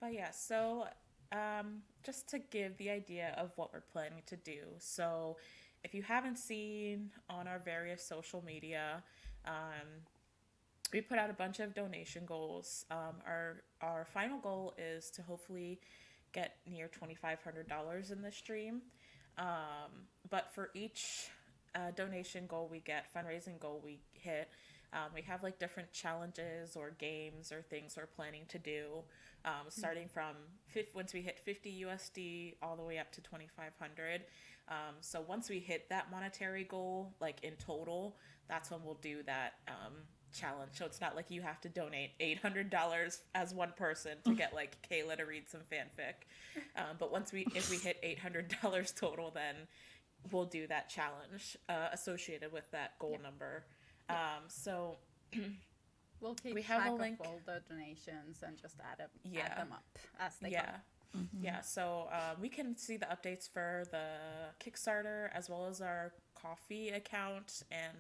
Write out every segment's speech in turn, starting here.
But yeah, so just to give the idea of what we're planning to do. So if you haven't seen on our various social media, um, we put out a bunch of donation goals. Our final goal is to hopefully get near $2,500 in the stream. But for each donation goal we get, fundraising goal we hit, we have like different challenges or games or things we're planning to do, starting from once we hit 50 USD all the way up to 2,500. So once we hit that monetary goal, like in total, that's when we'll do that challenge. So it's not like you have to donate $800 as one person to get like Kayla to read some fanfic. But if we hit $800 total, then we'll do that challenge associated with that goal number. So we'll keep we have track a link of all the donations and just add them up as they yeah. come. Mm-hmm. Yeah, so we can see the updates for the Kickstarter as well as our coffee account and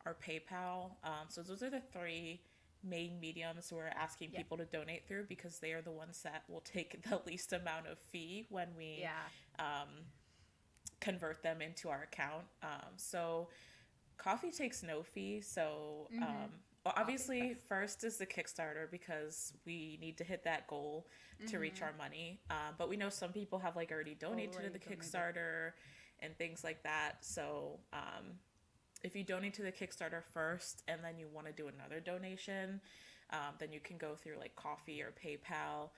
our PayPal. So those are the three main mediums we're asking people to donate through, because they are the ones that will take the least amount of fee when we convert them into our account. So coffee takes no fee. So well, obviously first is the Kickstarter, because we need to hit that goal to reach our money. But we know some people have like already donated to the Kickstarter and things like that. So if you donate to the Kickstarter first and then you want to do another donation, then you can go through like coffee or PayPal,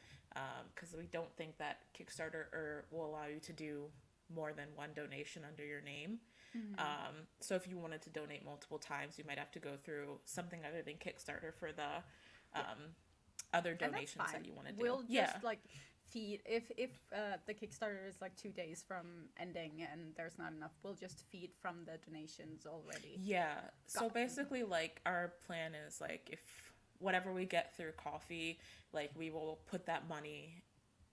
because we don't think that Kickstarter will allow you to do more than one donation under your name. So if you wanted to donate multiple times, you might have to go through something other than Kickstarter for the other donations that you want to do. We'll just like feed, if the Kickstarter is like 2 days from ending and there's not enough, we'll just feed from the donations already. So basically, like, our plan is like, if whatever we get through coffee, like, we will put that money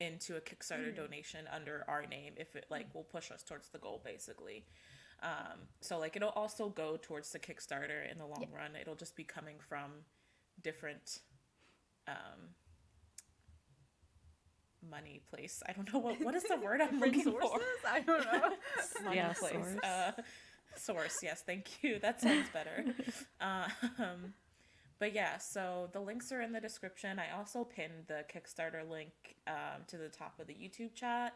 into a Kickstarter donation under our name if it like will push us towards the goal, basically. So like it'll also go towards the Kickstarter in the long run. It'll just be coming from different money place. I don't know what is the word I'm looking sources? for. I don't know. Money place. Source. Yes, thank you. That sounds better. But yeah, so the links are in the description. I also pinned the Kickstarter link to the top of the YouTube chat.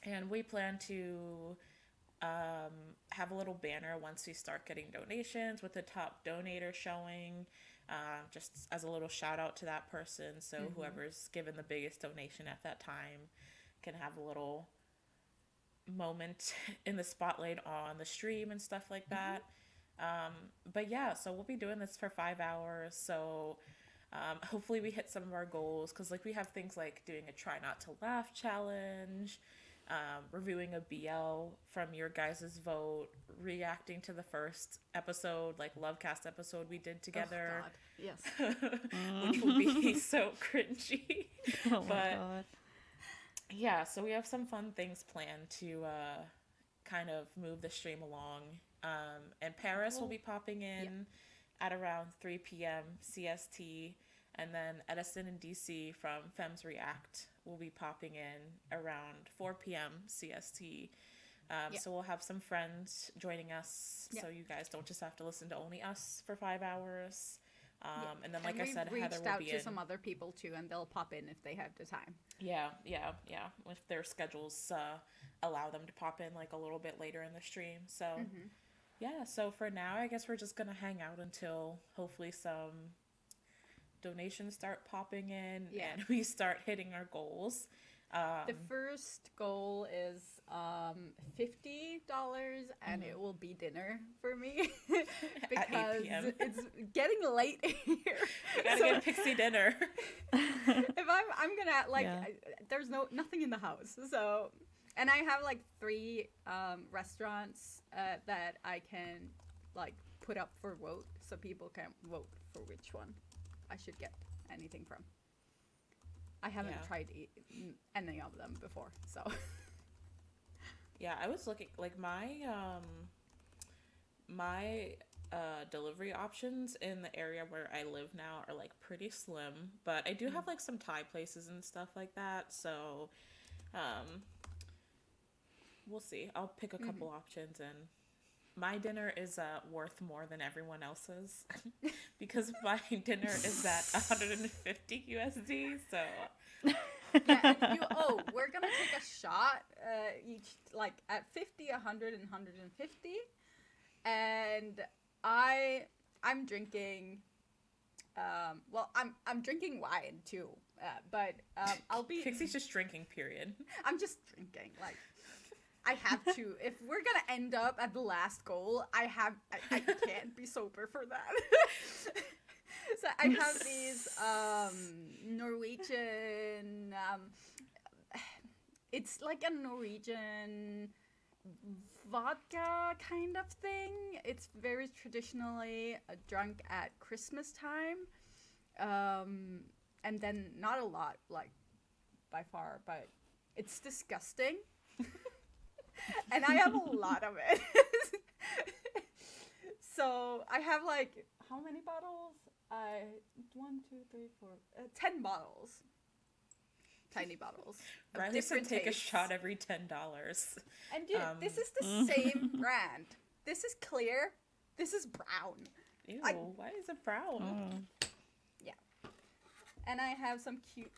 And we plan to have a little banner once we start getting donations with the top donator showing, just as a little shout out to that person. So whoever's given the biggest donation at that time can have a little moment in the spotlight on the stream and stuff like that. But yeah, so we'll be doing this for 5 hours. So hopefully we hit some of our goals, because like we have things like doing a try not to laugh challenge, reviewing a BL from your guys' vote, reacting to the first episode, like Lovecast episode we did together. Oh, God. Yes. Which will be so cringy. Oh my God. Yeah, so we have some fun things planned to kind of move the stream along. And Paris will be popping in at around 3 p.m. CST. And then Edison and DC from Femmes React will be popping in around 4 p.m. CST. So we'll have some friends joining us, so you guys don't just have to listen to only us for 5 hours. And then, like I said, Heather will be in. We've reached out to some other people too, and they'll pop in if they have the time. Yeah. If their schedules allow them to pop in like a little bit later in the stream. So, so for now, I guess we're just going to hang out until hopefully some donations start popping in and we start hitting our goals. The first goal is $50, and it will be dinner for me because it's getting late here. We gotta get Pixie dinner. If I'm gonna like, there's nothing in the house, so, and I have like 3 restaurants that I can like put up for vote, so people can vote for which one I should get anything from. I haven't tried any of them before, so. Yeah, I was looking, like, my delivery options in the area where I live now are like pretty slim, but I do have like some Thai places and stuff like that. So we'll see. I'll pick a couple options, and my dinner is worth more than everyone else's because my dinner is at 150 USD. So Yeah, and we're gonna take a shot each, like at 50, 100, and 150, and I'm drinking. Well, I'm drinking wine too, but I'll be. Pixie's just drinking. Period. I'm just drinking. Like, I have to. If we're gonna end up at the last goal, I can't be sober for that. So I have these Norwegian. It's like a Norwegian vodka kind of thing. It's very traditionally drunk at Christmas time, and then not a lot, like by far, but it's disgusting. And I have a lot of it. So I have like, how many bottles? 1, 2, 3, 4, 10 bottles. Tiny bottles. Riley said take a shot every $10. And dude, this is the same brand. This is clear. This is brown. Ew, why is it brown? Yeah. And I have some cute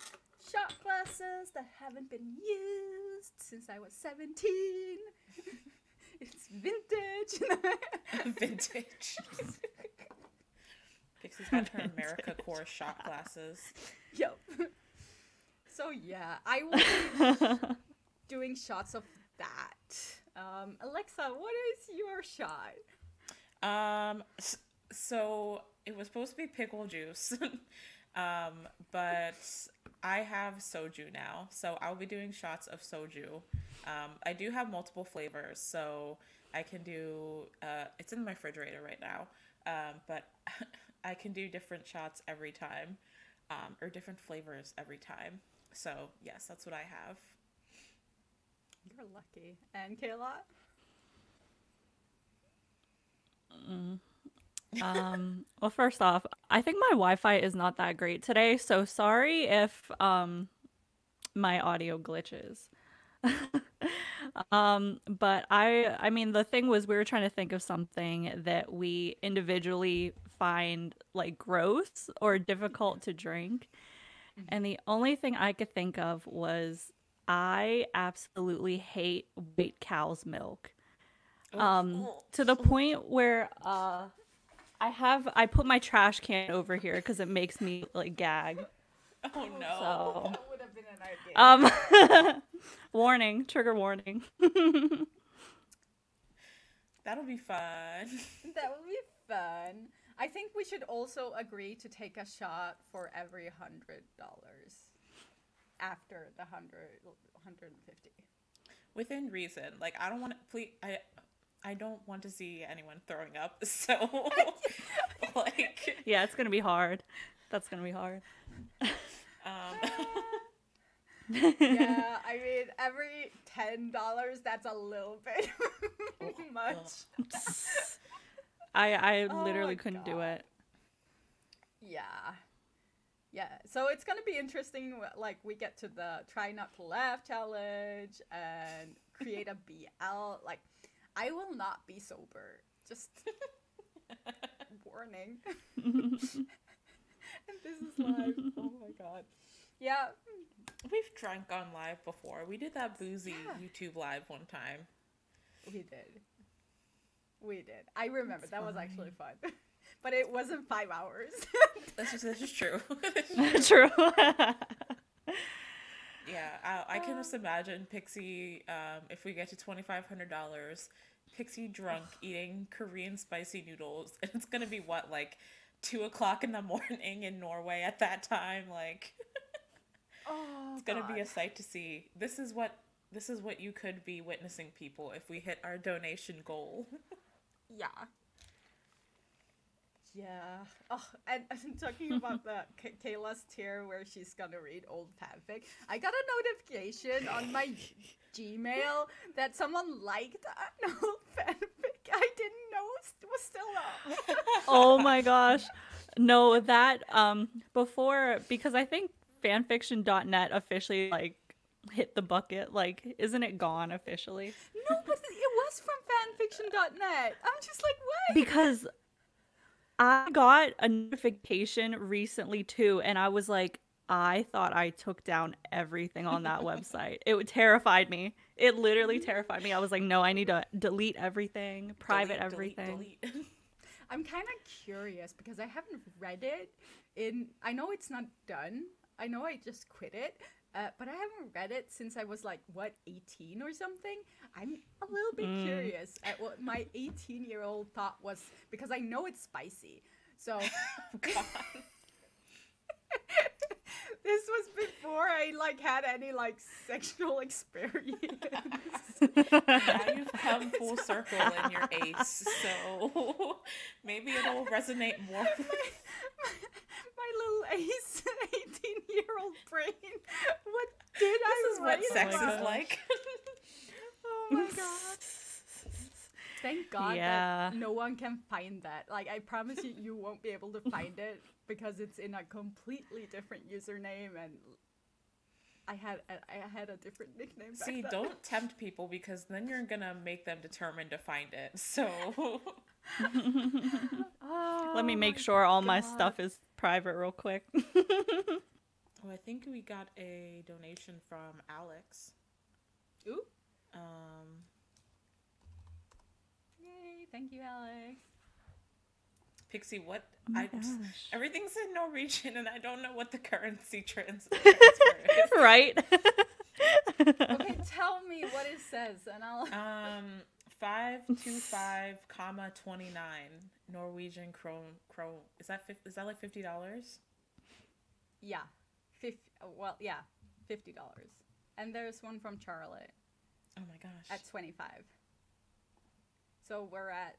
shot glasses that haven't been used since I was 17. It's vintage. Vintage. Pixie's got her America Core shot glasses. Yep. So yeah, I will be doing shots of that. Alexa, what is your shot? So it was supposed to be pickle juice, but I have soju now, so I'll be doing shots of soju. I do have multiple flavors, so I can do. It's in my refrigerator right now, but I can do different shots every time, or different flavors every time. So yes, that's what I have. You're lucky. And Kayla? Well, first off, I think my Wi-Fi is not that great today, so sorry if my audio glitches. But I mean, the thing was, we were trying to think of something that we individually find like gross or difficult to drink. And the only thing I could think of was I absolutely hate white cow's milk. To the point where I put my trash can over here because it makes me like gag. Oh no. So, That would have been an idea. warning, trigger warning. That'll be fun. That would be fun. I think we should also agree to take a shot for every $100 after the 150. Within reason. Like, I don't want to, please, I don't want to see anyone throwing up, so, like. Yeah, it's gonna be hard. That's gonna be hard. Yeah, I mean, every $10, that's a little bit much. I literally couldn't do it. Yeah. Yeah, so it's gonna be interesting, like, we get to the try not to laugh challenge and create a BL. Like, I will not be sober. Just warning. And this is live. Oh my god. Yeah. We've drank on live before. We did that boozy YouTube live one time. We did. I remember. That was actually fun. But it wasn't 5 hours. This is true. True. Yeah, I can just imagine Pixie, if we get to $2,500, Pixie drunk eating Korean spicy noodles, and it's gonna be what, like 2:00 in the morning in Norway at that time, like. Oh, it's gonna be a sight to see. This is what you could be witnessing, people, if we hit our donation goal. Yeah. Yeah. Oh, and talking about the Kayla's tier where she's gonna read old fanfic, I got a notification on my Gmail that someone liked an old fanfic. I didn't know it was still up. Oh my gosh. No, that before, because I think fanfiction.net officially like hit the bucket. Like, isn't it gone officially? No, but it was from fanfiction.net. I'm just like, what? Because I got a notification recently too, and I was like, I thought I took down everything on that website. It terrified me. It literally terrified me. I was like, no, I need to delete everything, private everything. Delete. I'm kind of curious because I haven't read it I know it's not done. I know I just quit it. But I haven't read it since I was like, 18 or something? I'm a little bit curious at what my 18-year-old thought was, because I know it's spicy. So, God. this was before I like had any like sexual experience. Now you've come full circle in your ace, so maybe it'll resonate more. My little ace 18-year-old brain. What did I This is what write sex about? is like. Oh my god. Thank God that no one can find that. Like, I promise you, you won't be able to find it because it's in a completely different username, and I had a different nickname back See, then. don't tempt people because then you're gonna make them determined to find it. So Let me make sure all my stuff is private real quick. I think we got a donation from Alex. Ooh. Yay, thank you, Alex. Pixie, what? Oh my gosh. Everything's in Norwegian, and I don't know what the currency transfer is. Right? Okay, tell me what it says, and I'll. 525, 29 Norwegian krone. Is that like $50? Yeah, $50. And there's one from Charlotte Oh my gosh. at 25. So we're at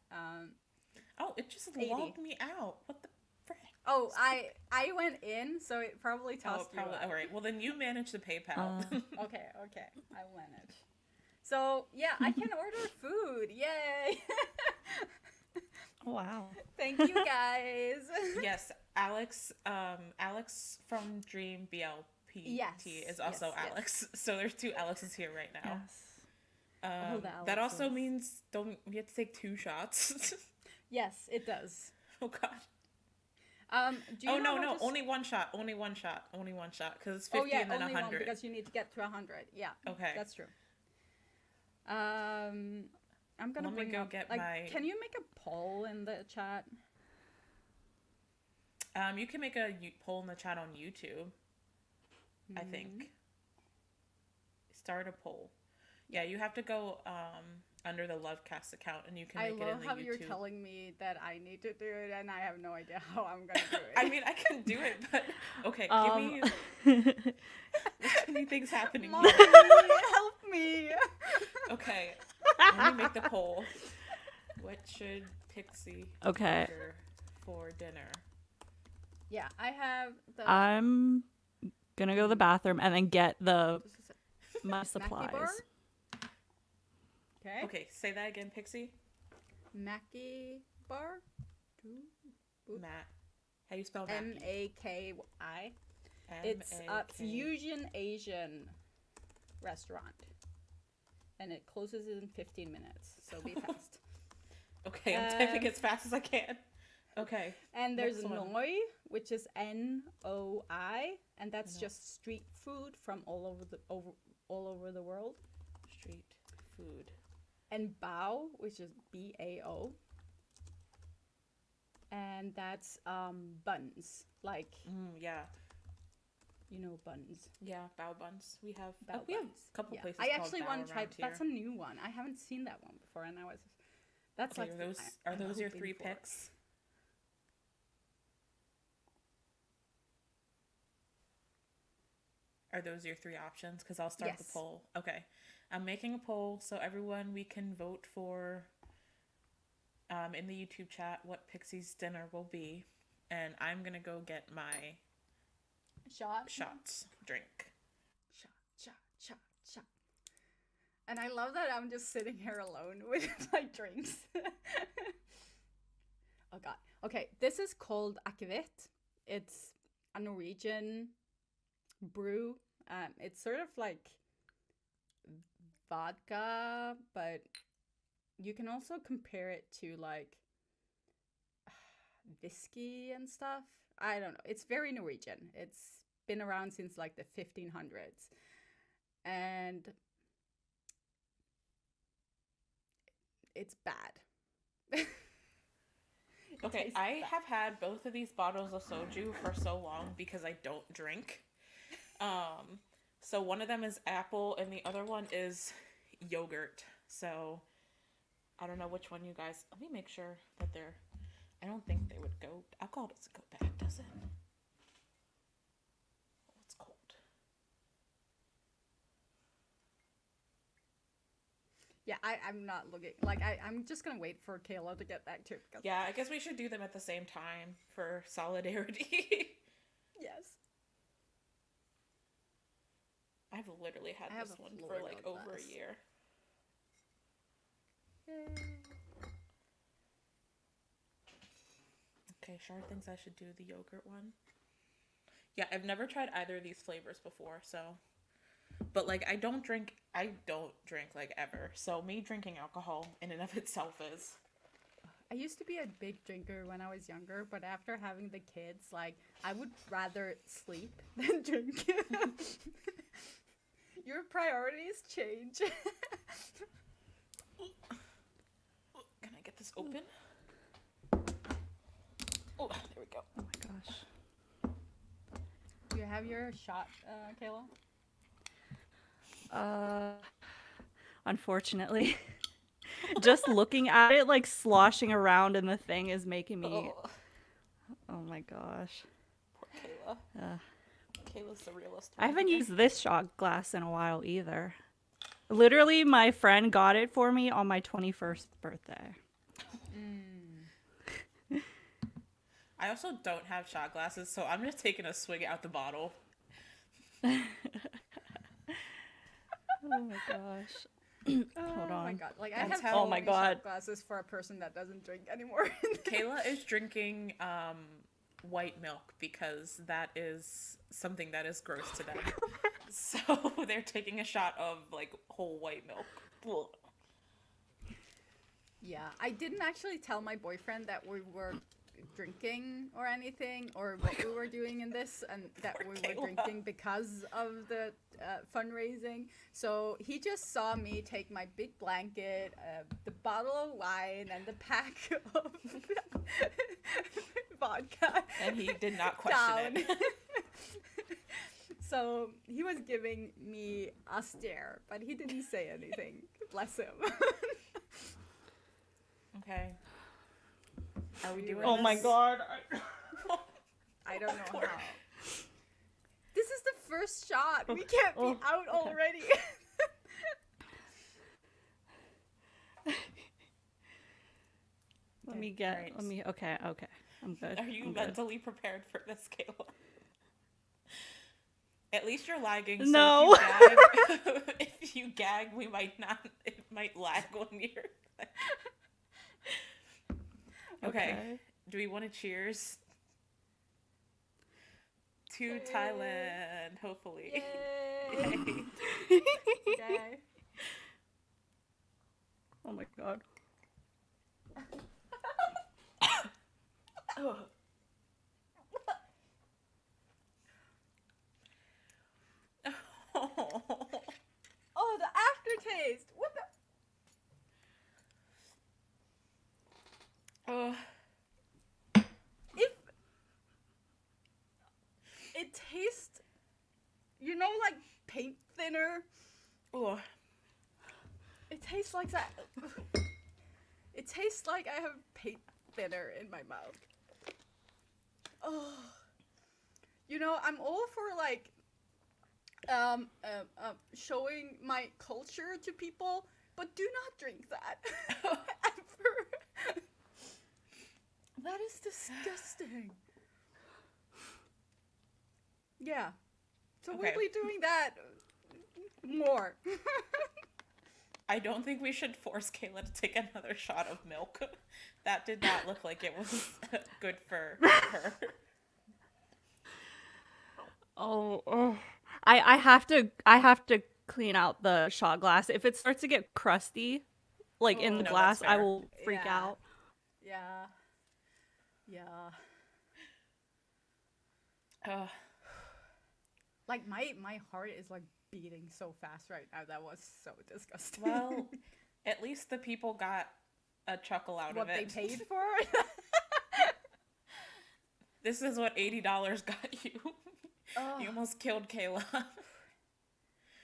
Oh, it just 80. logged me out. What the frick? Oh, I went in, so it probably tossed you out. All right. Well, then you manage the PayPal. Okay, I manage. So yeah, I can order food. Yay! Wow. Thank you guys. Yes, Alex. Alex from Dream BLPT Yes, is also yes, yes. Alex. So there's two Alexes here right now. Yes. The That also Alexes. means we have to take 2 shots. Yes, it does. Oh God. Do you know how No, to only one shot. Only one shot. Because it's 50 Oh yeah, and then only 100. one because you need to get to 100. Yeah. Okay. That's true. I'm gonna Let me bring go up. get like, my- Can you make a poll in the chat? You can make a poll in the chat on YouTube. I think. Start a poll. Yeah, you have to go under the Lovecast account, and you can I make it in love the how YouTube. you're telling me that I need to do it, and I have no idea how I'm gonna do it. I mean, I can do it, but okay. Give me what do you think's happening? Mommy, help me! Okay, let me make the poll. What should Pixie Okay. order for dinner? Yeah, I have the. I'm gonna go to the bathroom and then get my Mackie supplies. bar? Okay. Okay, say that again, Pixie. Mackie bar. Matt. How you spell Mackie? Maki. It's a M-A-K. fusion Asian restaurant, and it closes in 15 minutes. So be fast. Okay, I'm typing as fast as I can. Okay. And there's Next one. Noi, which is NOI, and that's just street food from all over the world. Street food. And Bao, which is BAO, and that's buns, like Yeah. you know buns. Yeah, bao buns. We have Bao we have buns. a couple Yeah. places I called actually bao want to try. around here. That's a new one. I haven't seen that one before, and that's Okay, like are I'm those your hoping 3 for. picks? Are those your 3 options? Because I'll start the Yes. poll. Okay. I'm making a poll so everyone we can vote for in the YouTube chat what Pixie's dinner will be. And I'm going to go get my Shot. shots drink. Shot. And I love that I'm just sitting here alone with my drinks. Oh god. Okay, this is called akevitt. It's a Norwegian brew. It's sort of like vodka, but you can also compare it to like whiskey and stuff. I don't know. It's very Norwegian. It's been around since like the 1500s. And it's bad. Okay, I have had both of these bottles of soju for so long because I don't drink. So one of them is apple and the other one is yogurt. So I don't know which one you guys. Let me make sure that they're. I don't think they would go. Alcohol doesn't go bad, does it? Oh, it's cold. Yeah, I'm not looking. Like, I'm just gonna wait for Kayla to get back to it. Because... Yeah, I guess we should do them at the same time for solidarity. Yes. I've literally had this one for like over a year. Yay. Okay, Shard thinks I should do the yogurt one. Yeah, I've never tried either of these flavors before, so. But like, I don't drink like ever. So me drinking alcohol in and of itself is. I used to be a big drinker when I was younger, but after having the kids, like, I would rather sleep than drink. Your priorities change. Can I get this open? Oh, there we go. Oh my gosh. Do you have your shot, Kayla? Unfortunately. Just looking at it, like, sloshing around in the thing is making me... Oh my gosh. Poor Kayla. Kayla's the realist. I haven't used this shot glass in a while either. Literally, my friend got it for me on my 21st birthday. I also don't have shot glasses, so I'm just taking a swig out the bottle. Oh my gosh. Hold on. Oh my god. Like, I That's have how- Oh my so many God. shot glasses for a person that doesn't drink anymore. Kayla is drinking white milk because that is something that is gross to them. So they're taking a shot of like whole white milk. Ugh. Yeah, I didn't actually tell my boyfriend that we were drinking or anything, or what we were doing in this, and that Poor we Kayla. were drinking because of the fundraising. So he just saw me take my big blanket, the bottle of wine, and the pack of vodka. And he did not question it. So he was giving me a stare, but he didn't say anything. Bless him. Okay. Are we doing Oh this? my god. I don't know how. This is the first shot. We can't be out already. Let me get, right. okay, I'm good. Are you I'm good. mentally prepared for this, Kayla? At least you're lagging. So No. if you gag, we might not. It might lag when you're. Okay. Do we want to cheers to Thailand? Hopefully. Yay. Okay. Oh my god. Oh. Oh, the aftertaste. What the? Oh. If it tastes, you know, like paint thinner. Oh. It tastes like that. It tastes like I have paint thinner in my mouth. Oh. You know, I'm all for like showing my culture to people, but do not drink that. Ever. That is disgusting. Yeah. So Okay. we'll be doing that more. I don't think we should force Kayla to take another shot of milk. That did not look like it was good for her. Oh. I have to clean out the shot glass. If it starts to get crusty, like in the No, glass, that's I fair. will freak out. Yeah. Like my heart is like beating so fast right now. That was so disgusting. Well, at least the people got a chuckle out what of it. they paid for? This is what $80 got you. Oh. You almost killed Kayla.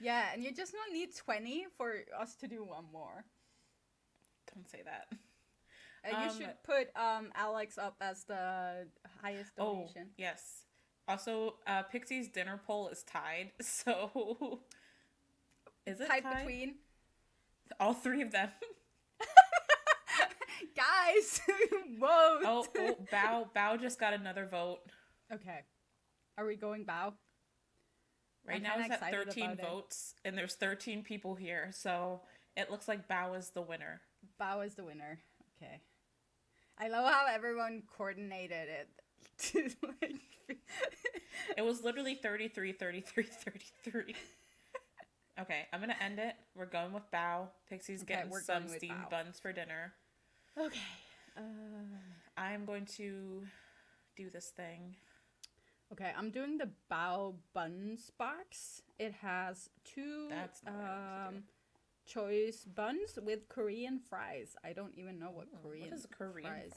Yeah, and you just don't need 20 for us to do one more. Don't say that. You should put Alex up as the highest donation. Oh, yes. Also, Pixie's dinner poll is tied, so... Is it tied? Between? All three of them. Guys, vote! Oh, Bao just got another vote. Okay. Are we going Bao? Right now it's at 13 votes, and there's 13 people here, so it looks like Bao is the winner. Bao is the winner. Okay. I love how everyone coordinated it. It was literally 33, 33, 33. Okay, I'm gonna end it. We're going with Bao. Pixie's getting some steamed buns for dinner. Okay. I'm going to do this thing. Okay, I'm doing the Bao buns box. It has two choice buns with Korean fries. I don't even know what Korean fries is.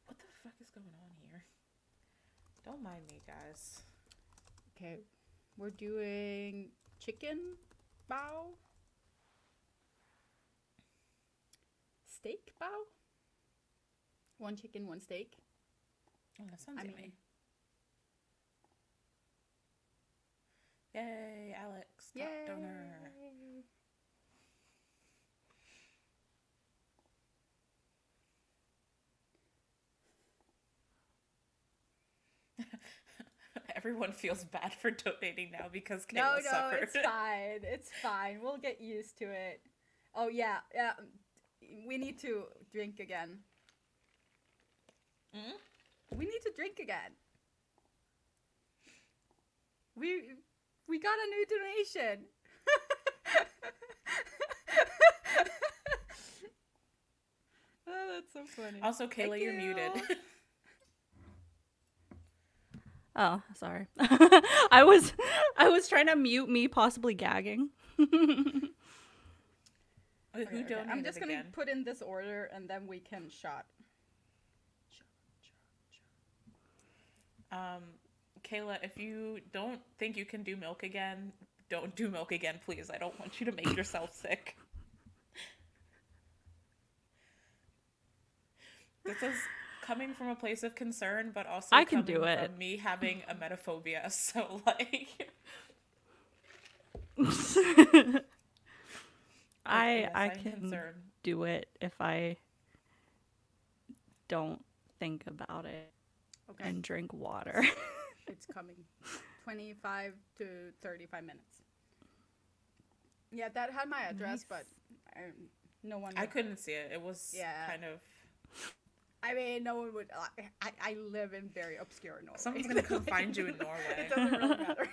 What the fuck is going on here? Don't mind me, guys. Okay, we're doing chicken bao, steak bao. One chicken, one steak. Oh, that sounds yummy. Yay, Alex, top donor. Everyone feels bad for donating now because Kayla suffered. It's fine. It's fine. We'll get used to it. Oh, yeah. We need to drink again. We need to drink again. We got a new donation. Oh, that's so funny. Also, Kayla, you're muted. Oh, sorry. I was trying to mute me possibly gagging. Who Okay. donated I'm just gonna again? put in this order and then we can shot. Kayla, if you don't think you can do milk again, don't do milk again, please. I don't want you to make yourself sick. This is coming from a place of concern, but also I can coming do it. from me having a metaphobia, so like... I I'm can concerned. do it if I don't think about it and drink water. It's coming. 25 to 35 minutes. Yeah, that had my address, but no one... I couldn't see it. It was kind of... I mean, no one would... I live in very obscure Norway. Someone's going to come find you in Norway. It doesn't really matter.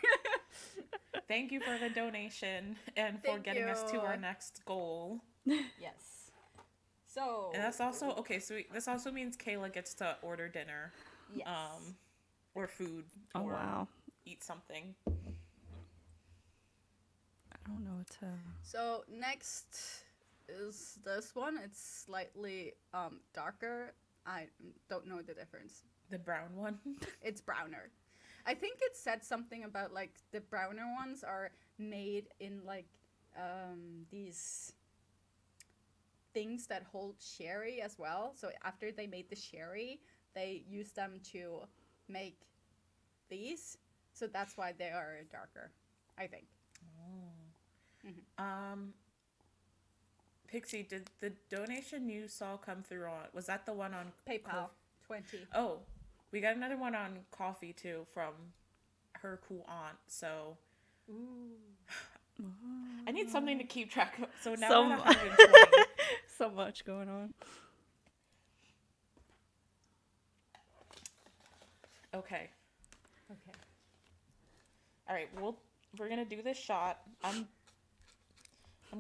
Thank you for the donation and for getting us to our next goal. Yes. So... And that's also... Okay, so this also means Kayla gets to order dinner. Yes. Or food. Oh, or wow. eat something. I don't know what to... So, next is this one. It's slightly darker. I don't know the difference. The brown one? It's browner. I think it said something about, like, the browner ones are made in, like, these things that hold sherry as well. So after they made the sherry, they used them to make these. So that's why they are darker, I think. Oh. Mm-hmm. Pixie, did the donation you saw come through on... Was that the one on... PayPal, 20. Oh, we got another one on coffee, too, from her cool aunt, so... Ooh. I need something to keep track of. So now Some- we're at 120. So much going on. Okay. Okay. All right. We're gonna do this shot. I'm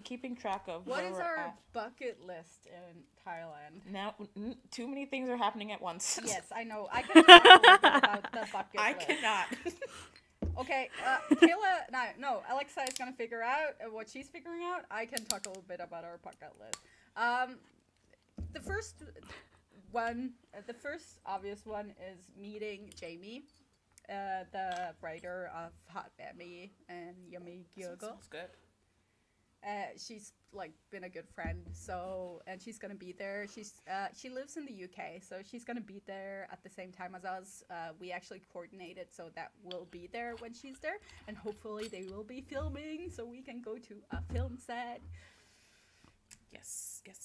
keeping track of What where is we're our at. bucket list in Thailand? Now, too many things are happening at once. Yes, I know. I can talk a little bit about the bucket I list. cannot. Okay, Kayla, no, Alexa is gonna figure out what she's figuring out. I can talk a little bit about our bucket list. The first obvious one is meeting Jamie, the writer of Hot Baby and Yummy Gyogo. Sounds good. She's like been a good friend, and she's gonna be there. She lives in the UK, so she's gonna be there at the same time as us. We actually coordinated so that we'll be there when she's there, and hopefully they will be filming so we can go to a film set. Yes. Yes.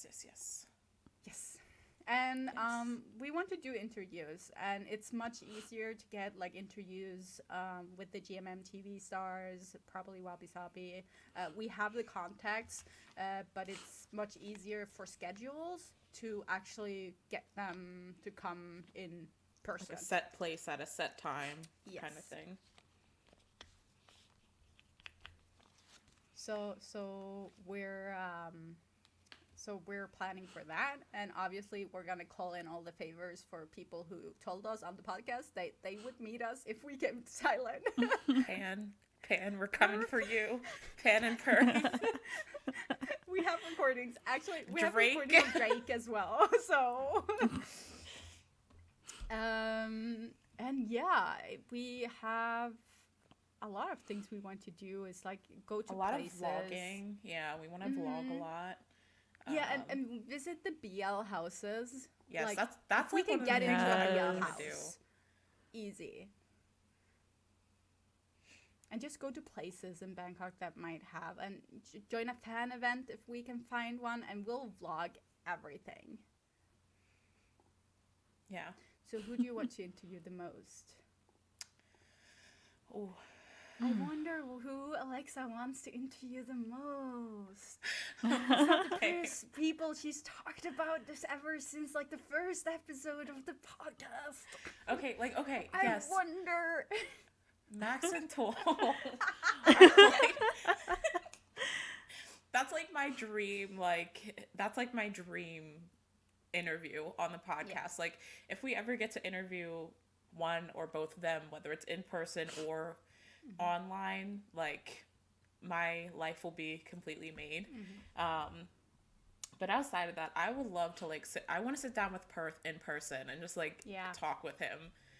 And Yes. we want to do interviews, and it's much easier to get like interviews with the GMM TV stars, probably Wabi Sabi. We have the contacts, but it's much easier for schedules to actually get them to come in person. Like a set place at a set time, Yes. kind of thing. So we're planning for that, and obviously we're gonna call in all the favors for people who told us on the podcast they would meet us if we came to Thailand. Pan, we're coming for you. Pan and Perth. We have recordings. Actually, we have Drake. recordings of Drake as well. So, and yeah, we have a lot of things we want to do. Is like go to A lot places. of vlogging. Yeah, we want to vlog a lot. Yeah, and visit the BL houses. Yes, like, that's if we like can one of get the into things a that I BL want house. to do. Easy. And just go to places in Bangkok that might have, and join a fan event if we can find one, and we'll vlog everything. Yeah. So who do you want to interview the most? Oh, I wonder who Alexa wants to interview the most. It's not the Okay. first people she's talked about this ever since like the first episode of the podcast. okay. I Yes. wonder. Max and Toll. That's like my dream. That's like my dream interview on the podcast. Yeah. Like, if we ever get to interview one or both of them, whether it's in person or online, like, my life will be completely made. But outside of that, I would love to I want to sit down with Perth in person and just talk with him.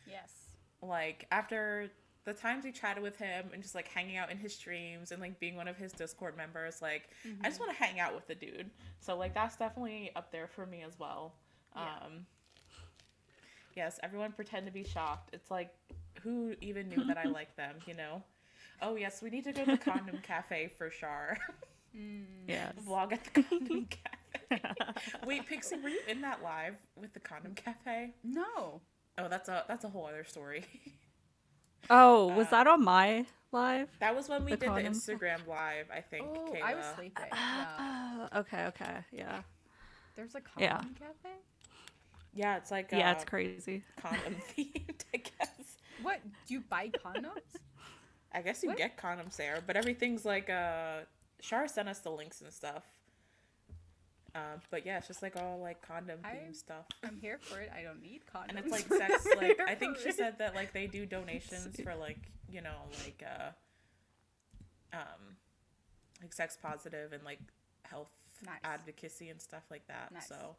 Yes. Like, after the times we chatted with him and just like hanging out in his streams and like being one of his Discord members, like I just want to hang out with the dude. So like that's definitely up there for me as well. Yeah. Yes, everyone pretend to be shocked. It's like, who even knew that I like them, you know? Oh yes, we need to go to the condom cafe for sure. Yes. Vlog at the condom cafe. Wait, Pixie, were you in that live with the condom cafe? No. Oh, that's a whole other story. Oh, was that on my live? That was when we The did the condom? Instagram live, I think. Oh, Kayla. I was sleeping. Yeah. Okay, yeah. There's a Yeah. condom cafe? Yeah, it's like Yeah, it's crazy. condom themed, I guess. What? Do you buy condoms? I guess you What? get condoms there, but everything's like Shar sent us the links and stuff. But yeah, it's just like all like condom themed stuff. I'm here for it. I don't need condoms. And it's like sex, I'm like here I think for she it. said that like they do donations for like, you know, like sex positive and like health Nice. advocacy and stuff like that. Nice. So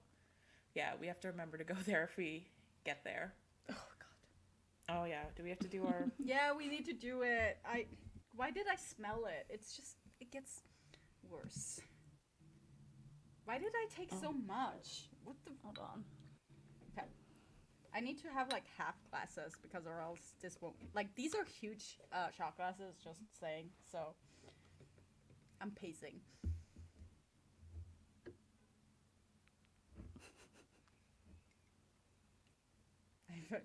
yeah, we have to remember to go there if we get there. Oh god. Oh yeah, do we have to do our Yeah, we need to do it. Why did I smell it? It's just it gets worse. Why did I take so much? What the? Hold on. Okay. I need to have like half glasses because or else this won't. Like these are huge shot glasses. Just saying. So I'm pacing.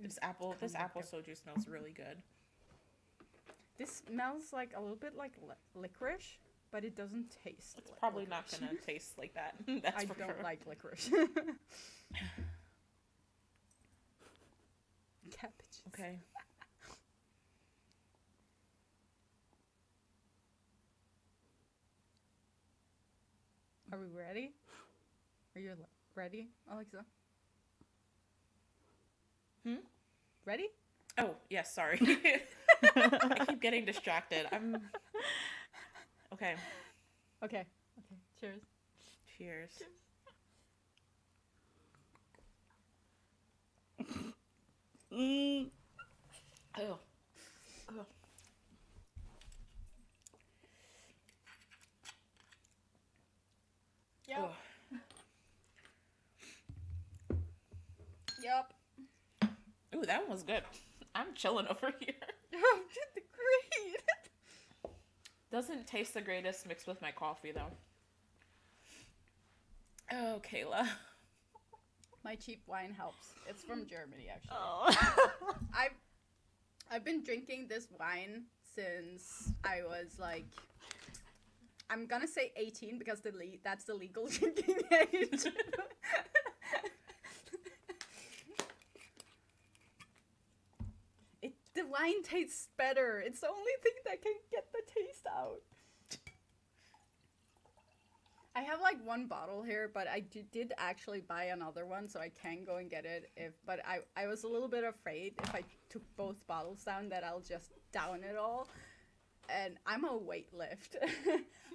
this apple soju smells really good. This smells like a little bit like licorice, but it doesn't taste. It's like probably licorice. not gonna taste like that. That's I for don't sure. like licorice. Cabbage. Okay. Are we ready? Are you ready, Alexa? Ready? Oh, yes, sorry. I keep getting distracted. Okay. Okay. Cheers. Cheers. Mm. Oh. Oh. Yep. Oh. Yep. Ooh, that one was good. I'm chilling over here. Great. Doesn't taste the greatest mixed with my coffee, though. Oh, Kayla. My cheap wine helps. It's from Germany, actually. Oh. I've been drinking this wine since I was like, I'm gonna say 18 because that's the legal drinking age. The wine tastes better. It's the only thing that can get the taste out. I have like one bottle here, but I did actually buy another one, so I can go and get it. But I was a little bit afraid if I took both bottles down that I'll just down it all. And I'm a weight-lift.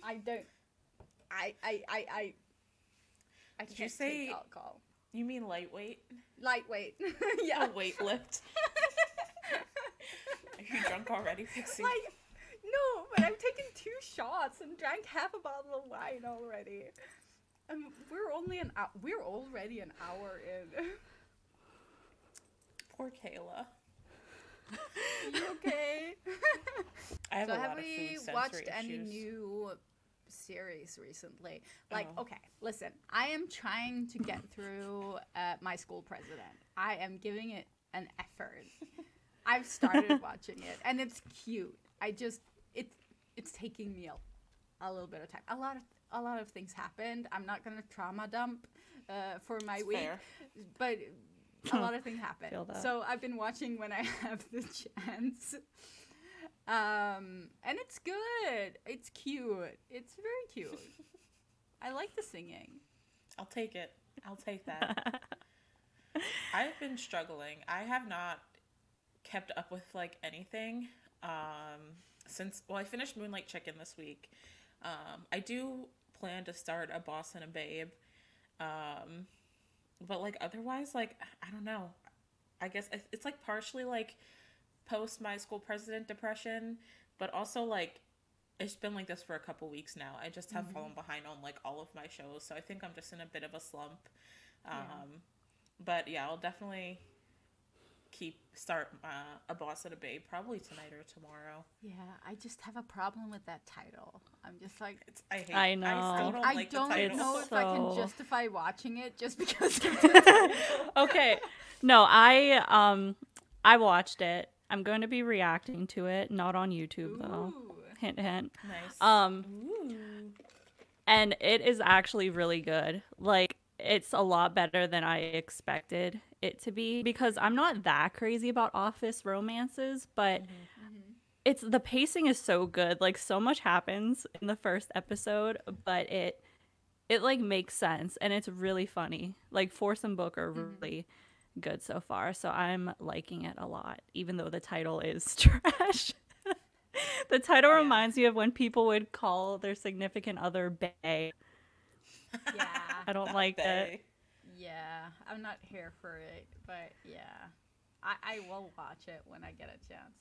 I Did you can't say take alcohol. you mean lightweight? Lightweight. Yeah. A weight lift? Are you drunk already, Pixie? Like, no, but I've taken 2 shots and drank half a bottle of wine already. And we're already an hour in. Poor Kayla. You okay? I have So a lot have of we food sensory watched any issues. new series recently? Like, Oh. okay, listen, I am trying to get through My School President. I am giving it an effort. I've started watching it, and it's cute. It's taking me a little bit of time. A lot of things happened. I'm not gonna trauma dump for my It's week, fair. but a lot of things happened. Feel that. So I've been watching when I have the chance. And it's good. It's cute. It's very cute. I like the singing. I'll take it. I'll take that. I've been struggling. I have not kept up with like anything since I finished Moonlight Chicken this week. I do plan to start A Boss and a Babe, but like otherwise, like I don't know. I guess it's like partially like post My School President depression, but also like it's been like this for a couple weeks now. I just have fallen behind on like all of my shows, so I think I'm just in a bit of a slump. But yeah, I'll definitely start A Boss and a Babe probably tonight or tomorrow. Yeah, I just have a problem with that title. I'm just like, I know. I still don't I like don't the title. know if I can So- justify watching it just because of the title. Okay. No, I watched it. I'm going to be reacting to it, not on YouTube though. Ooh. Hint hint. Nice. Ooh. And it is actually really good. Like it's a lot better than I expected it to be because I'm not that crazy about office romances, but it's the pacing is so good. Like so much happens in the first episode, but it like makes sense and it's really funny. Like Force and Book are really good so far, so I'm liking it a lot, even though the title is trash. The title reminds me of when people would call their significant other bae. Yeah. I don't like that. Bae. Yeah, I'm not here for it, but yeah. I will watch it when I get a chance.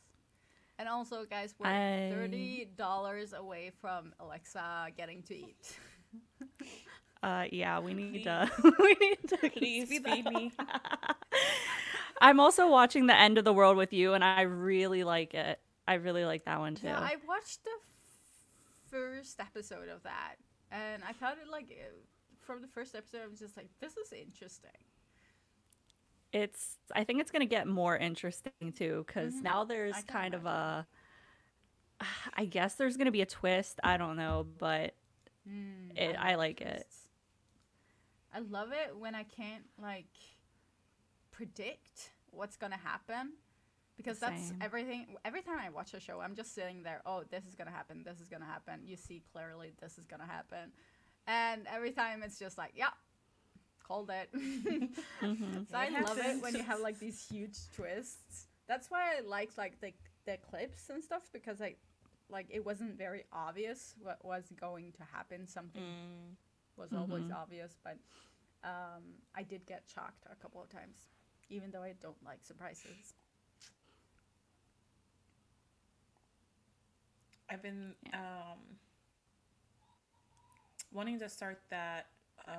And also, guys, we're $30 away from Alexa getting to eat. Yeah, we need Please. to we need to Please speed feed that me. up. I'm also watching The End of the World with You, and I really like it. I really like that one too. Yeah, I watched the first episode of that, and I found it like from the first episode, I was just like, this is interesting. I think it's gonna get more interesting too, because now there's I can kind of a I guess there's gonna be a twist. I don't know, but I like it. I love it when I can't like predict what's gonna happen, because that's Same. everything. Every time I watch a show, I'm just sitting there. Oh, this is gonna happen. This is gonna happen. You see clearly this is gonna happen, and every time it's just like, yeah, called it. So I love it when you have like these huge twists. That's why I like the clips and stuff, because it wasn't very obvious what was going to happen. Something was always obvious, but I did get shocked a couple of times, even though I don't like surprises. I've been wanting to start that.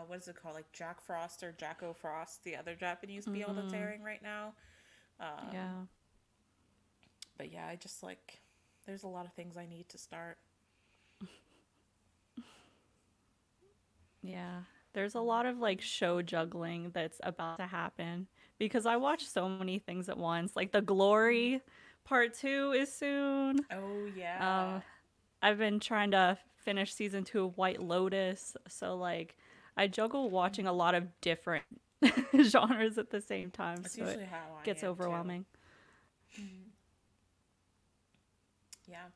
What is it called? Like Jack Frost or Jacko Frost, the other Japanese BL that's airing right now. Yeah. But yeah, I just like. There's a lot of things I need to start. Yeah. There's a lot of like show juggling that's about to happen because I watch so many things at once. Like The Glory Part 2 is soon. Oh yeah. I've been trying to finish season 2 of White Lotus, so like I juggle watching a lot of different genres at the same time. That's so usually it how I gets am, overwhelming. Too. Yeah.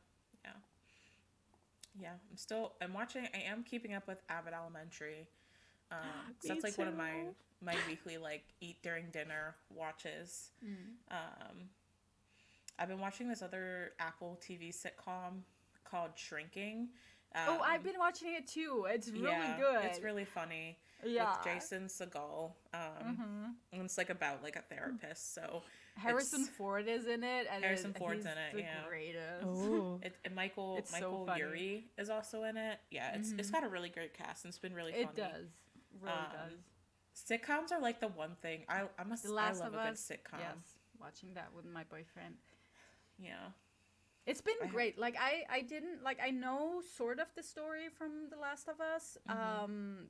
I am keeping up with Abbott Elementary. So that's like one of my weekly like eat during dinner watches. I've been watching this other Apple TV sitcom called Shrinking. I've been watching it too. It's really good. It's really funny. Yeah. With Jason Segel. And it's like about like a therapist. So Harrison Ford is in it, and Harrison Ford's he's in it. The Yeah. greatest. Oh. And Michael so Urie is also in it. Yeah, it's got a really great cast and it's been really funny. It does. Really does. Sitcoms are like the one thing I love a good sitcom. Yes, watching that with my boyfriend. Yeah. It's been great. Like I didn't like I know sort of the story from The Last of Us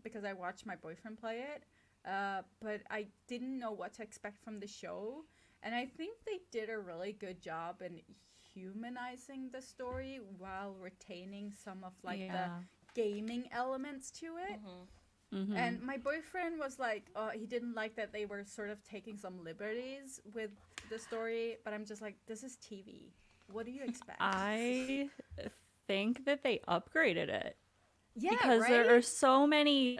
because I watched my boyfriend play it. But I didn't know what to expect from the show, and I think they did a really good job in humanizing the story while retaining some of the gaming elements to it. And my boyfriend was like, he didn't like that they were sort of taking some liberties with the story, but I'm just like, this is TV. What do you expect? I think that they upgraded it. Yeah, because right? there are so many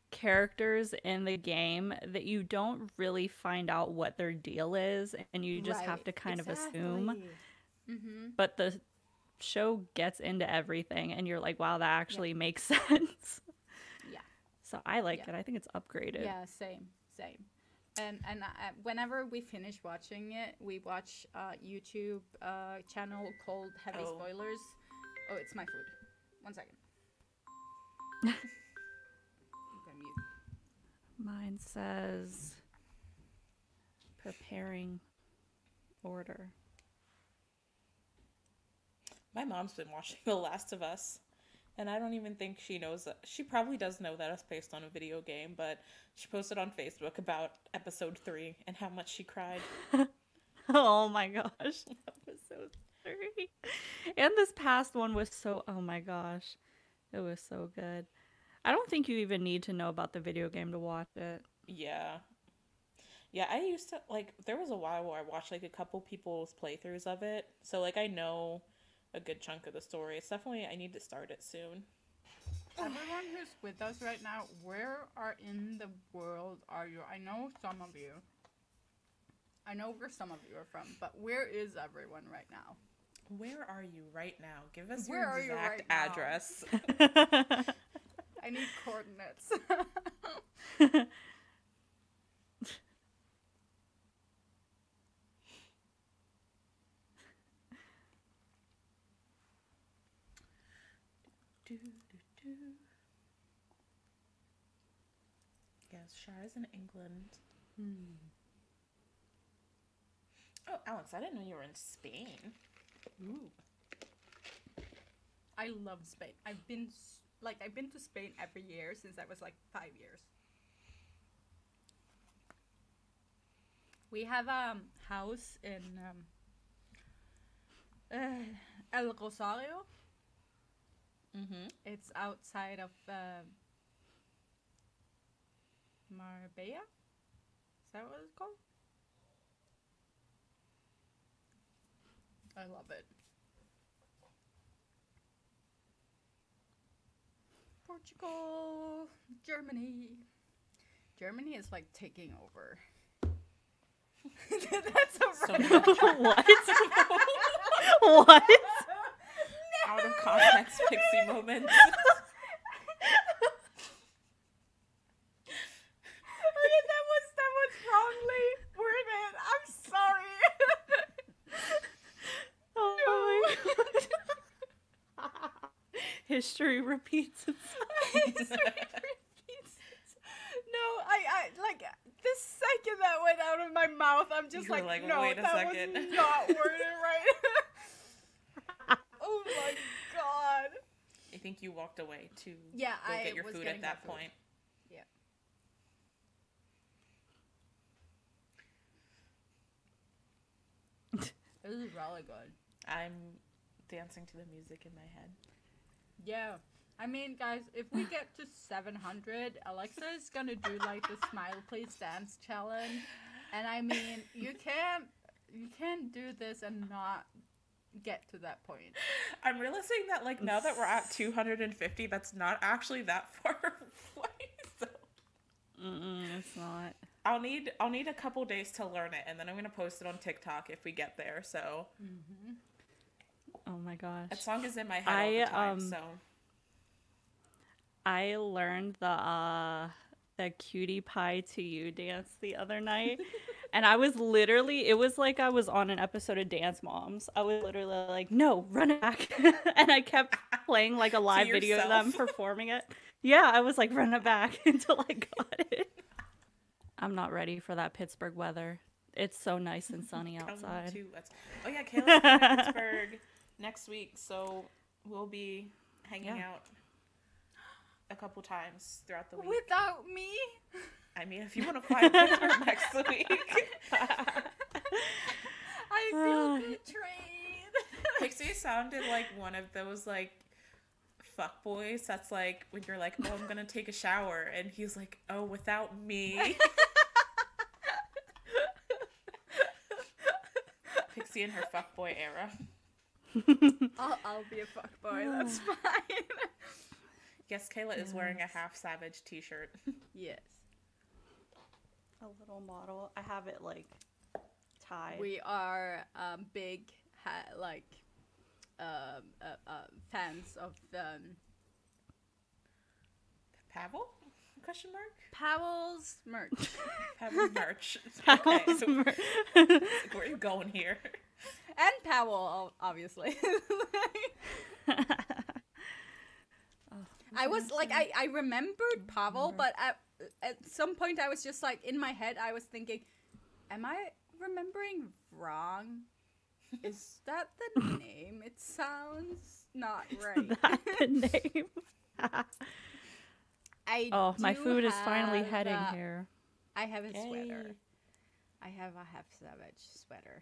characters in the game that you don't really find out what their deal is, and you just have to kind of assume. But the show gets into everything, and you're like, wow, that actually makes sense. Yeah. So I like it. I think it's upgraded. Yeah, same. And whenever we finish watching it, we watch a YouTube channel called Heavy Spoilers. Oh, it's my food. 1 second. I'm gonna mute. Mine says preparing order. My mom's been watching The Last of Us, and I don't even think she knows that. She probably does know that it's based on a video game, but she posted on Facebook about episode 3 and how much she cried. Oh my gosh. Episode 3. And this past one was oh my gosh. It was so good. I don't think you even need to know about the video game to watch it. Yeah. Yeah, I used to, like, there was a while where I watched, like, a couple people's playthroughs of it. So, like, I know a good chunk of the story. It's definitely, I need to start it soon. Everyone who's with us right now, where in the world are you? I know some of you. I know where some of you are from, but where is everyone right now? Where are you right now? Give us Where your exact address. I need coordinates. Yes, Shara's in England. Oh, Alex, I didn't know you were in Spain. Ooh. I love Spain. I've been to Spain every year since I was like 5 years. We have a house in El Rosario. Mm-hmm. It's outside of Marbella. Is that what it's called? I love it. Portugal, Germany. Germany is like taking over. That's a So What? What? out of context pixie moments. Okay, that was wrongly worded. I'm sorry. Oh my god. History repeats itself. No, I like the second that went out of my mouth, I'm just You were like, like, no, wait a that second. was not worded right. Oh my god. I think you walked away to Yeah, go I get your was food getting at that my food. point. Yeah. This is really good. I'm dancing to the music in my head. Yeah. I mean, guys, if we get to 700, Alexa is gonna do like the Smile Please Dance challenge. And I mean, you can't do this and not get to that point. I'm realizing that like now that we're at 250, that's not actually that far away. So It's not. I'll need a couple days to learn it, and then I'm gonna post it on TikTok if we get there. So Oh my gosh. that song is in my head all the time. So I learned the cutie pie to you dance the other night. And I was literally, it was like I was on an episode of Dance Moms. I was literally like, no, run it back. And I kept playing like a live video of them yourself? performing it. Yeah, I was like, run it back until I got it. I'm not ready for that Pittsburgh weather. It's so nice and sunny come outside. to us. Oh yeah, Kayla's coming to Pittsburgh next week, so we'll be hanging out a couple times throughout the week. Without me? I mean, if you want to fly to Pittsburgh next week. I feel betrayed. Pixie sounded like one of those like fuck boys that's like when you're like, oh, I'm gonna take a shower, and he's like, oh, without me. Pixie in her fuckboy era. I'll be a fuckboy, that's fine. Yes, Kayla is wearing a Half Savage t-shirt. Yes. A little model. I have it like tied. We are big fans of Pavel? Question mark? Powell's merch. Pavel merch. Powell's Okay. merch. Where are you going here? And Powell, obviously. I was like, I remembered Pavel, but at some point I was just like, in my head, I was thinking, am I remembering wrong? Is that the name? It sounds not right. That's the name. My do food is finally have, heading here. I have a Yay. sweater. I have a Half Savage sweater.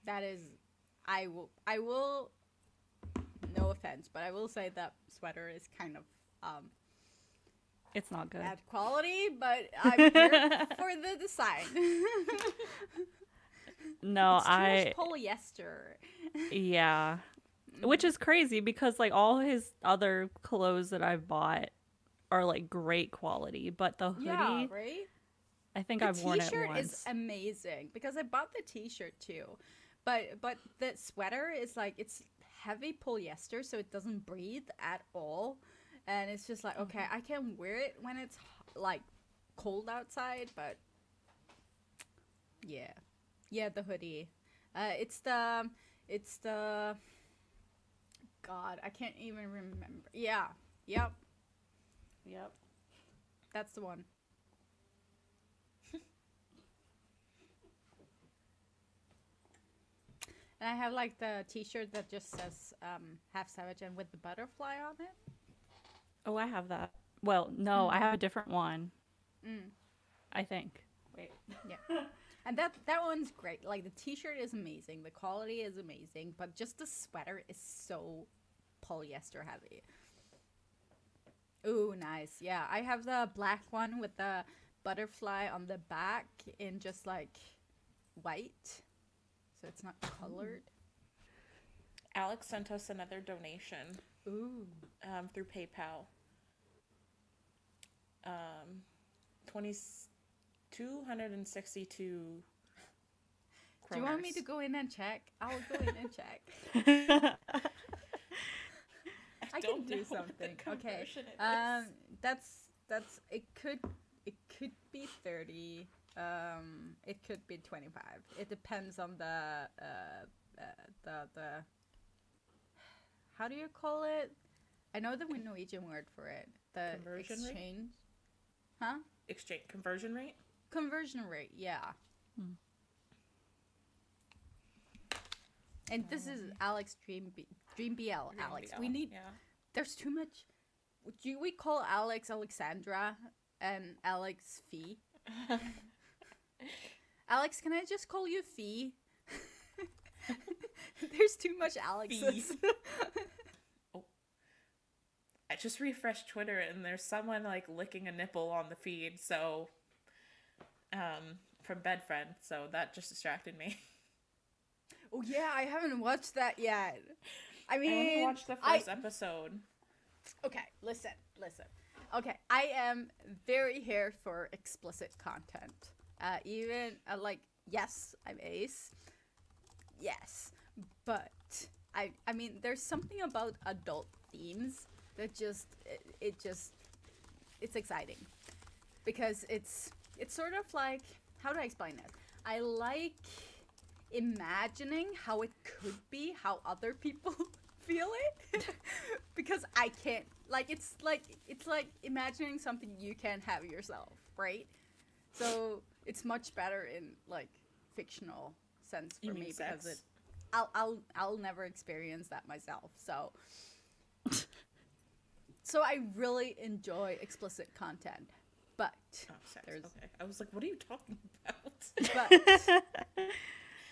That is, I will, no offense, but I will say that sweater is kind of It's not good. bad quality, but I'm here for the design. No, It's too much polyester. yeah. Which is crazy because like all his other clothes that I've bought are like great quality, but the hoodie, Yeah, right? I think The I've worn it t-shirt once. is amazing because I bought the t-shirt too. But the sweater is like, it's heavy polyester, so it doesn't breathe at all. And it's just like, okay, I can wear it when it's like cold outside, but yeah. Yeah, the hoodie. It's the God, I can't even remember. Yeah. Yep. That's the one. And I have like the t-shirt that just says Half Savage and with the butterfly on it. Oh, I have that. Well, no, I have a different one. Mm. I think. Wait. Yeah. And that one's great. Like the t-shirt is amazing, the quality is amazing, but just the sweater is so polyester heavy. Ooh, nice. Yeah, I have the black one with the butterfly on the back in just like white, so it's not colored. Alex sent us another donation. Ooh. Through PayPal. 262 Do you want me to go in and check? I'll go in and check. I can do something. Okay. That's it could be 30. It could be 25. It depends on the how do you call it? I know the Norwegian word for it. The conversion exchange. rate? Huh? Exchange conversion rate? Conversion rate, yeah. And this is Alex Dream BL. Alex, we need. Yeah. There's too much. Do we call Alex Alexandra and Alex Fee? Alex, can I just call you Fee? There's too much Alexes. Oh. I just refreshed Twitter and there's someone like licking a nipple on the feed, so from Bedfriend, so that just distracted me. Oh yeah, I haven't watched that yet. I mean, I only watched the first episode. Okay, listen. Okay, I am very here for explicit content. Even like, yes, I'm ace. Yes, but I mean, there's something about adult themes that it's exciting because it's sort of like, how do I explain it? I like imagining how it could be, how other people feel it, because I can't. Like it's like imagining something you can't have yourself, right? So it's much better in like fictional sense for me because I'll never experience that myself. So I really enjoy explicit content, but okay. I was like, what are you talking about? But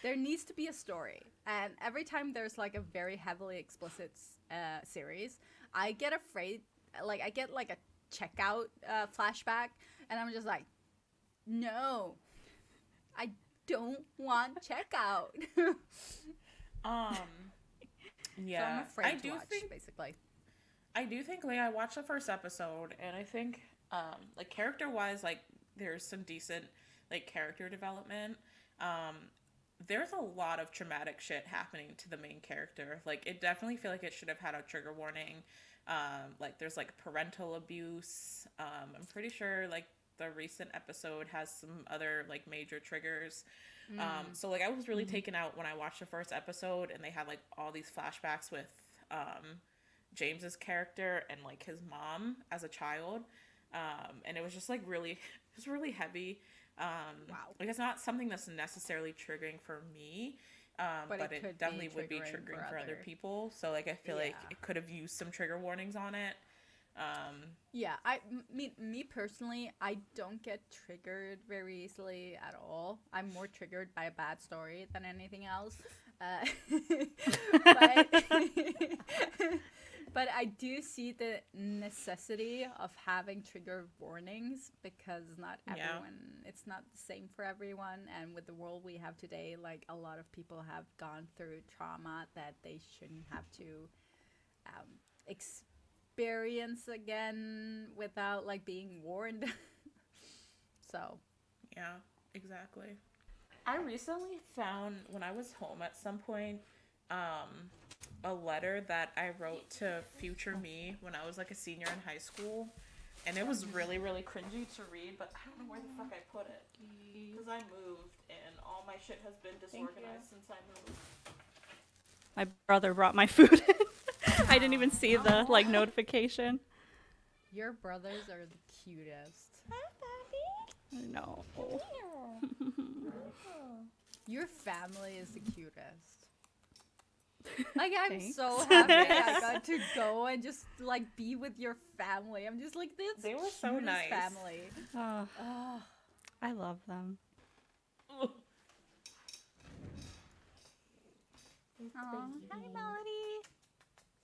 there needs to be a story, and every time there's like a very heavily explicit series, I get afraid. Like I get like a checkout flashback, and I'm just like, no, I don't want checkout. Yeah, so I'm afraid to watch, basically. I do think like I watched the first episode, and I think like character wise, like there's some decent like character development. There's a lot of traumatic shit happening to the main character. Like it definitely feel like it should have had a trigger warning. Like there's like parental abuse. I'm pretty sure like the recent episode has some other like major triggers. So like I was really taken out when I watched the first episode and they had like all these flashbacks with James's character and like his mom as a child. And it was just like really heavy. Wow. Like it's not something that's necessarily triggering for me. But it definitely would be triggering for other people. So like I feel like it could have used some trigger warnings on it. Yeah, me personally, I don't get triggered very easily at all. I'm more triggered by a bad story than anything else. But I do see the necessity of having trigger warnings because not everyone, it's not the same for everyone. And with the world we have today, like a lot of people have gone through trauma that they shouldn't have to experience again without like being warned. So. Yeah, exactly. I recently found when I was home at some point, a letter that I wrote to future me when I was like a senior in high school, and it was really, really cringy to read, but I don't know where the fuck I put it because I moved and all my shit has been disorganized since I moved. My brother brought my food in. I didn't even see the like notification. Your brothers are the cutest. I know. Your family is the cutest. Like I'm so happy I got to go and just like be with your family. I'm just like this. They were so nice. Family. Oh, I love them. Where's the Oh, hi, baby? Melody.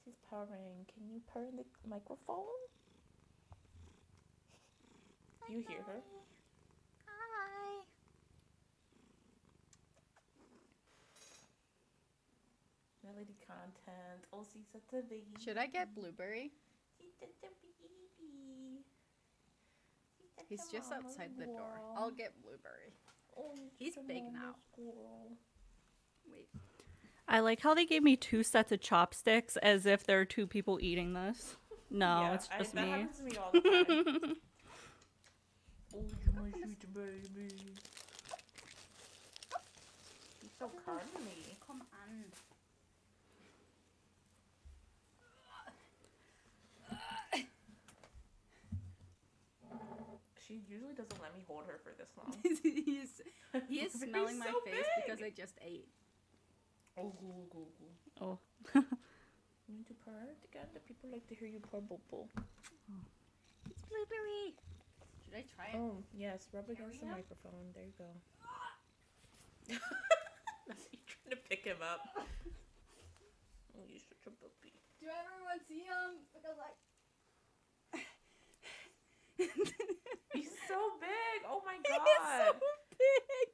She's purring. Can you purr in the microphone? You hear her? Hi. Melody content. Oh, she's such a baby. Should I get Blueberry? She's such a baby. He's just outside the door. I'll get Blueberry. Oh, He's big now. Squirrel. Wait. I like how they gave me 2 sets of chopsticks as if there are 2 people eating this. No, Yeah, it's just that me. happens to me all the time. Oh, you my sweet baby. He's so cuddly. Come on. She usually doesn't let me hold her for this long. he is smelling my so face big. because I just ate. Oh, go, go, go. Oh. You need to purr again? The people like to hear you purr, Bobo. It's Blueberry. Should I try it? Oh, yes. Rub against the we go. microphone. There you go. You're trying to pick him up. Oh, you're such a puppy. Do everyone see him? Because He's so big. Oh my He's god. so big.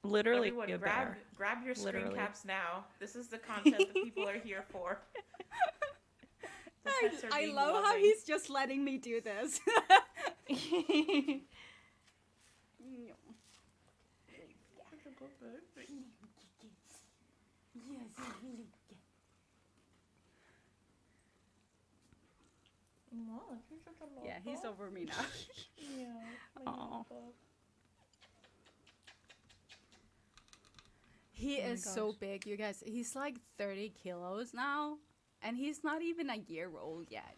Literally Everyone, a bear. grab your screen Literally. caps now. This is the content that people are here for. The pets are I being love how loving. he's just letting me do this. Wow, he's such a Yeah, he's lover. over me now. Yeah. my Aw. lover. He Oh my is so gosh. big, you guys. He's like 30 kilos now, and he's not even a year old yet.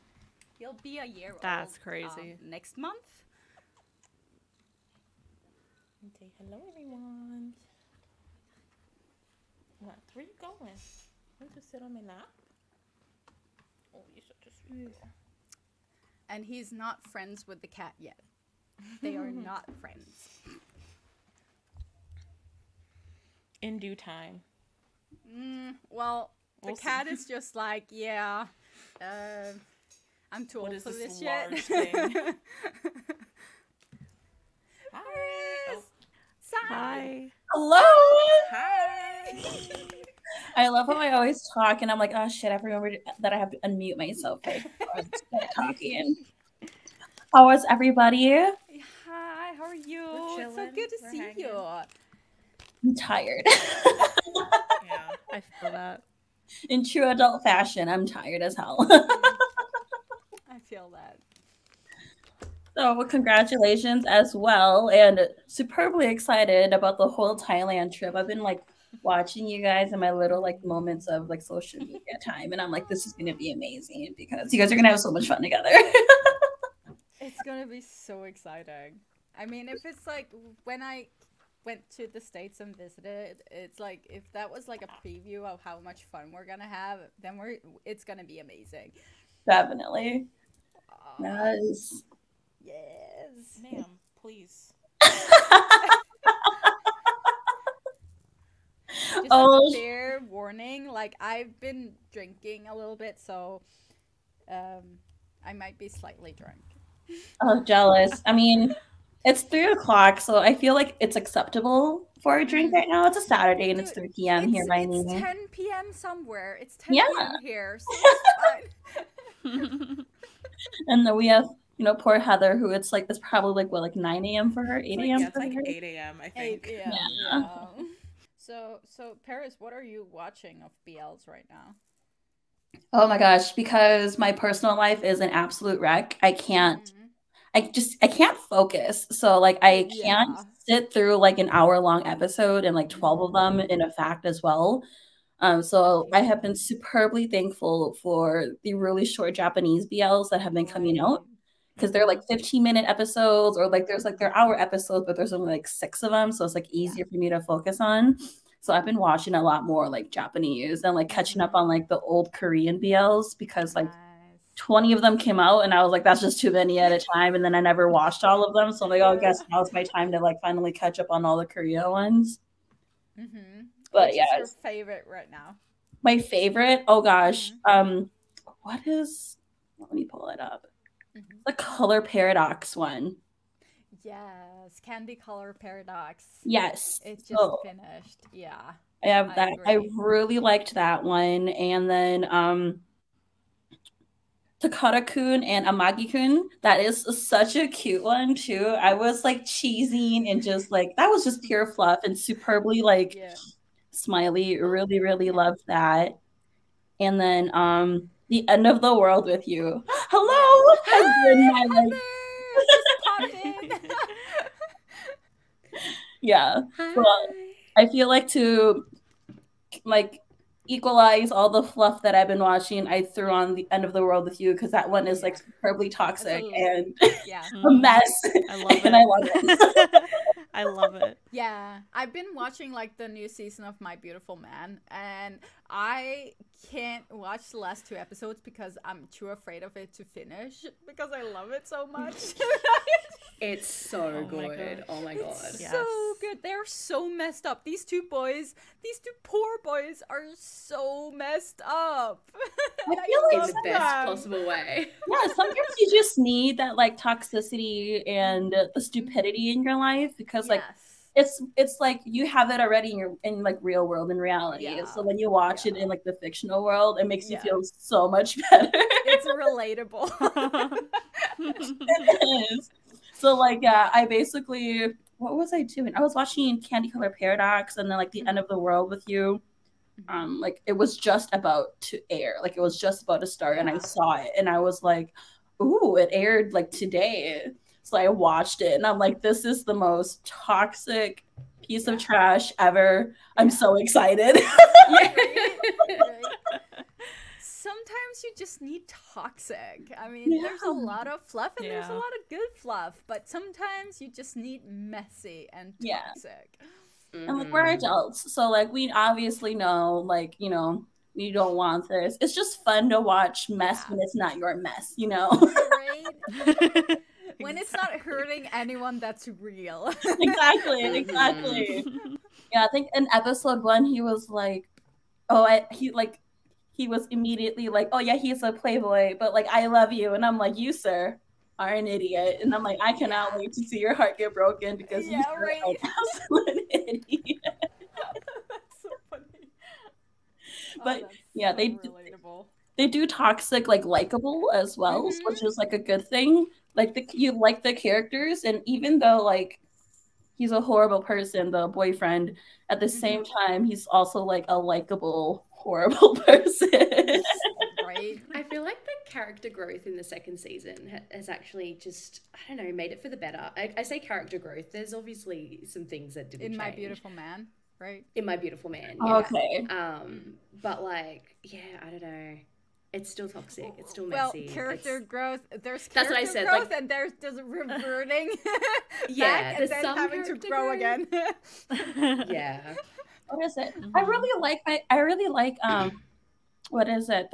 He'll be a year old. That's crazy. Next month. And say hello, everyone. What? Where you going? Want to sit on my lap? Oh, you're such a sweet girl. And he's not friends with the cat yet. They are not friends. In due time. Well, the We'll see. cat is just like, yeah, I'm too What old is for this this yet. large thing? Hi. Oh, Hi. Hello! hi. I love how I always talk and I'm like, oh shit, I remembered that I have to unmute myself first before I start talking. How was everybody? Hi, how are you? We're It's so chilling. good to We're see hanging. you. I'm tired. Yeah. I feel that. In true adult fashion, I'm tired as hell. I feel that. So, well, congratulations as well, and superbly excited about the whole Thailand trip. I've been like watching you guys in my little like moments of like social media time, and I'm like, this is gonna be amazing because you guys are gonna have so much fun together. It's gonna be so exciting. I mean, if it's like when I went to the States and visited, it's like if that was like a preview of how much fun we're gonna have, then it's gonna be amazing. Definitely. Aw, Yes. yes. Ma'am, please. Just Oh, a fair warning, like I've been drinking a little bit, so I might be slightly drunk. oh, jealous. I mean, it's 3 o'clock, so I feel like it's acceptable for a drink right now. It's a Saturday and it's Dude, 3 p.m. here by it's me. 10 p.m. somewhere. It's 10 Yeah. p.m. here, so it's fine. And then we have, poor Heather, who it's probably like, what, like 9 a.m. for her, 8 a.m. Yeah, it's for like her? 8 a.m. I 8 think. a.m. Yeah. Yeah. So Paris, what are you watching of BLs right now? Oh my gosh, because my personal life is an absolute wreck. I can't focus. So like I can't Yeah. sit through like an hour-long episode and like 12 of them in a fact as well. So I have been superbly thankful for the really short Japanese BLs that have been coming out because they're like 15-minute episodes or like there's like they're hour episodes, but there's only like 6 of them. So it's like easier for me to focus on. So I've been watching a lot more like Japanese and like catching up on like the old Korean BLs because like 20 of them came out and I was like, that's just too many at a time. And then I never watched all of them. So I'm like, oh, I guess now's my time to like finally catch up on all the Korea ones. But Which yeah, is your favorite right now? my favorite. Oh gosh, what is? Let me pull it up. The Color Paradox one. Yes, Candy Color Paradox. Yes, It just finished. Yeah, I have that. I agree. really liked that one, and then Takara-kun and Amagi-kun. That is such a cute one too. I was like cheesing and just like that was just pure fluff and superbly like smiley. Really, really loved that. And then The End of the World with You. Hello! Has been my Heather! Just popped in. Yeah. So, I feel like to like equalize all the fluff that I've been watching, I threw on The End of the World with You because that one is like superbly toxic and a mess. I love it. And I love it. I love it. Yeah, I've been watching like the new season of My Beautiful Man, and I can't watch the last 2 episodes because I'm too afraid of it to finish because I love it so much. It's so good. Oh my god. It's so good. They're so messed up. These two boys, these 2 poor boys are so messed up. I feel in the best possible way. Yeah, sometimes you just need that like toxicity and the stupidity in your life because like it's like you have it already in like real world in reality. So when you watch it in like the fictional world, it makes you feel so much better. It's relatable. It is. So like I basically what was I doing? I was watching Candy Color Paradox and then like The End of the World with You. Like it was just about to air. Like it was just about to start and I saw it and I was like, ooh, it aired like today. So I watched it and I'm like, this is the most toxic piece of trash ever. I'm so excited. Sometimes you just need toxic. I mean, there's a lot of fluff and there's a lot of good fluff, but sometimes you just need messy and toxic. And like we're adults, so like we obviously know, like, you know, we don't want this. It's just fun to watch mess when it's not your mess, you know? Right? When it's not hurting anyone that's real. Exactly. Yeah, I think in episode 1 he was like, he was immediately like, oh yeah, he's a playboy, but like I love you. And I'm like, you sir are an idiot. And I'm like, I cannot wait to see your heart get broken because you are an absolute idiot. That's so funny. But yeah, they do toxic like likable as well, which is like a good thing. Like you like the characters, and even though like he's a horrible person, the boyfriend, at the same time he's also like a likable horrible person. Right. I feel like the character growth in the second season has actually just, I don't know, made it for the better. I say character growth. There's obviously some things that didn't change. In My Beautiful Man, right? In My Beautiful Man, Okay. But like, yeah, I don't know. It's still toxic. It's still messy. Well, character growth. There's that's character what I said, growth, like, and there's just reverting back there's and then some having to grow again. Yeah. What is it? I really like what is it?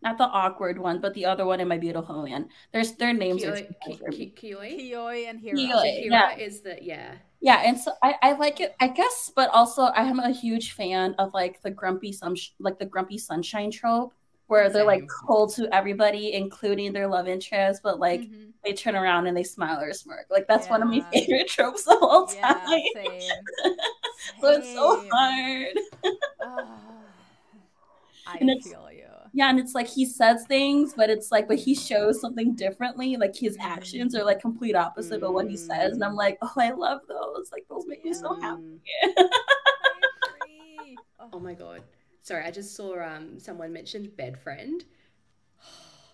Not the awkward one, but the other one in My Beautiful Man. Their names are Kioi and Hira. Hira is the Yeah, and so I like it, I guess, but also I am a huge fan of like the grumpy sunshine trope, where they're like cold to everybody, including their love interest, but like they turn around and they smile or smirk. Like that's one of my favorite tropes of all time. Same. So it's so hard. I feel you. Yeah, and it's like he says things, but it's like, but he shows something differently. Like his actions are like complete opposite of what he says, and I'm like, oh, I love those. Like those make me so happy. Oh my god! Sorry, I just saw someone mentioned bed friend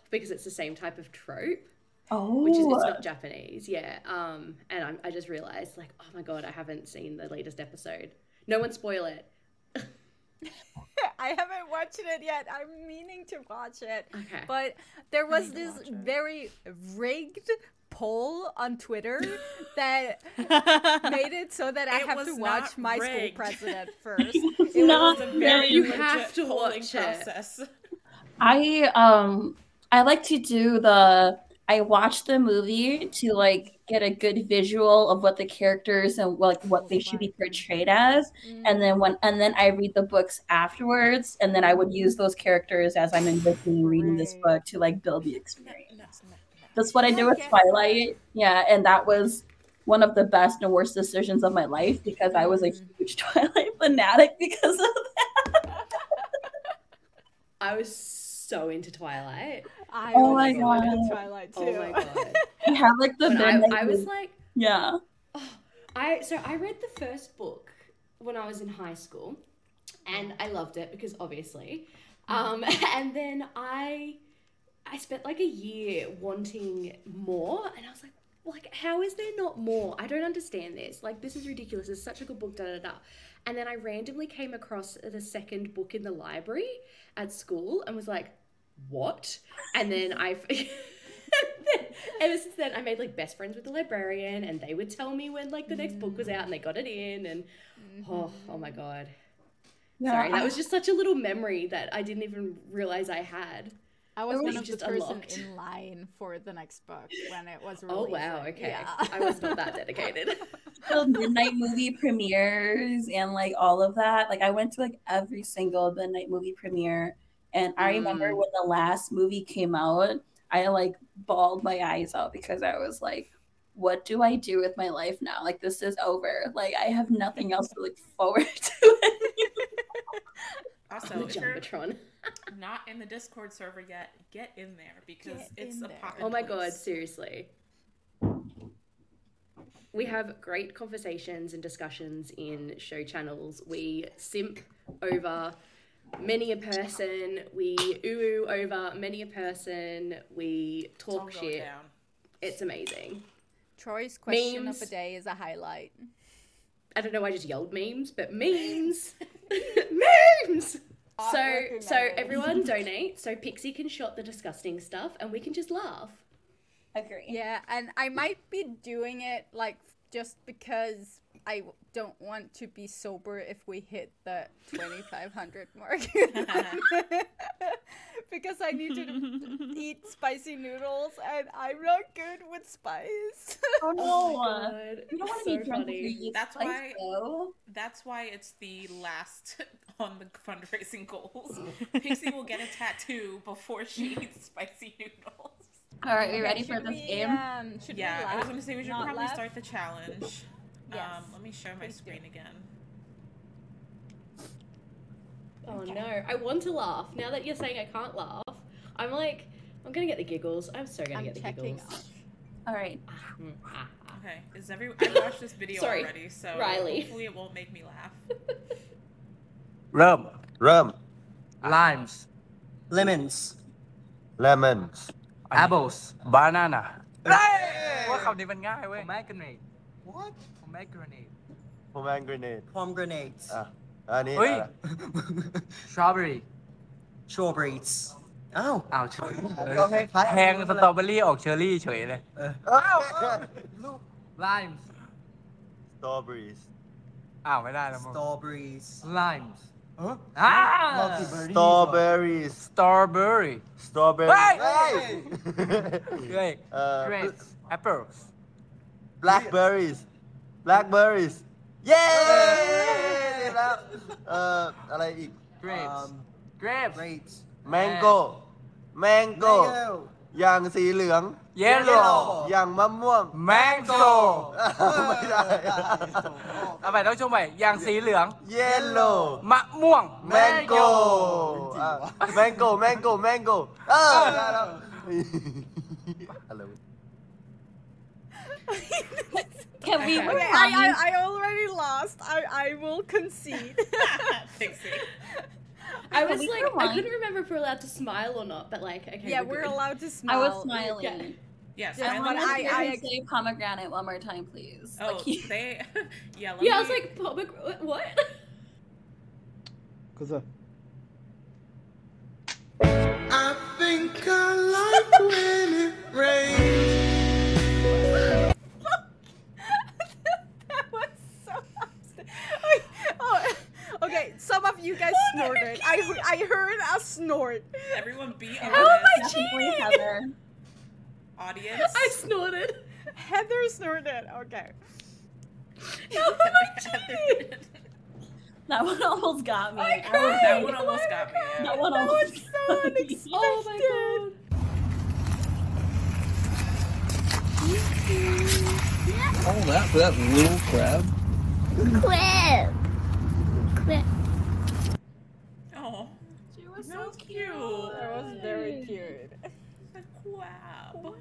because it's the same type of trope. Oh, which is it's not Japanese, and I just realized like, oh my god, I haven't seen the latest episode. No one spoil it. I haven't watched it yet. I'm meaning to watch it. Okay. But there was this very rigged poll on Twitter that made it so that I have to watch My School President first. It was a very you have to watch process. I like to do the I watched the movie to like get a good visual of what the characters and like what they should be portrayed as, and then I read the books afterwards, and then I would use those characters as I'm envisioning reading this book to like build the experience. That's what I did with Twilight. Yeah, and that was one of the best and worst decisions of my life because I was a huge Twilight fanatic because of that. I was so into Twilight. I Oh was my so God. into Twilight too. Oh my god. I have like the But I was like, yeah. I read the first book when I was in high school, and I loved it because obviously, and then I spent like a year wanting more, and I was like, how is there not more? I don't understand this. Like, this is ridiculous. It's such a good book, da da da. And then I randomly came across the second book in the library at school and was like, what? And then ever since then, I made like best friends with the librarian, and they would tell me when like the next book was out, and they got it in, and oh my god. Yeah, Sorry, that was just such a little memory that I didn't even realize I had. I was one of the just person unlocked. in line for the next book when it was Oh released. wow, okay. Yeah. I was not that dedicated. The midnight movie premieres and like all of that. Like I went to like every single midnight movie premiere, and I remember when the last movie came out, I like bawled my eyes out because I was like, what do I do with my life now? Like this is over. Like I have nothing else to look forward to anymore. Also, if you're Jumbotron. not in the Discord server yet, get in there because it's a poppin' Oh my god, place. seriously. We have great conversations and discussions in show channels. We simp over many a person. We ooh over many a person. We It's all talk going shit. down. It's amazing. Troy's question Memes. of the day is a highlight. I don't know why I just yelled memes, but memes! Memes! So everyone donate so Pixie can shot the disgusting stuff and we can just laugh. Agree. Yeah, and I might be doing it like just because I don't want to be sober if we hit the 2,500 mark. Because I need to eat spicy noodles and I'm not good with spice. Oh no. Oh my god. You don't want to So be drunk funny. if you eat That's spice, why- though. That's why it's the last on the fundraising goals. Pixie will get a tattoo before she eats spicy noodles. All right, we Okay, ready for should this we, game? Should Yeah, we I was laugh? going to say we should Not probably laugh? start the challenge. Yes. Let me share my Please screen do. again. Oh no, I want to laugh. Now that you're saying I can't laugh, I'm like, I'm gonna get the giggles. I'm so gonna I'm get the checking giggles. off. All right. Okay, I watched this video Sorry, already, so Riley. hopefully it won't make me laugh. เริ่ม limes, lemons lemons apples, banana ว่าคำนี้มันง่ายเว้ย pomegranate what pomegranate pomegranate Pomegranates. อ่ะอันนี้ เฮ้ย อะไร strawberry Strawberries. อ้าว อ้าวเฉย ก็คล้ายๆ แทงสตรอเบอรี่ออกเชอร์รี่เฉยเลย อ้าวลูก limes strawberries อ้าวไม่ได้แล้วมั้ง Strawberries. limes ฮะ อ่า strawberries strawberry strawberry เฮ้ย เฮ้ย เฮ้ย grapes apples blackberries blackberries เย้แล้วอะไรอีก grapes grapes Grapes. mango mango Mango. อย่างสีเหลือง yellow อย่างมะม่วง mango ไม่ได้ เอาไปต้องช่วงใหม่อย่างสีเหลือง yellow มะม่วง mango mango mango mango ได้แล้วอะไรวะ Can we? Okay. Okay, I already lost. I will concede. Pixie. I was we like, were I one. couldn't remember if we're allowed to smile or not, but like, okay. Yeah, we're we're good. allowed to I smile. was smiling. Yeah. Yes, Yeah, I but want to I- say pomegranate one more time, please. Oh, Like, they. Yeah, let Yeah, me, I was like, what? I think I like when it rains. That was so upset. Oh, okay, some of you guys snorted. I heard a snort. everyone be How am I honest. definitely Heather. Audience. I snorted. Heather snorted. Okay. Heather- That one almost got me. that one almost got me. Yeah. That one That almost was so got me. unexpected. Oh my god. All that for that little crab? Oh, She was that so was cute. cute. That was very cute. Wow.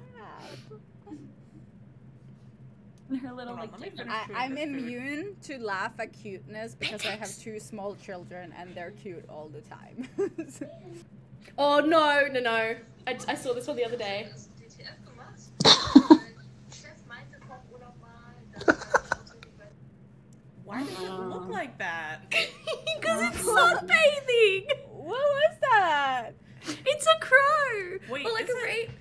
And her little Hold on, like let me chicken. finish. I'm immune to laugh at cuteness because I have 2 small children and they're cute all the time. Oh no. I saw this one the other day. Why does it look like that? Because it's sunbathing. What was that? It's a crow. Wait, or like is a it- raven.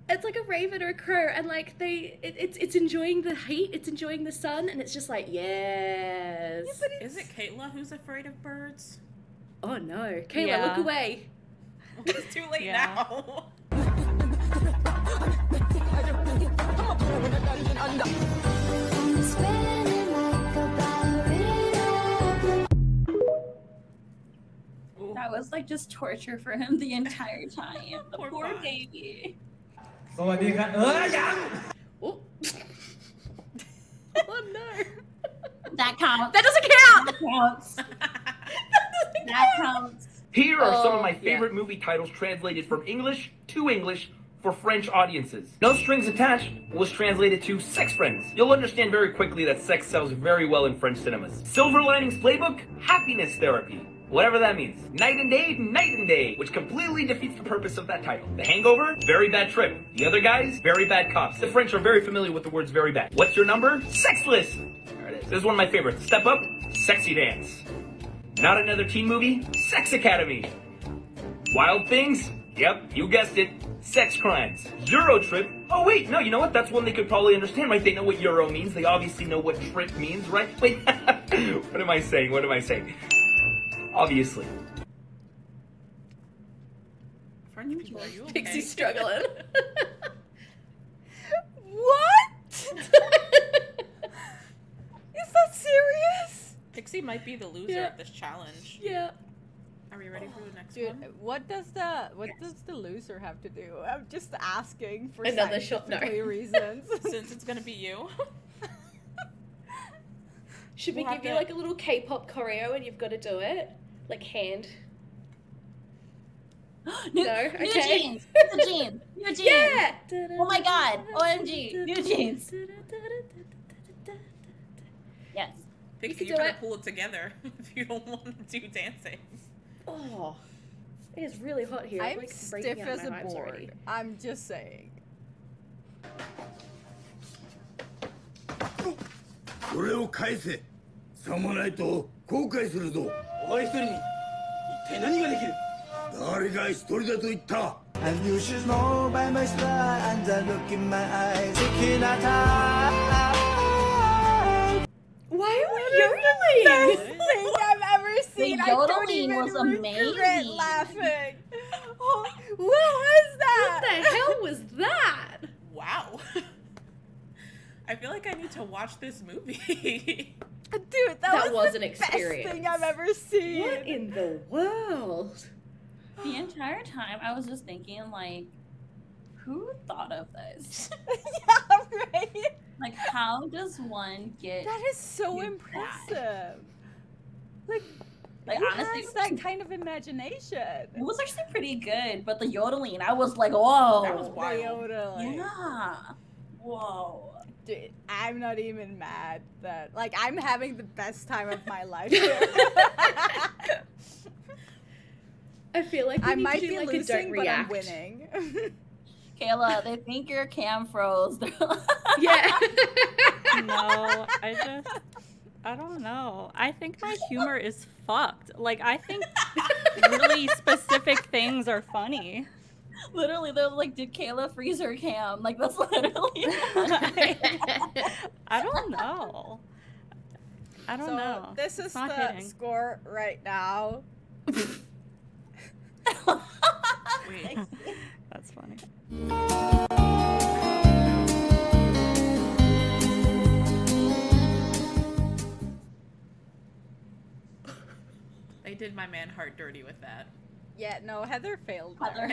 It's like a raven or a crow, and like it's enjoying the heat, it's enjoying the sun, and it's just like yes. Is it Kayla who's afraid of birds? Oh no, Kayla, Yeah. look away. It's too late Yeah. now. That was like just torture for him the entire time. The Poor poor guy. baby. Oh. Oh no. That counts. That doesn't count. That counts. That counts. Here are some of my yeah. favorite movie titles translated from English to English for French audiences. No Strings Attached was translated to Sex Friends. You'll understand very quickly that sex sells very well in French cinemas. Silver Linings Playbook, Happiness Therapy. Whatever that means. Night and Day, which completely defeats the purpose of that title. The Hangover, Very Bad Trip. The Other Guys, Very Bad Cops. The French are very familiar with the words very bad. What's Your Number? Sexless. There it is. This is one of my favorites. Step Up, Sexy Dance. Not Another Teen Movie? Sex Academy. Wild Things? Yep, you guessed it. Sex Crimes. Euro Trip? Oh wait, no, you know what? That's one they could probably understand, right? They know what Euro means. They obviously know what trip means, right? Wait, what am I saying? What am I saying? Obviously. French people, are you okay? Pixie's struggling. What? Is that serious? Pixie might be the loser Yeah. of this challenge. Yeah. Are we ready for the next Dude, one? what does the loser have to do? I'm just asking for Another shot, no. scientifically reasons. Since it's gonna be you. Should we We'll give have you to- like a little K-pop choreo and you've got to do it? Like hand. New, No? new Okay. jeans. New jeans. New jeans. Yeah! Oh my god. OMG. New jeans. Yes. Pixie, can you do better it. pull it together if you don't want to do dancing. Oh. It is really hot here. I'm like stiff breaking out as my a hives board. already. I'm just saying. それを返せ。さもないと後悔するぞ。お前一人に一体何ができる？誰が一人だと言った？ And you should know by my smile and the look in my eyes. You cannot hide. Why are we yodeling? Best thing I've ever seen. I don't yodeling even was regret amazing. laughing. Oh, what was that? What the hell was that? Wow. I feel like I need to watch this movie. Dude, That was the an experience. best thing I've ever seen. What in the world? The entire time I was just thinking, like, who thought of this? Yeah, right? Like, how does one get That is so that? impressive. Like Like, who honestly, has that kind of imagination? it was actually pretty good, but the yodeling, I was like, whoa. That was wild. Yodeling. Yeah. Whoa. Dude, I'm not even mad that like I'm having the best time of my life here. I feel like we I need might to do be like a losing, don't but react. I'm winning. Kayla, they think your cam froze. They're like, Yeah. No, I don't know. I think my humor is fucked. Like, I think really specific things are funny. literally, they're like, did Kayla freeze her cam? Like, that's literally. I don't know. I don't So know. this is It's not the hitting. score right now. Wait. That's funny. They did my man heart dirty with that. Yeah, no, Heather failed. Heather.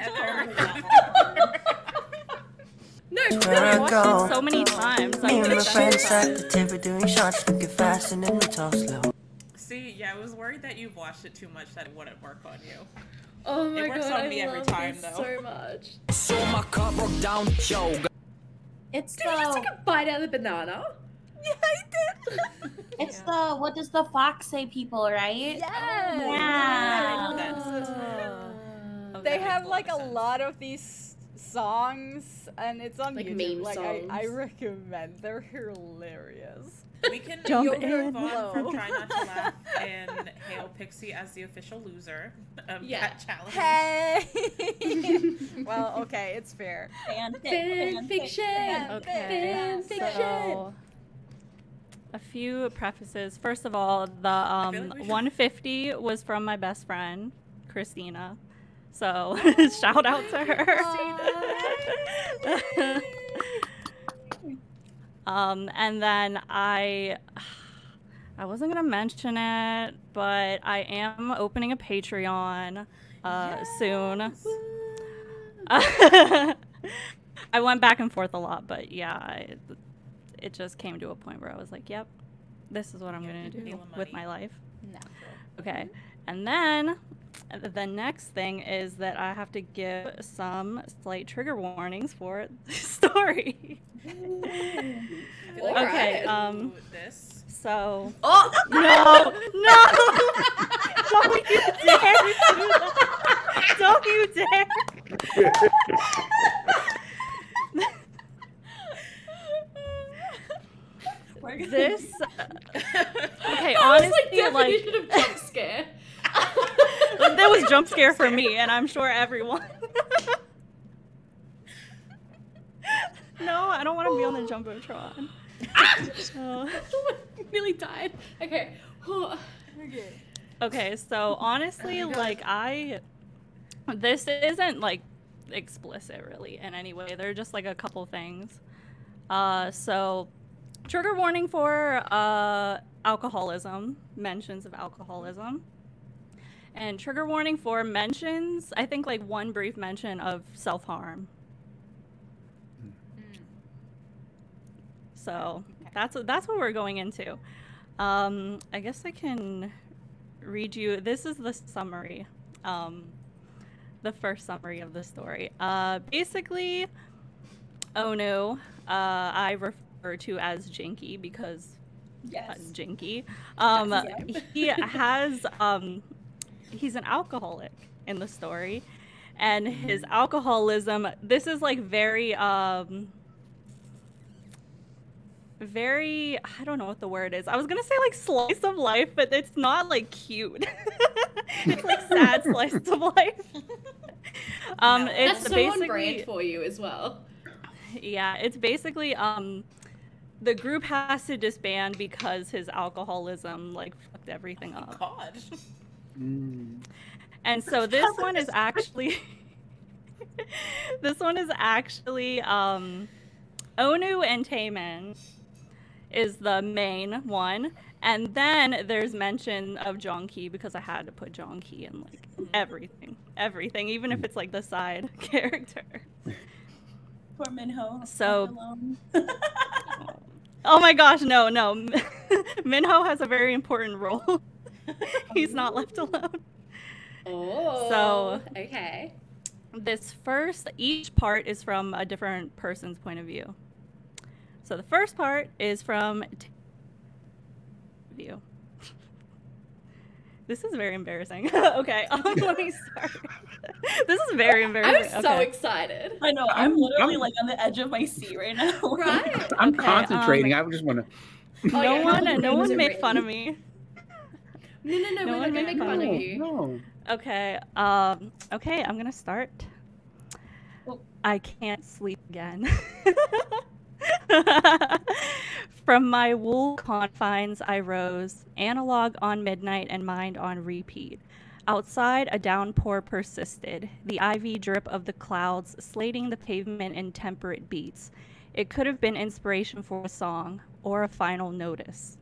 No, I watched it so many times. Me and my friends at the table doing shots, looking fast and then we talk slow. See, yeah, I was worried that you've watched it too much that it wouldn't work on you. Oh my it works god, on me I every love time this though. so much. So my car broke down, yo. It's Did you just take a bite out of the banana? Yeah, I did. It's the what does the fox say, people, right? Yes. Yeah. They have like a lot of these songs, and it's on Like YouTube. meme Like songs. I recommend. They're hilarious. We can Jump move in. on from Try Not to Laugh and hail Pixie as the official loser of that challenge. Hey. Well, okay, it's fair. Fan fiction. Okay. Fan fiction. So, a few prefaces. First of all, the like we should- 150 was from my best friend, Christina. So shout out to her. And then I wasn't gonna mention it, but I am opening a Patreon soon. I went back and forth a lot, but yeah, it just came to a point where I was like, yep, this is what I'm gonna do with my life. Okay, and then the next thing is that I have to give some slight trigger warnings for the story. Okay, this. so Oh no, don't you dare do that. Don't you dare. This okay, honestly, definition of jump scare. that was jump scare for me, and I'm sure everyone. No, I don't want to be on the jumbotron. Nearly died. Okay. Okay, so honestly, like this isn't like explicit really in any way. There are just like a couple things. So trigger warning for alcoholism, mentions of alcoholism. And trigger warning for mentions, I think like one brief mention of self-harm. So that's what we're going into. I guess I can read you. This is the summary, the first summary of the story. Basically, Onu, I refer to as Jinky because Jinky. He has he's an alcoholic in the story, and his alcoholism. This is like very very, I don't know what the word is. I was gonna say like slice of life, but it's not like cute. It's like sad slice of life. It's That's so basically on brand for you as well. Yeah, it's basically the group has to disband because his alcoholism like fucked everything up. God. And so this one is actually Onu and Taemin is the main one, and then there's mention of Jongki because I had to put Jongki in like everything, even if it's like the side character. Poor Minho. So, oh my gosh, no, Minho has a very important role. He's not left alone. Oh. So okay. Each part is from a different person's point of view. So the first part is from view. This is very embarrassing. Okay, let me start. This is very embarrassing. I'm so excited. I know. I'm literally like on the edge of my seat right now. Right? I'm concentrating. I just want to. No one made fun of me. No, we're not gonna make fun of you. No. Okay. Okay, I'm gonna start. I can't sleep again. From my wool confines I rose, analog on midnight and mind on repeat. Outside, a downpour persisted, the ivy drip of the clouds slating the pavement in temperate beats. It could have been inspiration for a song, or a final notice.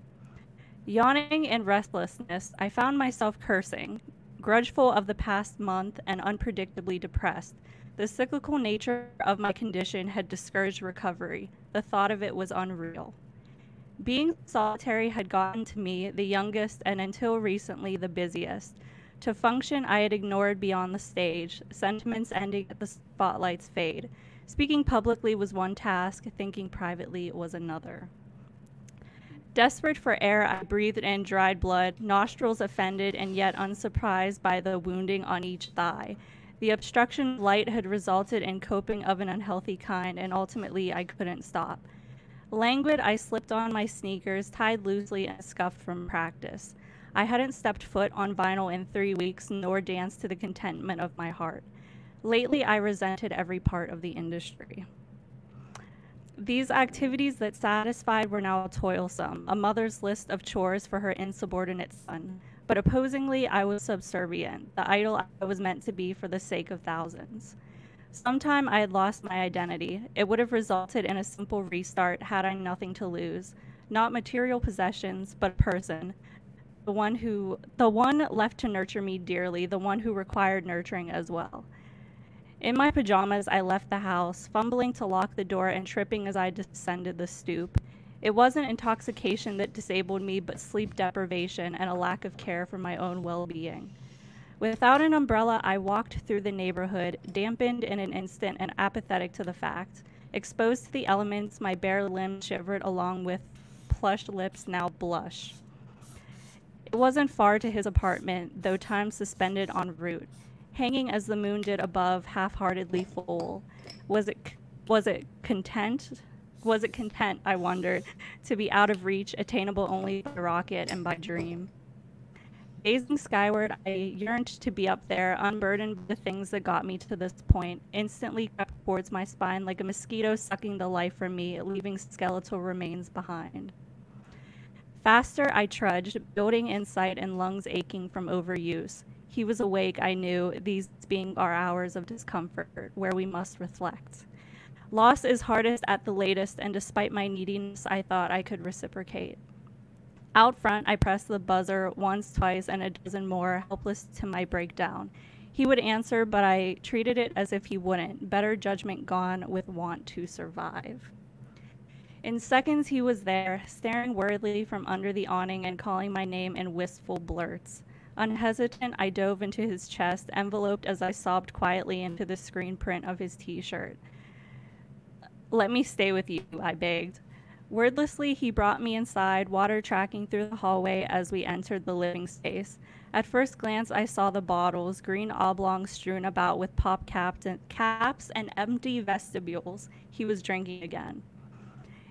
Yawning in restlessness, I found myself cursing, grudgeful of the past month and unpredictably depressed. The cyclical nature of my condition had discouraged recovery. The thought of it was unreal. Being solitary had gotten to me, the youngest and until recently the busiest. To function, I had ignored beyond the stage, sentiments ending at the spotlight's fade. Speaking publicly was one task, thinking privately was another. Desperate for air, I breathed in dried blood, nostrils offended and yet unsurprised by the wounding on each thigh. The obstruction of light had resulted in coping of an unhealthy kind, and ultimately I couldn't stop. Languid, I slipped on my sneakers, tied loosely and scuffed from practice. I hadn't stepped foot on vinyl in 3 weeks, nor danced to the contentment of my heart. Lately, I resented every part of the industry. These activities that satisfied were now toilsome, a mother's list of chores for her insubordinate son. But opposingly, I was subservient, the idol I was meant to be for the sake of thousands. Sometime I had lost my identity. It would have resulted in a simple restart had I nothing to lose. Not material possessions, but a person. The one left to nurture me dearly, the one who required nurturing as well. In my pajamas, I left the house, fumbling to lock the door and tripping as I descended the stoop. It wasn't intoxication that disabled me, but sleep deprivation and a lack of care for my own well-being. Without an umbrella, I walked through the neighborhood, dampened in an instant and apathetic to the fact. Exposed to the elements, my bare limbs shivered along with plushed lips now blush. It wasn't far to his apartment, though time suspended en route. Hanging as the moon did above, half-heartedly full. Was it content, I wondered, to be out of reach, attainable only by rocket and by dream? Gazing skyward, I yearned to be up there, unburdened by the things that got me to this point, instantly crept towards my spine like a mosquito sucking the life from me, leaving skeletal remains behind. Faster I trudged, building insight and lungs aching from overuse. He was awake, I knew, these being our hours of discomfort, where we must reflect. Loss is hardest at the latest, and despite my neediness, I thought I could reciprocate. Out front, I pressed the buzzer once, twice, and a dozen more, helpless to my breakdown. He would answer, but I treated it as if he wouldn't, better judgment gone with want to survive. In seconds, he was there, staring worriedly from under the awning and calling my name in wistful blurts. Unhesitant, I dove into his chest, enveloped as I sobbed quietly into the screen print of his t-shirt. "Let me stay with you," I begged. Wordlessly, he brought me inside, water tracking through the hallway as we entered the living space. At first glance, I saw the bottles, green oblongs strewn about with pop caps and empty vestibules. He was drinking again.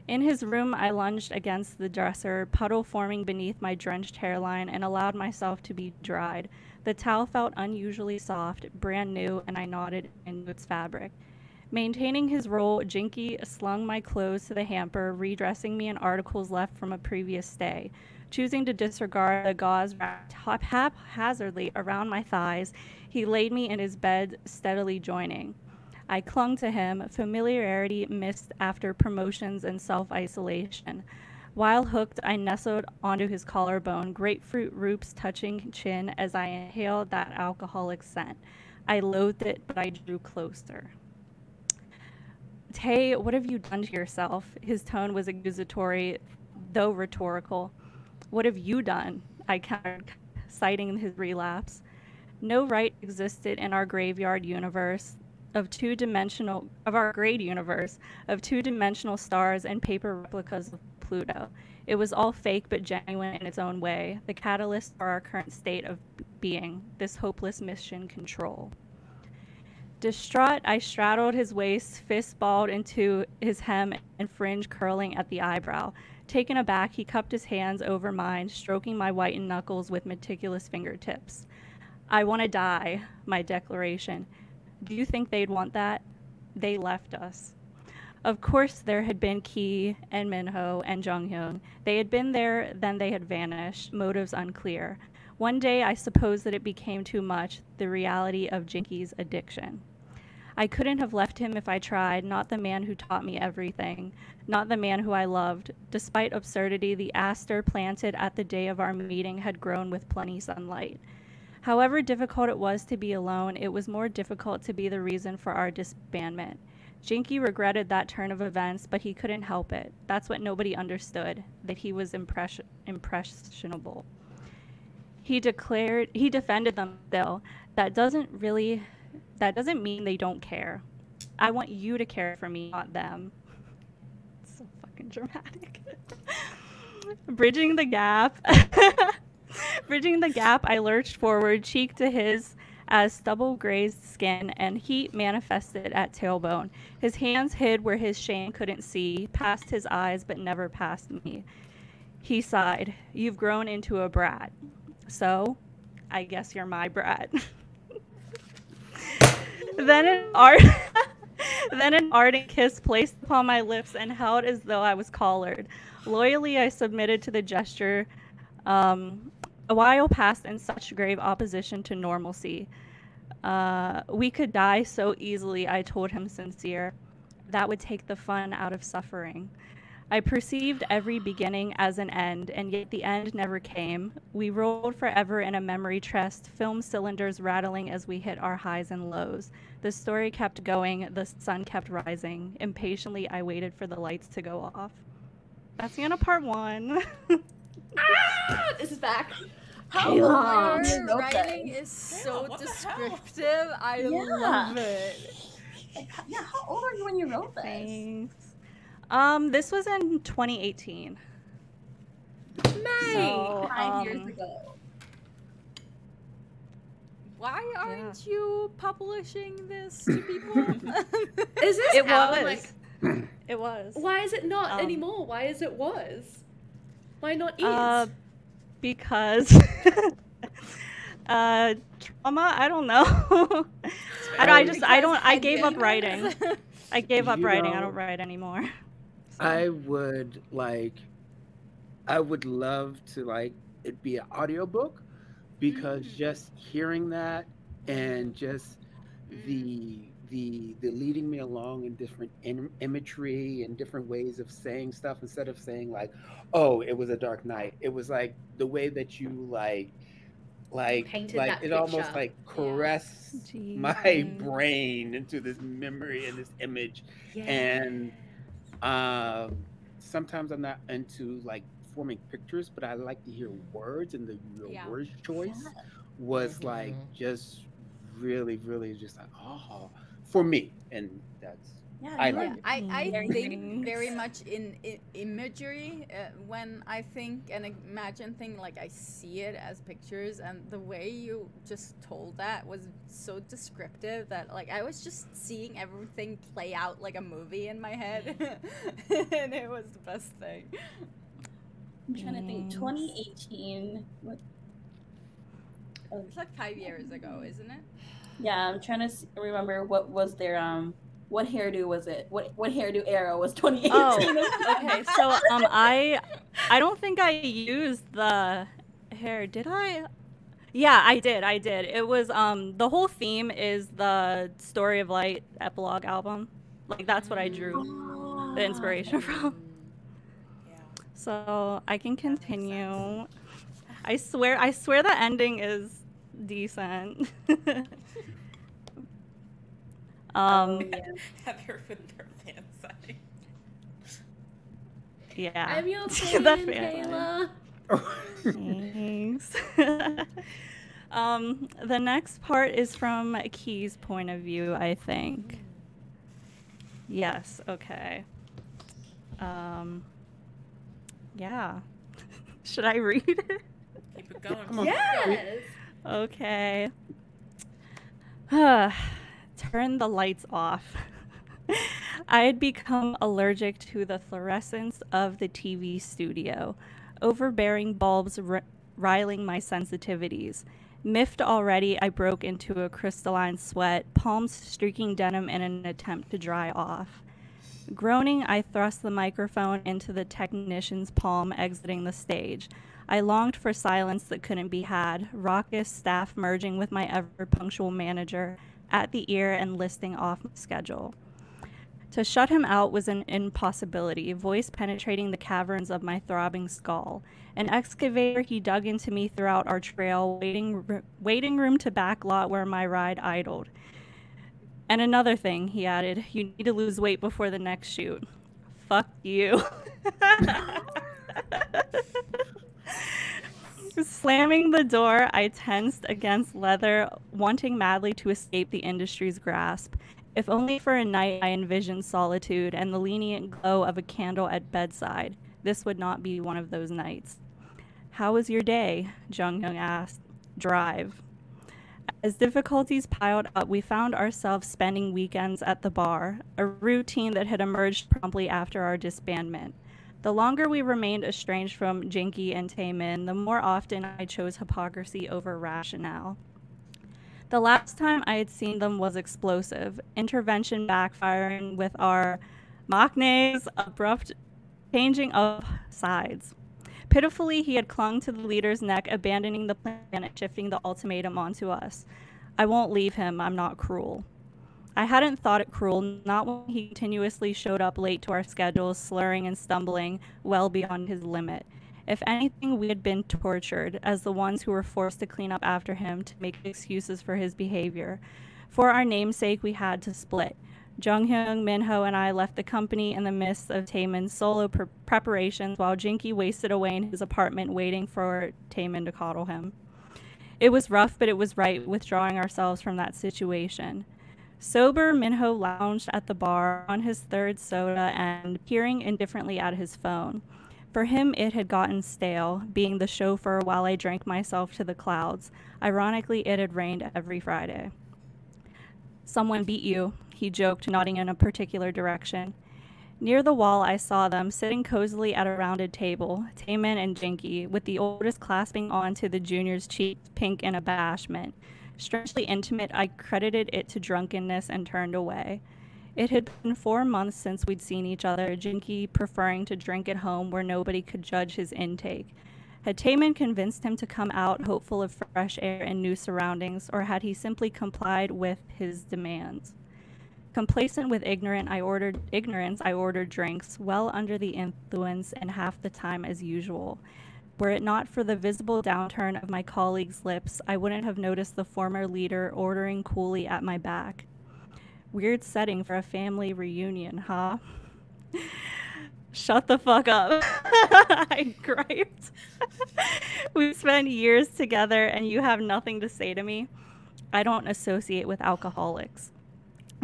In his room, I lunged against the dresser, puddle forming beneath my drenched hairline, and allowed myself to be dried. The towel felt unusually soft, brand new, and I nodded into its fabric. Maintaining his role, Jinky slung my clothes to the hamper, redressing me in articles left from a previous stay. Choosing to disregard the gauze wrapped haphazardly around my thighs, he laid me in his bed, steadily joining. I clung to him, familiarity missed after promotions and self-isolation. While hooked, I nestled onto his collarbone, grapefruit roots touching chin as I inhaled that alcoholic scent. I loathed it, but I drew closer. "Tay, what have you done to yourself?" His tone was accusatory, though rhetorical. "What have you done?" I countered, citing his relapse. No right existed in our graveyard universe of our grade universe of two-dimensional stars and paper replicas of Pluto. It was all fake but genuine in its own way, the catalyst for our current state of being, this hopeless mission control. Distraught, I straddled his waist, fist balled into his hem and fringe curling at the eyebrow. Taken aback, he cupped his hands over mine, stroking my whitened knuckles with meticulous fingertips. "I want to die," my declaration. Do you think they'd want that? They left us. Of course, there had been Ki and Minho and Junghyun. They had been there, then they had vanished, motives unclear. One day, I suppose that it became too much, the reality of Jinky's addiction. I couldn't have left him if I tried, not the man who taught me everything, not the man who I loved. Despite absurdity, the aster planted at the day of our meeting had grown with plenty sunlight. However difficult it was to be alone, it was more difficult to be the reason for our disbandment. Jinky regretted that turn of events, but he couldn't help it. That's what nobody understood, that he was impressionable. He defended them still. That doesn't mean they don't care. I want you to care for me, not them. So fucking dramatic. Bridging the gap. Bridging the gap, I lurched forward, cheek to his, as stubble grazed skin and heat manifested at tailbone. His hands hid where his shame couldn't see, past his eyes but never past me. He sighed. You've grown into a brat. So, I guess you're my brat. Then an ardent kiss placed upon my lips and held as though I was collared. Loyally, I submitted to the gesture. A while passed in such grave opposition to normalcy. We could die so easily, I told him sincere. That would take the fun out of suffering. I perceived every beginning as an end, and yet the end never came. We rolled forever in a memory chest, film cylinders rattling as we hit our highs and lows. The story kept going, the sun kept rising. Impatiently, I waited for the lights to go off. That's the end of part 1. This is back. Your writing is so descriptive. I love it. Yeah, how old are you when you wrote this? Thanks. This was in 2018. May. So, 5 years ago. Why aren't you publishing this to people? Is this It out? was. Like, It was. why is it not anymore? Why is it was? Why not is? Because trauma. I don't know. I gave up writing. I gave up writing. I don't write anymore. So. I would love to it be an audiobook, because just hearing that and just the leading me along in different imagery and different ways of saying stuff, instead of saying oh, it was a dark night. It was the way that you Painted that it almost picture. caressed my brain into this memory and this image. And sometimes I'm not into forming pictures, but I like to hear words, and the word choice was just really just oh, for me. And that's I think very much in imagery when I think and imagine things. I see it as pictures, and the way you just told that was so descriptive that I was just seeing everything play out like a movie in my head. And it was the best thing. I'm trying to think. 2018. What? It's 5 years ago, isn't it? Yeah, I'm trying to remember what was their what hairdo was it? What hairdo era was 2018? Oh, okay. So I don't think I used the hair. Did I? Yeah, I did. It was the whole theme is the Story of Light epilogue album. That's what I drew the inspiration from. So I can continue. I swear the ending is decent. Heather with their fan sign. Yeah. I'm your fan, Kayla. Thanks. The next part is from Key's point of view, I think. Yes, okay. Yeah. Should I read it? Keep it going. Come on. Yes. Okay. Turn the lights off. I had become allergic to the fluorescence of the TV studio, overbearing bulbs riling my sensitivities. Miffed already, I broke into a crystalline sweat, palms streaking denim in an attempt to dry off. Groaning, I thrust the microphone into the technician's palm, exiting the stage. I longed for silence that couldn't be had, raucous staff merging with my ever-punctual manager, at the ear and listing off my schedule. To shut him out was an impossibility, voice penetrating the caverns of my throbbing skull. An excavator, he dug into me throughout our trail, waiting room to back lot where my ride idled. And another thing, he added, you need to lose weight before the next shoot. Fuck you. Slamming the door, I tensed against leather, wanting madly to escape the industry's grasp. If only for a night I envisioned solitude and the lenient glow of a candle at bedside. This would not be one of those nights. How was your day? Jung-hyun asked. Drive. As difficulties piled up, we found ourselves spending weekends at the bar, a routine that had emerged promptly after our disbandment. The longer we remained estranged from Jinky and Taemin, the more often I chose hypocrisy over rationale. The last time I had seen them was explosive, intervention backfiring with our maknae's abrupt changing of sides. Pitifully, he had clung to the leader's neck, abandoning the plan and shifting the ultimatum onto us. I won't leave him, I'm not cruel. I hadn't thought it cruel, not when he continuously showed up late to our schedules, slurring and stumbling well beyond his limit. If anything, we had been tortured, as the ones who were forced to clean up after him to make excuses for his behavior. For our namesake, we had to split. Jung-hyun, Minho, and I left the company in the midst of Taemin's solo preparations, while Jinky wasted away in his apartment waiting for Taemin to coddle him. It was rough, but it was right, withdrawing ourselves from that situation. Sober, Minho lounged at the bar on his third soda and peering indifferently at his phone. For him, it had gotten stale, being the chauffeur while I drank myself to the clouds. Ironically, it had rained every Friday. Someone beat you, he joked, nodding in a particular direction. Near the wall, I saw them, sitting cozily at a rounded table, Taemin and Jinky, with the oldest clasping onto the junior's cheeks, pink in abashment. Strangely intimate, I credited it to drunkenness and turned away. It had been 4 months since we'd seen each other, Jinky preferring to drink at home where nobody could judge his intake. Had Taemin convinced him to come out, hopeful of fresh air and new surroundings, or had he simply complied with his demands? Complacent with ignorance, I ordered drinks, well under the influence and half the time as usual. Were it not for the visible downturn of my colleague's lips, I wouldn't have noticed the former leader ordering coolly at my back. Weird setting for a family reunion, huh? Shut the fuck up. I griped. We've spent years together and you have nothing to say to me. I don't associate with alcoholics.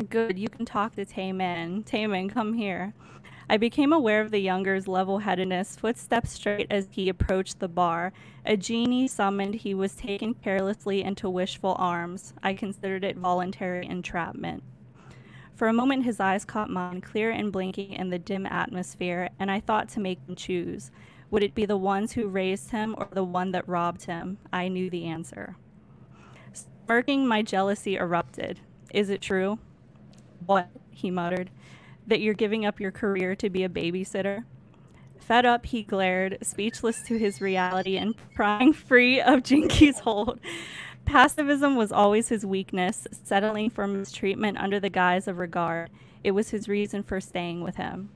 Good, you can talk to Taemin. Taemin, come here. I became aware of the younger's level-headedness, footsteps straight as he approached the bar. A genie summoned, he was taken carelessly into wishful arms. I considered it voluntary entrapment. For a moment his eyes caught mine, clear and blinking in the dim atmosphere, and I thought to make him choose. Would it be the ones who raised him or the one that robbed him? I knew the answer. Smirking, my jealousy erupted. Is it true? What? He muttered. That you're giving up your career to be a babysitter? Fed up, he glared, speechless to his reality and prying free of Jinky's hold. Passivism was always his weakness, settling for mistreatment under the guise of regard. It was his reason for staying with him.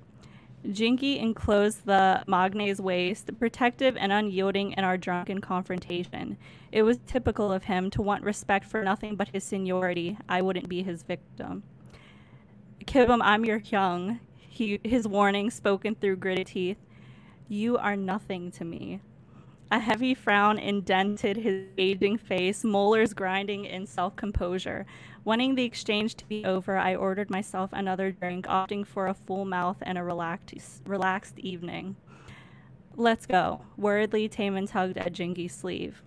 Jinky enclosed the magnae's waist, protective and unyielding in our drunken confrontation. It was typical of him to want respect for nothing but his seniority. I wouldn't be his victim. Kibum, I'm your hyung, his warning spoken through gritted teeth. You are nothing to me. A heavy frown indented his aging face, molars grinding in self-composure. Wanting the exchange to be over, I ordered myself another drink, opting for a full mouth and a relaxed evening. Let's go. Worriedly, Taemin tugged at Jinky's sleeve.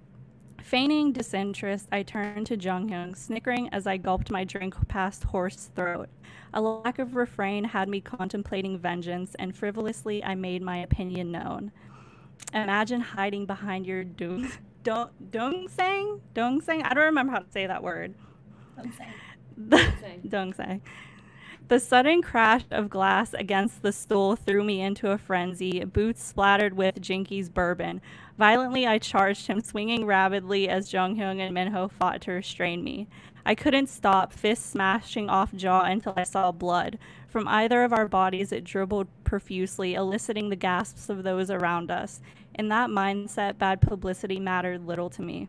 Feigning disinterest, I turned to Jung-hyun, snickering as I gulped my drink past hoarse throat. A lack of refrain had me contemplating vengeance, and frivolously I made my opinion known. Imagine hiding behind your dongsang? Dongsang? I don't remember how to say that word. Dongsang. The sudden crash of glass against the stool threw me into a frenzy, boots splattered with Jinky's bourbon. Violently, I charged him, swinging rapidly as Junghyun and Minho fought to restrain me. I couldn't stop, fists smashing off jaw until I saw blood. From either of our bodies, it dribbled profusely, eliciting the gasps of those around us. In that mindset, bad publicity mattered little to me.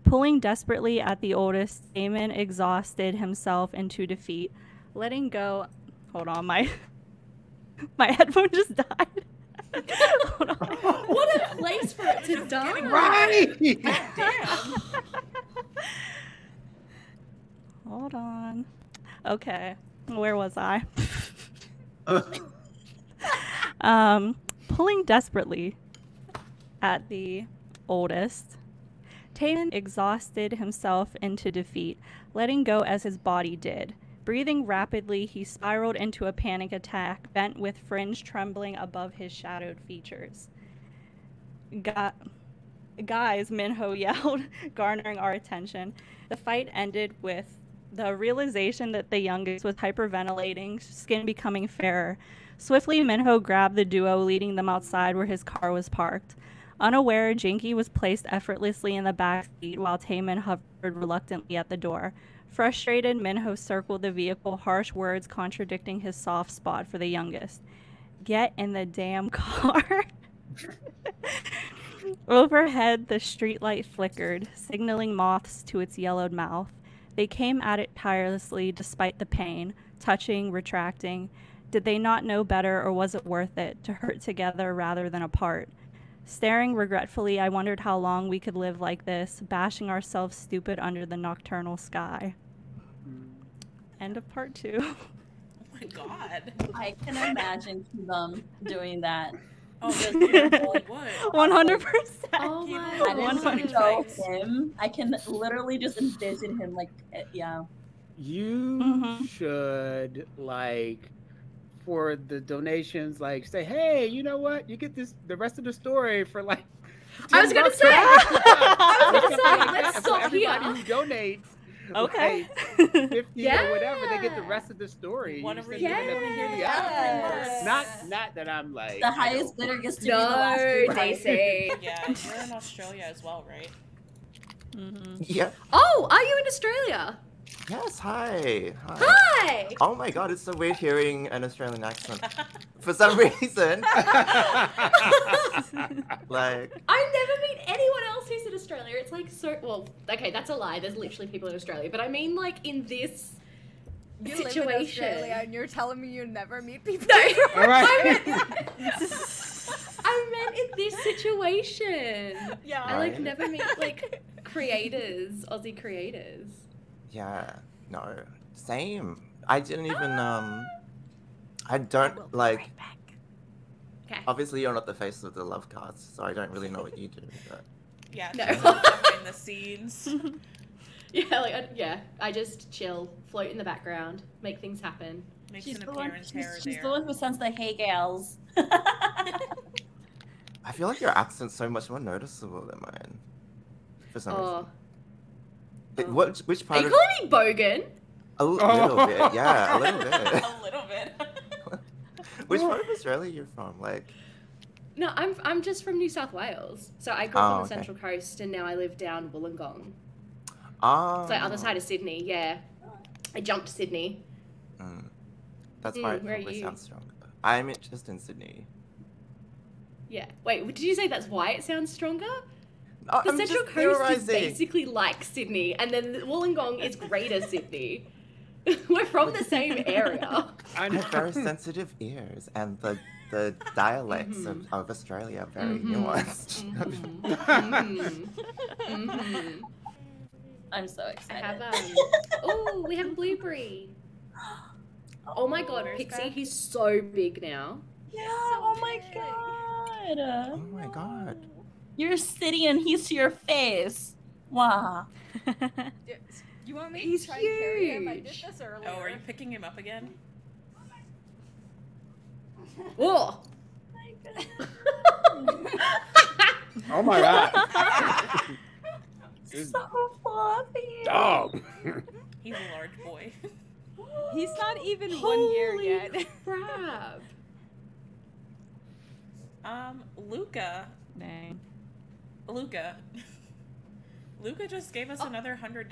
Pulling desperately at the oldest, Damon exhausted himself into defeat. Letting go. Hold on, my headphone just died. Hold on. What a place for it to die. Right. Damn. Hold on. Okay, where was I? Pulling desperately at the oldest, Taman exhausted himself into defeat, letting go as his body did. Breathing rapidly, he spiraled into a panic attack, bent with fringe trembling above his shadowed features. Guys, Minho yelled, garnering our attention. The fight ended with the realization that the youngest was hyperventilating, skin becoming fairer. Swiftly, Minho grabbed the duo, leading them outside where his car was parked. Unaware, Jinky was placed effortlessly in the back seat while Taman hovered reluctantly at the door. Frustrated, Minho circled the vehicle, harsh words contradicting his soft spot for the youngest. Get in the damn car. Overhead, the streetlight flickered, signaling moths to its yellowed mouth. They came at it tirelessly despite the pain, touching, retracting. Did they not know better, or was it worth it to hurt together rather than apart? Staring regretfully, I wondered how long we could live like this, bashing ourselves stupid under the nocturnal sky. End of part 2. Oh my god. I can imagine them doing that. Oh, yeah, would. 100%. Oh my I didn't god. know him. I can literally just envision him like, yeah. You should, like, for the donations, like, say, hey, you know what? You get the rest of the story for like. I was gonna say. Let's stop everybody here. who donates. Okay. Like 50 or whatever, they get the rest of the story. Wanna You read just it? give them Yes. the Yes. Not that I'm like The highest bidder gets to be the No, last they one. say. Yeah, you're in Australia as well, right? Yeah. Oh, are you in Australia? Yes, hi. Hi. Oh my god, it's so weird hearing an Australian accent. For some reason. Like, I never meet anyone else who's in Australia. It's like so. Well, okay, that's a lie. There's literally people in Australia, but I mean, like in this You situation. live in Australia and you're telling me you never meet people. No, All right. I meant in this situation. Yeah. I like Right. never meet like creators, Aussie creators. yeah, no, same. I didn't even, I don't, like, Okay. obviously you're not the face of the Lovecast, so I don't really know what you do, but... Yeah, No. she's behind the scenes. Yeah, like I just chill, float in the background, make things happen. Makes She's an the one. appearance here or She's there. the one who sends the hey gals. I feel like your accent's so much more noticeable than mine. For some reason. Which Are part you of... calling me Bogan? A little bit, yeah, a little bit. A little bit. Which part of Australia are you from? Like, No, I'm just from New South Wales. So I grew up on the okay. Central Coast, and now I live down Wollongong. oh. So other side of Sydney. Yeah, I jumped Sydney. That's why it where are probably you? sounds stronger. I'm just in Sydney. Yeah. Wait, did you say that's why it sounds stronger? Oh, The I'm Central just Coast is theorizing. basically like Sydney, and then Wollongong is Greater Sydney. We're from the same area. I have very sensitive ears, and the dialects of Australia are very nuanced. I'm so I excited. have oh, we have a blueberry. Oh my god, Pixie, he's so big now. Yeah, oh my god. Oh my god. You're sitting and he's to your face. Wow. You want me He's to try and carry him? I did huge. this earlier. Oh, are you picking him up again? Whoa! Oh my god. So fluffy. Dog. He's a large boy. He's not even 1 year yet. Crap. Luca. Dang. Luca just gave us another $100.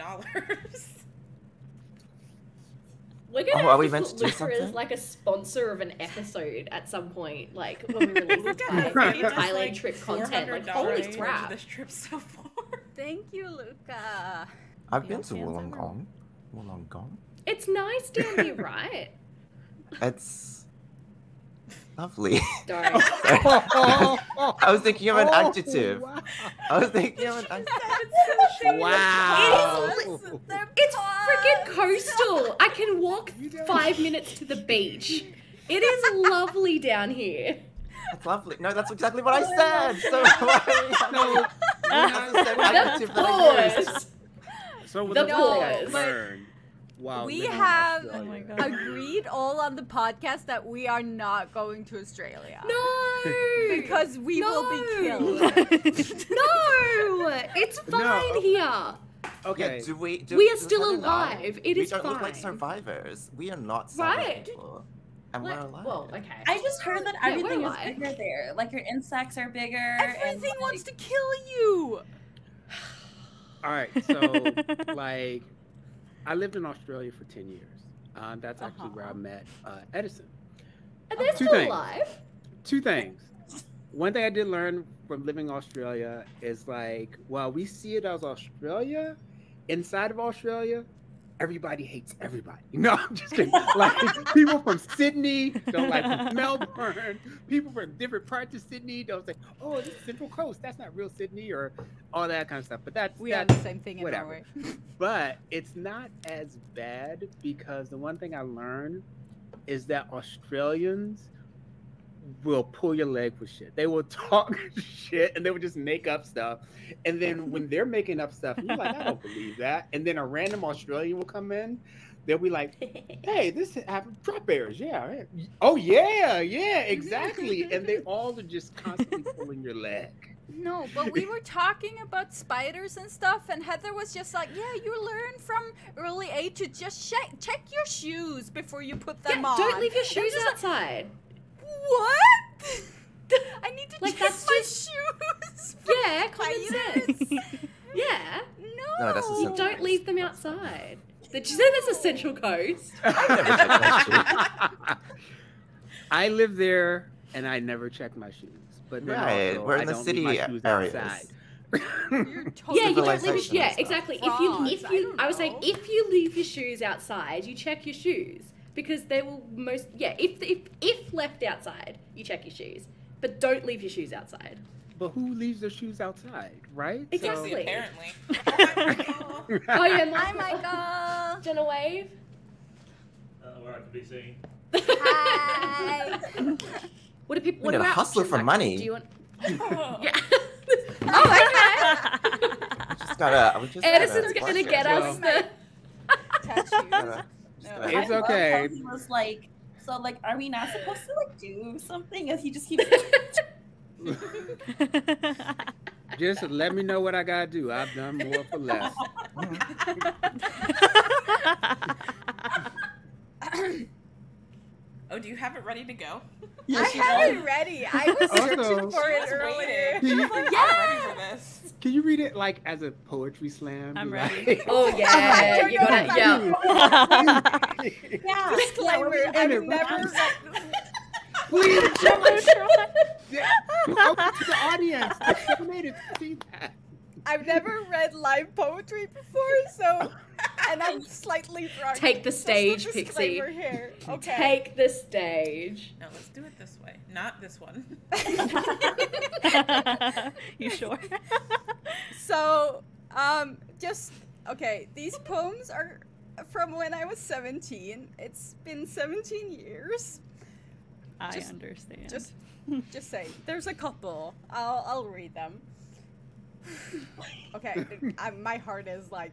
We're gonna Oh, are have we to meant put to do Luca as something? like a sponsor of an episode at some point, like when we release Luca the has Thailand, given us, Thailand trip content. Like, holy $400 crap! towards this trip so far. Thank you, Luca. I've been to Wollongong. Wollongong. It's nice down here, right? It's lovely. Don't. I was thinking of an adjective. Wow. I was thinking of an adjective. Wow. It's freaking coastal. I can walk 5 minutes to the beach. It is lovely down here. That's lovely. No, that's exactly what I said. So why are we that's the same adjective that I used. Pause. So with The the one thing I pause. learned while We living in have Oh my Australia- God. agreed all on the podcast that we are not going to Australia. No. Because we will be killed. No, it's fine here. Okay. Yeah, We are does still anyone know? alive. It is We don't look like fine. survivors. We are not Right. people. And Like, we're alive. well, okay. I just heard that Yeah, everything we're is alive. bigger there. Like your insects are bigger. Everything and, wants like, to kill you. All right. So, like, I lived in Australia for 10 years. That's actually where I met Edison. And they're Two still things. alive. Two things. One thing I did learn from living in Australia is like, while we see it as Australia, inside of Australia, everybody hates everybody. No, I'm just kidding. Like people from Sydney don't like from Melbourne. People from different parts of Sydney don't say, "Oh, this is Central Coast. That's not real Sydney," or all that kind of stuff. But that's We have the same thing in whatever. Norway. But it's not as bad because the one thing I learned is that Australians will pull your leg for shit. They will talk shit and they will just make up stuff. And then when they're making up stuff, you're like, I don't believe that. And then a random Australian will come in. They'll be like, hey, this happened. Drop bears. Yeah. Oh, yeah. Yeah, exactly. And they all are just constantly pulling your leg. No, but we were talking about spiders and stuff, and Heather was just like, yeah, you learn from early age to just check your shoes before you put them on. Don't leave your And shoes just like, outside. what? I need to Like, check that's my just- shoes. Yeah, common sense. Yeah. No. No, that's a You Central don't Coast. leave them outside. Did you say that's a Central Coast? I live there and I never check my shoes. But then Right, also, we're in I the don't city leave my shoes areas. outside. You're totally Yeah, you don't leave your Civilization yeah, and stuff. exactly. Frauds, If I you don't I was saying know. if you leave your shoes outside, you check your shoes because they will most if left outside, you check your shoes. But don't leave your shoes outside. But who leaves their shoes outside, right? Exactly. Apparently. Oh yeah, Hi, Michael. Do you wanna wave? We're not to be seen. Hi. What do people We what need a about hustler for like, money. Do you want Oh. Yeah. Oh, okay. We just Edison's gotta gonna watch get it. us the Tattoos. Gotta- just No. gotta- It's I love okay. how he was like, so like, are we not supposed to like do something? And he just keeps. Just let me know what I gotta do. I've done more for less. Oh, do you have it ready to go? I had it ready. I was Also- searching for it Just earlier. waiting. Can I'm you, ready for this. can you read it like as a poetry slam? I'm Be ready. like- Oh yeah, you gotta yeah. Yeah. Disclaimer, And I've it never references- read. Please, yeah, open to the audience. The animated see that. I've never read live poetry before, so and I'm slightly drunk. Take the Just a stage, Pixie. disclaimer here. Okay. Take the stage. No, let's do it this way. Not this one. You sure? So, just okay. These poems are from when I was 17. It's been 17 years. I Just- understand. Just say there's a couple. I'll read them. Okay, my heart is like,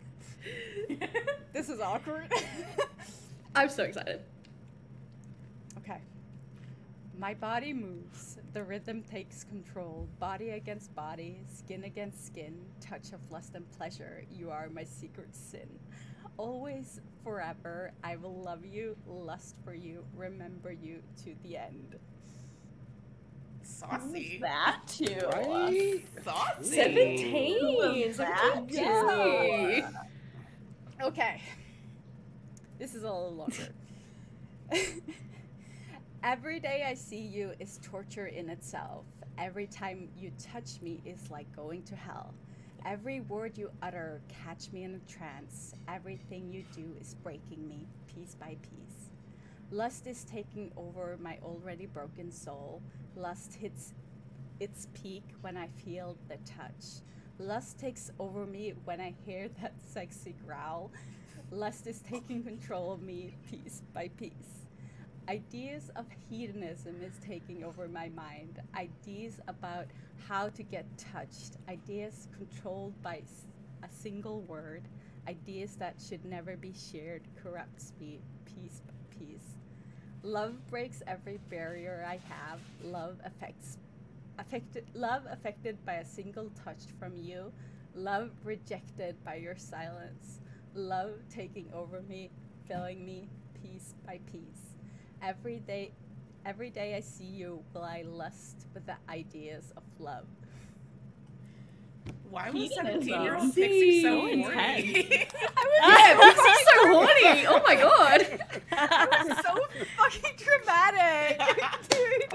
this is awkward. I'm so excited. Okay. My body moves, The rhythm takes control, body against body, skin against skin, touch of lust and pleasure. You are my secret sin. Always, forever, I will love you, lust for you, remember you to the end. Saucy. That too. Right? Saucy. 17. That Disney. Okay. This is a little longer. Every day I see you is torture in itself. Every time you touch me is like going to hell. Every word you utter catch me in a trance. Everything you do is breaking me piece by piece. Lust is taking over my already broken soul. Lust hits its peak when I feel the touch. Lust takes over me when I hear that sexy growl. Lust is taking control of me piece by piece. Ideas of hedonism is taking over my mind. Ideas about how to get touched. Ideas controlled by a single word. Ideas that should never be shared corrupts me piece by piece. Love breaks every barrier I have. Love affected by a single touch from you. Love rejected by your silence. Love taking over me, filling me piece by piece. Every day I see you will I lust with the ideas of love. Why was Hedonism. 17-year-old Pixie so intense. horny? Yeah, Pixie's so horny. Oh my god. That was so fucking dramatic, dude.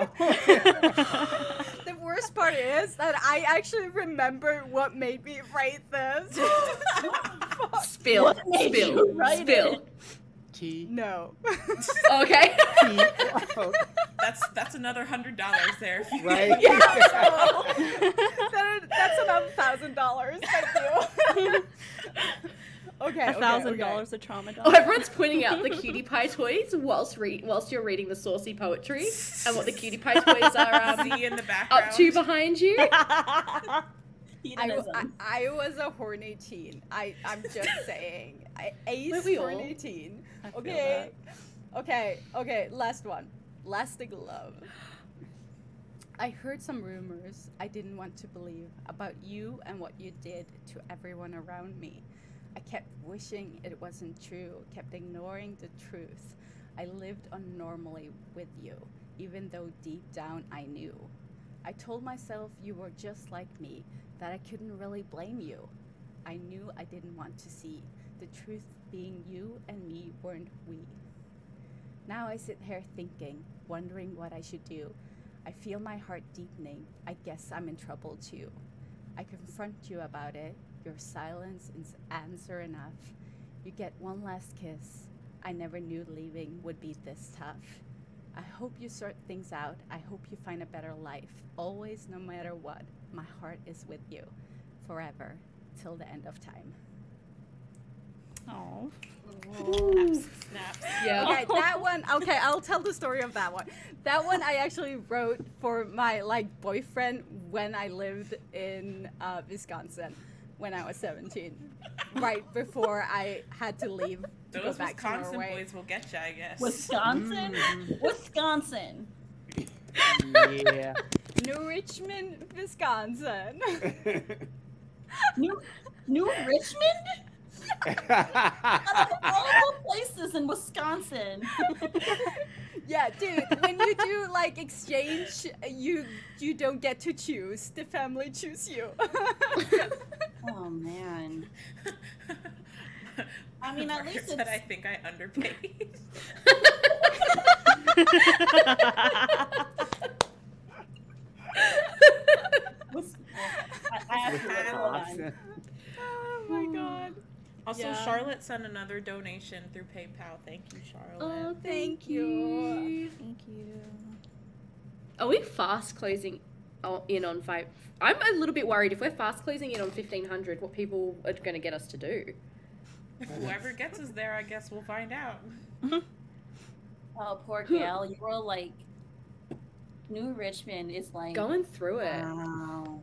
The worst part is that I actually remember what made me write this. Spill. What made Spill. you write Spill. it? T. No. Okay. T. Oh, That's another $100 there. If you right? That's another $1,000. Thank you. Okay. $1,000 of trauma Oh, dollars. everyone's pointing out the cutie pie toys whilst you're reading the saucy poetry, and what the cutie pie toys are See in the background. up to behind you. I was a horny teen. I'm just saying. Ace Weren't we all? horny teen. I feel Okay. Okay. Last one. Lasting love. I heard some rumors I didn't want to believe about you and what you did to everyone around me. I kept wishing it wasn't true, kept ignoring the truth. I lived unnormally with you, even though deep down I knew. I told myself you were just like me, that I couldn't really blame you. I knew I didn't want to see the truth being you and me weren't we. Now I sit here thinking, wondering what I should do. I feel my heart deepening. I guess I'm in trouble too. I confront you about it. Your silence is answer enough. You get one last kiss. I never knew leaving would be this tough. I hope you sort things out. I hope you find a better life. Always, no matter what, my heart is with you. Forever, till the end of time. Oh. Snaps. Yeah. Okay, that one. Okay, I'll tell the story of that one. That one I actually wrote for my boyfriend when I lived in Wisconsin when I was 17, right before I had to leave to go Those back to Wisconsin Norway. boys will get you, I guess. Wisconsin? Wisconsin. Yeah. New Richmond, Wisconsin. New Richmond? Out of all the places in Wisconsin. Yeah, dude, when you do exchange, you don't get to choose. The family choose you. Oh man. I mean, at least it's... that I think I underpaid. I have to look Wisconsin. Oh my god. Also, Yeah. Charlotte sent another donation through PayPal. Thank you, Charlotte. Oh, Thank you. Thank you. Are we fast closing in on 5? I'm a little bit worried if we're fast closing in on 1,500, what people are going to get us to do. Whoever gets us there, I guess we'll find out. Oh, poor gal. You were New Richmond is Going through it. wow.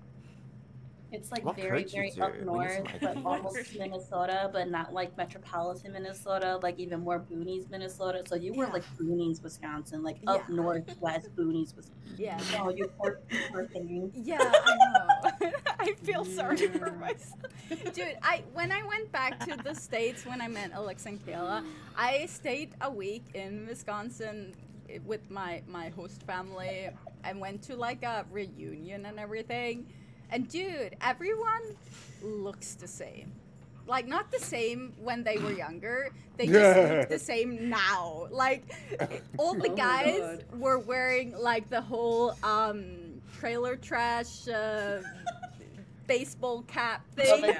It's like What very, could you very do? up We need north, some but ideas. almost Minnesota, but not like metropolitan Minnesota, like even more boonies Minnesota. So you were like boonies Wisconsin, like up northwest boonies Wisconsin. Yeah. Oh, you poor thing. Yeah, I know. I feel sorry for myself. Dude, when I went back to the States when I met Alex and Kayla, I stayed a week in Wisconsin with my host family and went to like a reunion and everything. And dude, everyone looks the same. Like, not the same when they were younger. They just look the same now. Like, all the guys were wearing, like, the whole trailer trash baseball cap thing.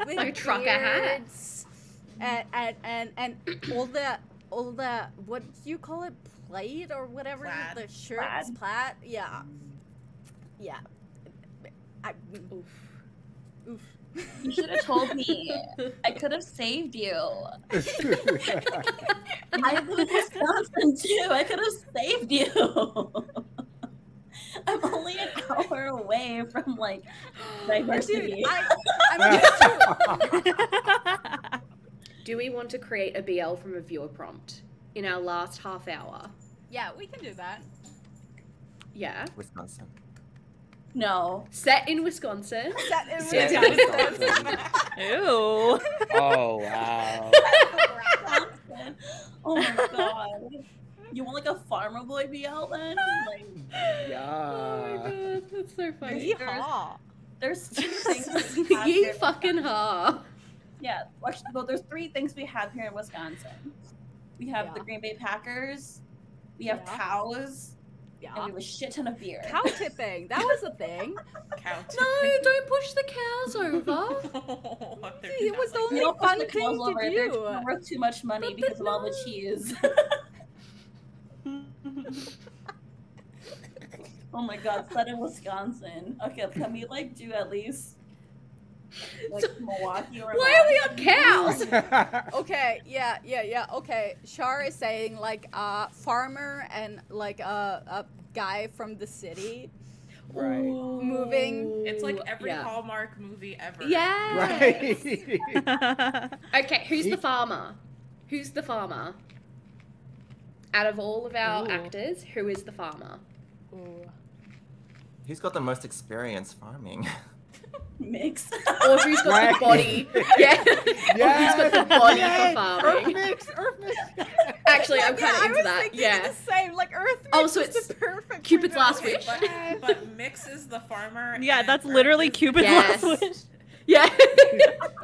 With like a trucker hat. And all the, what do you call it? Plaid or whatever? Plaid. The shirts, plaid. Yeah. Yeah. Oof. You should have told me. I could have saved you. I live in Wisconsin too. I could have saved you. I'm only an hour away from like diversity. Do we want to create a BL from a viewer prompt in our last half hour? Yeah, we can do that. Yeah. Wisconsin. No. Set in Wisconsin. Set in Wisconsin. Ew. Oh, wow. Oh my god. You want like a farmer boy BL then? Like, Yeah. Oh my god, that's so funny. There's two things. we have here. Fucking ha. Yeah, actually, well, there's three things we have here in Wisconsin. We have the Green Bay Packers, we have cows, and we have a shit ton of beer. Cow tipping, that was a thing. Cow No, don't push the cows over. It was the only You don't push fun the thing cows to over. do. They're worth too much money because of all the cheese. Oh my god, set in Wisconsin. Okay, can we like do at least like Milwaukee or Why are we on cows? Okay, yeah. Okay, Shar is saying like a farmer and like a guy from the city. Right. Moving. It's like every Hallmark movie ever. Yeah. Right. Okay, who's the farmer? Who's the farmer? Out of all of our actors, who is the farmer? Who's got the most experience farming? Mix. Or who's got the body? Yeah. Or who's got the body for farming? Earth mix. Actually, I'm kind of into that. Thinking Yeah. the same, like Earth mix Oh, so is it's the perfect Cupid's for last that. wish. But Mix is the farmer. Yeah, and that's Earth literally is the Cupid's Yes. last wish. Yeah.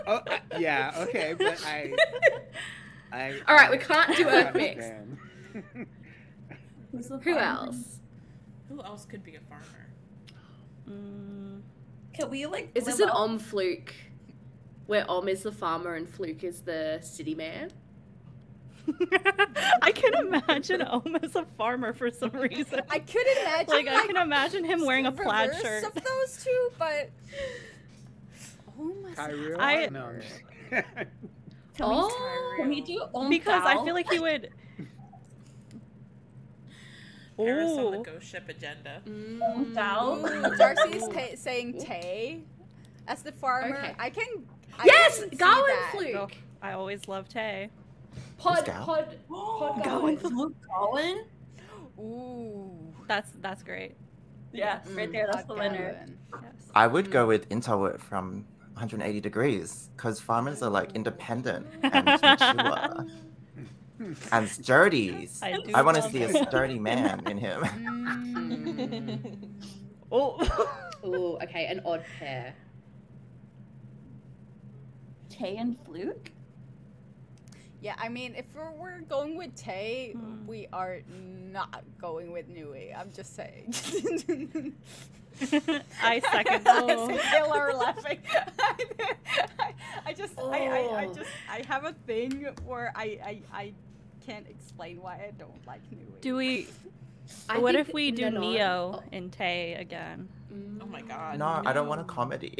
Oh, yeah. Okay, but I. All right, we can't do Earth mix. understand. Who else? Who else could be a farmer? Can we like? Is this an Om Fluke? Where Om is the farmer and Fluke is the city man? I can imagine Om as a farmer for some reason. I could imagine. Like, I can imagine him wearing a plaid reverse shirt. of those two, but oh my Kyrie, I- no. Can we do Because I feel like he would. Paris on the Ooh. ghost ship agenda. Ooh, Darcy's saying Tay as the farmer. Okay. I can Yes, see go and that. Fluke. Oh, I always loved Tay. Pod Going going. for Luke Cohen? Ooh, That's great. Yeah, right there. That's the winner. Yes. I would go with Interwood from 180 Degrees, because farmers are like independent and mature. And sturdy. I want to love see a her. sturdy man in him. Oh. Ooh, okay, an odd pair. Tay and Fluke? yeah. I mean, if we're going with Tay, we are not going with Nui. I'm just saying. I second. I see Kayla are laughing. I have a thing where I can't explain why I don't like Nui. Do we? I What think if we do Nanon- Neo and Tay again? Oh my god. No, I don't want a comedy.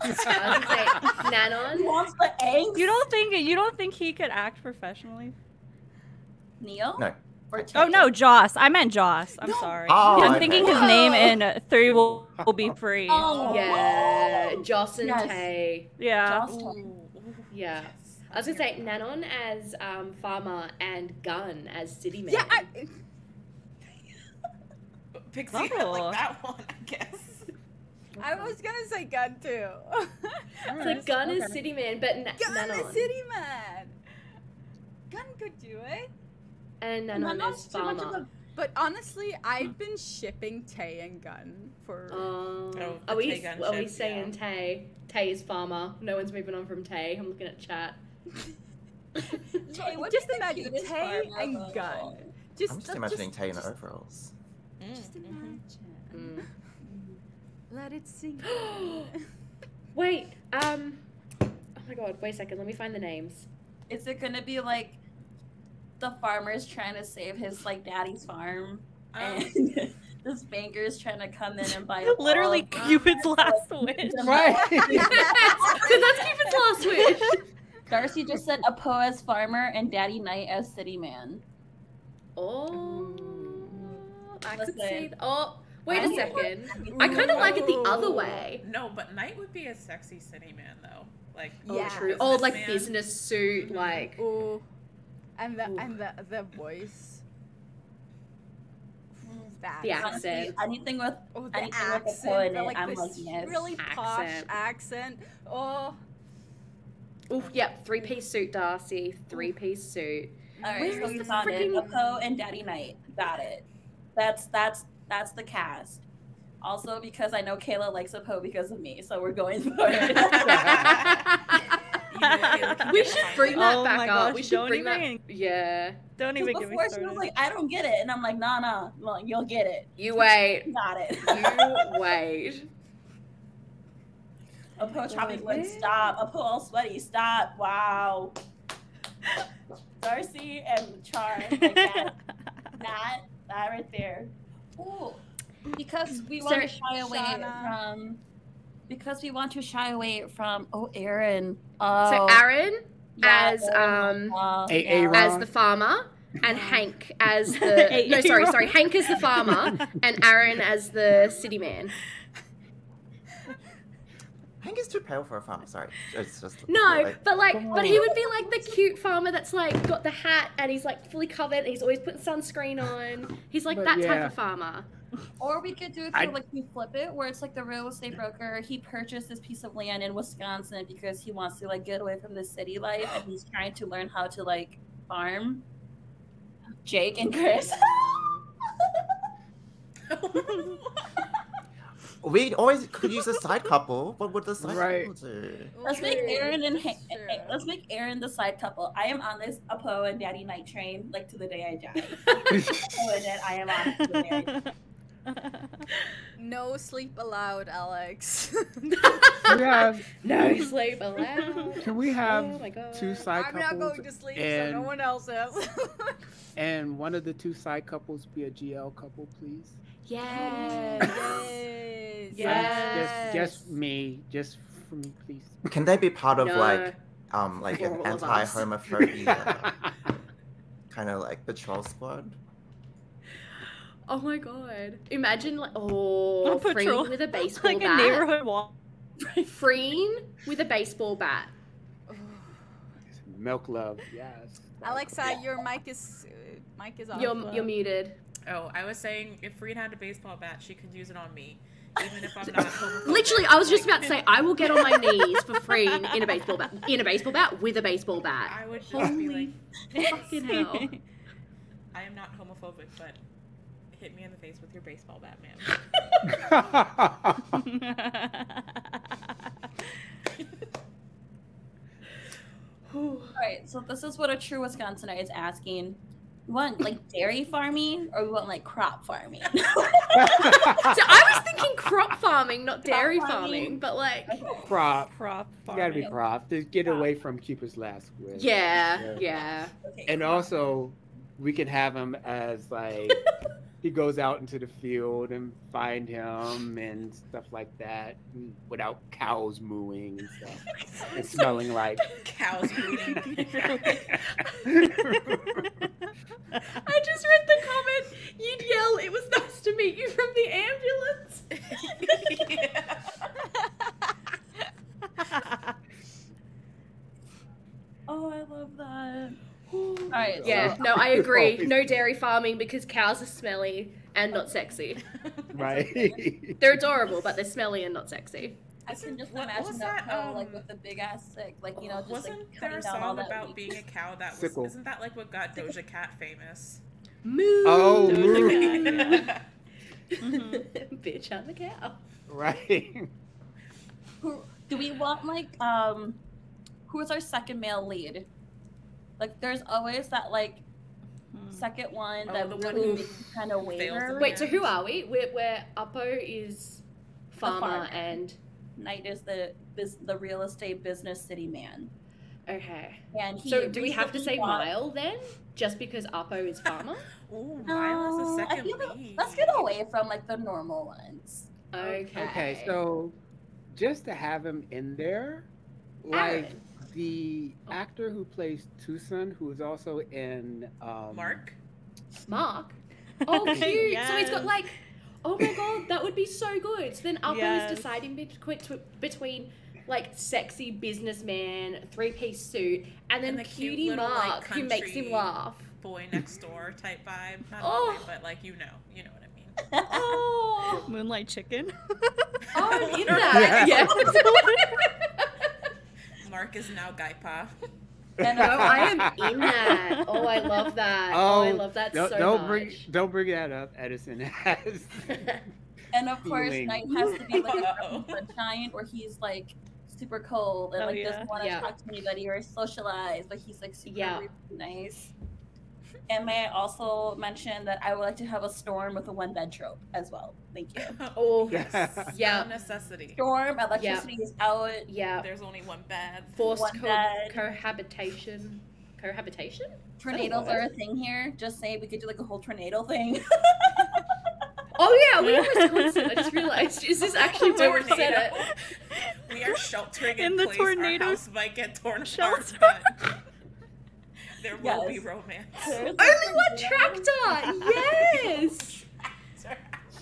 I was gonna say, Nanon. He wants the angst. You don't think he could act professionally? Neo? No. Oh no, Joss. I meant Joss. I'm sorry. Oh, I'm okay. thinking his name in Three will be free. Oh, Yeah, Joss and Yes. Tay. Yeah. Joss. Yeah. I was gonna say Nanon as farmer and Gun as city man. Yeah, Pixie, I Oh. like that one, I guess. I was gonna say Gun too. It's like Gun is city man, but Gun Nanon. is city man. Gun could do it. And Nanon Nanon's is too much of farmer. But honestly, I've been shipping Tay and Gun for. the Are we Tay Gun are we ship, saying Tay? Tay is farmer. No one's moving on from Tay. I'm looking at chat. Tay, what's just the imagine cutest Tay farmer and of all? Gun. I'm just Just imagining Tay in overalls. Just imagine. Let it sink. Wait, oh my god, wait a second, let me find the names. Is it gonna be like the farmer's trying to save his like daddy's farm, and this banker's trying to come in and buy Literally all of Cupid's last wish. Right. Because that's Cupid's last wish. Darcy just said Apo as farmer and Daddy Knight as city man. Oh, I could Listen. see. Oh, wait a I- second. I kind of like it the other way. No, but Knight would be a sexy city man though. Like Oh, true. Oh, like businessman. business suit, like. Ooh. And the voice. The accent. Anything with Oh, the anything with Apo accent. in the, it, like I'm this like yes. really posh Accent. accent. Oh. Oof, yep, 3-piece suit, Darcy. 3-piece suit. All right, Where so is we the found it. freaking- Apo and Daddy Knight. Got it. That's the cast. Also, because I know Kayla likes Apo because of me, so we're going for it. We should bring that Oh back my up. gosh, We should don't bring that. even- Yeah. Don't even get me Before she started. was like, I don't get it, and I'm like, nah, well, you'll get it. You wait. Got it. You wait. Apo chopping wood, stop. Apo all sweaty, stop. Wow. Darcy and Char, like that right there. Ooh, because we want to shy away Shauna. from. Oh, Aaron. So Aaron Yeah, as Aaron. as the farmer, and Hank as the no, sorry, Hank as the farmer, and Aaron as the city man. Hank is too pale for a farmer. Sorry, it's just No, but he would be like the cute farmer that's like got the hat and he's like fully covered and he's always putting sunscreen on. He's like But that type yeah. of farmer. Or we could do it through, like, we flip it, where it's like the real estate broker. He purchased this piece of land in Wisconsin because he wants to like get away from the city life, and he's trying to learn how to like farm. Jake and Chris. we always could use a side couple. What would the side Right. couple do? Let's make Aaron and Sure. let's make Aaron the side couple. I am on this Apo and Daddy Knight train like to the day I die. Oh, and then I am on it to the day I die. No sleep allowed, Alex. We have, No sleep allowed. can we have Oh my God. two side I'm couples? not going to sleep, so and, no one else is. and one of the two side couples be a GL couple, please? Yeah. Yes. Yes. Just me. Just for me, please. Can they be part of No. like For an all of us. anti-homophobia kind of like patrol squad? Oh my god. Imagine like A Freen patrol. with a baseball like bat. a neighborhood walk. Freen with a baseball bat. Milk love, yes. Alexa, your mic is off. You're muted. Oh, I was saying if Freen had a baseball bat, she could use it on me, even if I'm not homophobic. Literally, I was just about to say I will get on my knees for Freen in a baseball bat. In a baseball bat with a baseball bat. I would just Holy be like, fucking hell. I am not homophobic, but hit me in the face with your baseball bat, man. Alright, so this is what a true Wisconsinite is asking. We want like dairy farming, or we want like crop farming? So I was thinking crop farming, not dairy farming, but like Crop. Crop Gotta be farming. crop. To get away from Cupid's last wish. yeah. Okay, And crop. also, we can have him as like he goes out into the field and find him and stuff like that, without cows mooing and stuff, and smelling like Cows bleeding. I just read All right. Yeah, So, no, I agree. No dairy farming because cows are smelly and not sexy. Right. They're adorable, but they're smelly and not sexy. I can just what imagine was that that, cow like with the big ass stick, like you know, just wasn't like there cutting a down all song that about meat. being a cow that was? Sickle. Isn't that like what got Doja Cat famous? Moo. Oh, Doja moo. Cat, yeah. Bitch, I'm a cow. Right. Do we want like who's our second male lead? Like there's always that like second one that the one really who makes you kind of fails waver. the Wait, so who are we? We're Uppo is farmer farmer. and Knight is the real estate business city man. okay. And he So do we have to recently say bought- Mile then? Just because Uppo is farmer? Ooh, Mile is the I second feel like- lead. let's get away from like the normal ones. Okay. Okay, so just to have him in there, like Aaron. the actor who plays Tucson, who is also in Mark. Mark. Oh, cute. So he's Yes. got like, oh my god, that would be so good. So then Uppo Yes. is deciding between like sexy businessman, 3-piece suit, and then And the cute cutie little, like, Mark who makes him country laugh. Boy next door type vibe. Not Oh. really, but like you know what I mean. Oh, Moonlight chicken. I'm in that. Yeah. Mark is now Guy Pa. And, No, I am in that. Oh, I love that. Oh, I love that so much. Don't bring that up. Edison has. and of course, feeling. Knight has to be like a Uh-oh. sunshine, where he's like super cold and Oh, like yeah. doesn't want to Yeah. talk to anybody or socialize, but he's like super Yeah. really nice. And may I also mention that I would like to have a storm with a one-bed trope as well. Thank you. Oh, yes. Yeah. No necessity. Storm, electricity is out. yeah. There's only one bed. Forced One bed. cohabitation. Cohabitation? Tornadoes are a thing here. Just say we could do like a whole tornado thing. Oh yeah, we're in Wisconsin. I just realized. Is this actually where we said it? We are sheltering in, In the place. tornado Our house might get torn apart, shelter. but there will Yes. be romance. There's Only one tractor! Yes!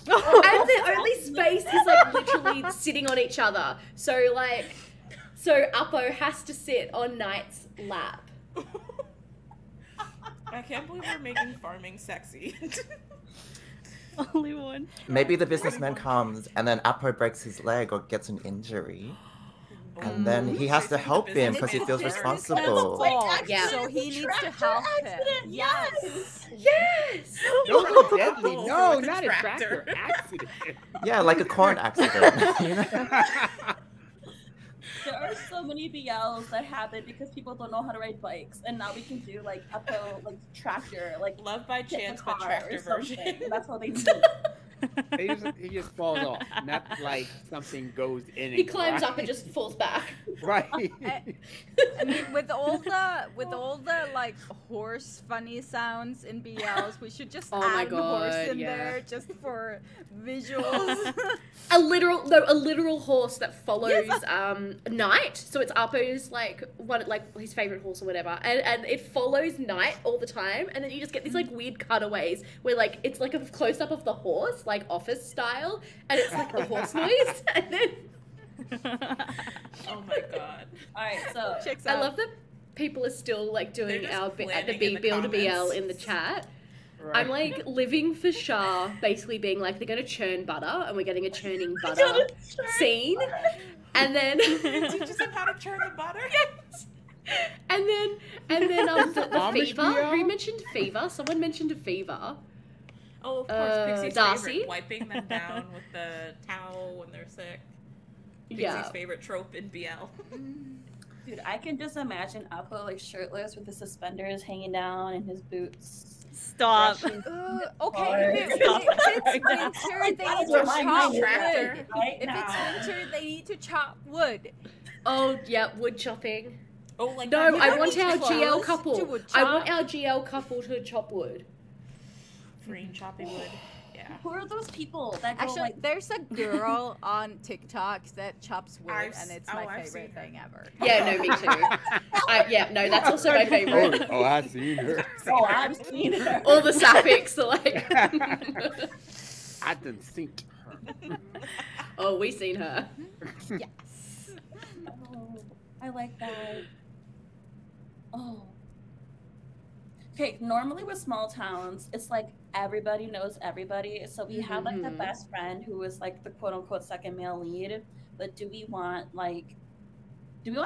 Oh. And the only space is like literally sitting on each other. So Uppo has to sit on Knight's lap. I can't believe we're making farming sexy. Only one. Maybe the businessman comes and then Apo breaks his leg or gets an injury. And then he has to help him because he feels responsible. Yeah. So he needs to help him. Yes. Yes! Not a deadly. No, With a not a tractor. tractor accident. Yeah, like a corn accident. You know? There are so many BLs that happen because people don't know how to ride bikes, and now we can do like Uppo, like tractor, like Love by get in the chance, but car tractor or something. version. That's how they do. He just falls off. Not like something goes in. He climbs up and just falls back. Right. I mean, with all the like horse funny sounds in BLs, we should just Oh my add horse God, in yeah. there just for visuals. A literal horse that follows Knight. So it's Uppo's like his favorite horse or whatever, and it follows Knight all the time, and then you just get these like weird cutaways where like it's like a close up of the horse, like Office style, and it's like a horse noise, and then Oh my god. All right, so Checks I out. love that people are still like doing just our planning the in the Build a BL comments. in the chat. Right. I'm like living for Shah, basically being like they're gonna churn butter, and we're getting a churning butter scene, and then Teaches him how to churn the butter. yes, and then the Amish fever. BL? Who mentioned fever? Someone mentioned a fever. Oh, of course, Pixie's Darcy? favorite, wiping them down with the towel when they're sick. Pixie's Yeah. favorite trope in BL. dude, I can just imagine Uppo like shirtless with his suspenders hanging down and his boots. Stop. brushing Okay, if Stop. it's winter, they That need is to where my chop mind is wood. right If now. it's winter, they need to chop wood. Oh yeah, wood chopping. Oh, like No, that- I don't want need our clothes GL to couple. wood I want chop. our GL couple to chop wood. green chopping wood. Yeah. Who are those people that go Actually, like? there's a girl on TikTok that chops wood, I've and it's s- my oh, I've favorite seen her. thing ever. Yeah, no, me too. Yeah, no, that's also my favorite. Oh, I've seen her. Oh, I've seen her. All the sapphics are like, I done seen her. oh, we seen her. Yes. Oh, I like that. Oh. okay, normally with small towns, it's like everybody knows everybody. So we have like the best friend who is like the quote unquote second male lead. But do we want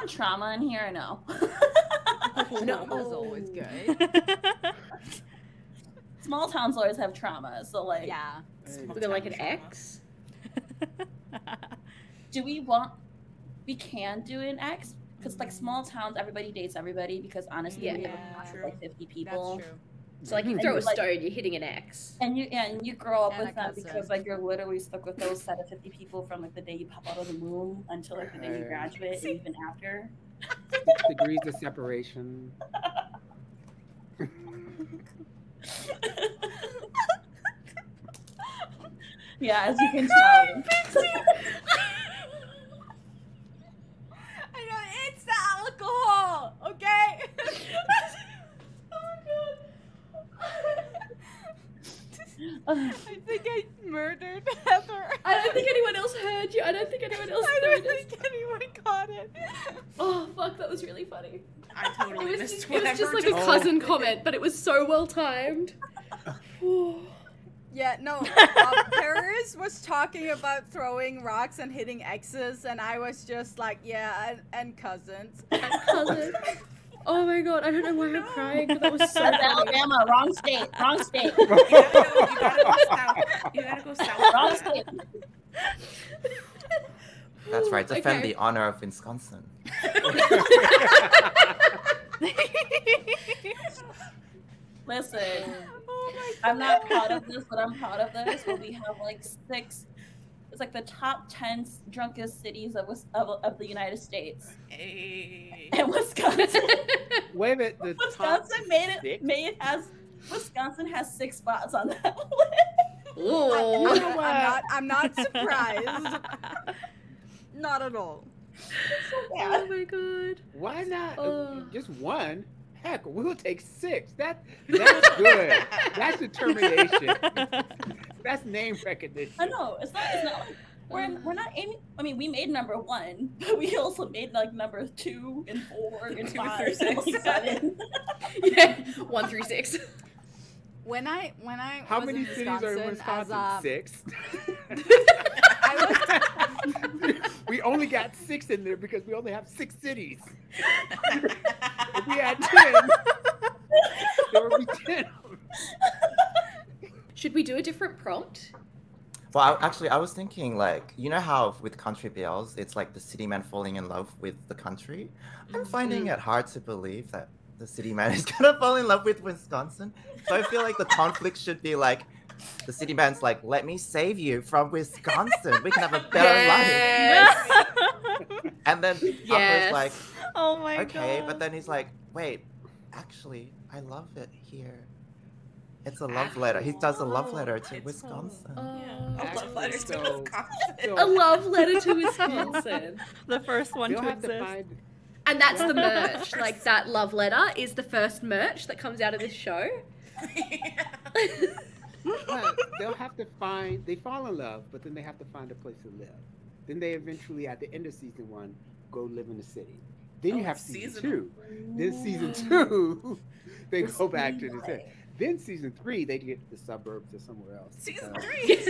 trauma in here or no? No, that's always good. Small towns always have trauma, so like yeah. We're like an X. We can do an X because like small towns, everybody dates everybody because honestly, we have like 50 people. That's true. So like you throw a stone, you're hitting an X. And you grow up with them because like you're literally stuck with those set of 50 people from like the day you pop out of the womb until like the day you graduate, and even after. 6 degrees of separation. Yeah, as you can tell. I know, it's the alcohol, okay? I think I murdered Heather. I don't think anyone else heard you. I don't think anyone else I don't noticed. think anyone caught it. Oh, fuck, that was really funny. I totally It missed was whatever. just like a cousin comment, but it was so well timed. Yeah, no, Paris was talking about throwing rocks and hitting X's, and I was just like, yeah, and cousins. Cousins. Oh my god, I don't know why I'm crying, but that was so That's funny. Alabama, wrong state, wrong state. You gotta go south. You gotta go south. Wrong state. That's right. Defend Okay. the honor of Wisconsin. Listen, I'm not proud of this, but I'm proud of this. Where we have like 6. It's like the top 10 drunkest cities of the United States. Hey. And Wisconsin. Wait a minute. The Wisconsin top Wisconsin has 6 spots on that list. Ooh. I'm not surprised. Not at all. Oh my god. Why not Oh. just one? Heck, we'll take 6. That's good. That's determination. That's name recognition. I know it's not like we're not aiming. I mean, we made number 1, but we also made like number 2 and 4 and 5 and like 7. Yeah, 1 through 6. When I How was many in cities are in Wisconsin Wisconsin? as 6. I was We only got 6 in there because we only have 6 cities. If we had 10, there would be 10. Should we do a different prompt? Well, I was thinking, like, you know how with country bells, it's like the city man falling in love with the country? I'm finding it hard to believe that the city man is gonna fall in love with Wisconsin. So I feel like the conflict should be like, the city man's like, let me save you from Wisconsin. We can have a better life. And then Upper's like, Oh my god. okay, but then he's like, wait, actually, I love it here. It's a love letter. He does a love letter to Wisconsin. A love letter to So- Wisconsin. A love letter to Wisconsin. The first one They'll to have to exist. find. And that's the merch. Like, that love letter is the first merch that comes out of this show. But they'll have to find. They fall in love, but then they have to find a place to live. Then they eventually, at the end of season 1, go live in the city. Then you have season 2. Then season 2, they go back to the city. Then season 3, they get to the suburbs or somewhere else. Season 3.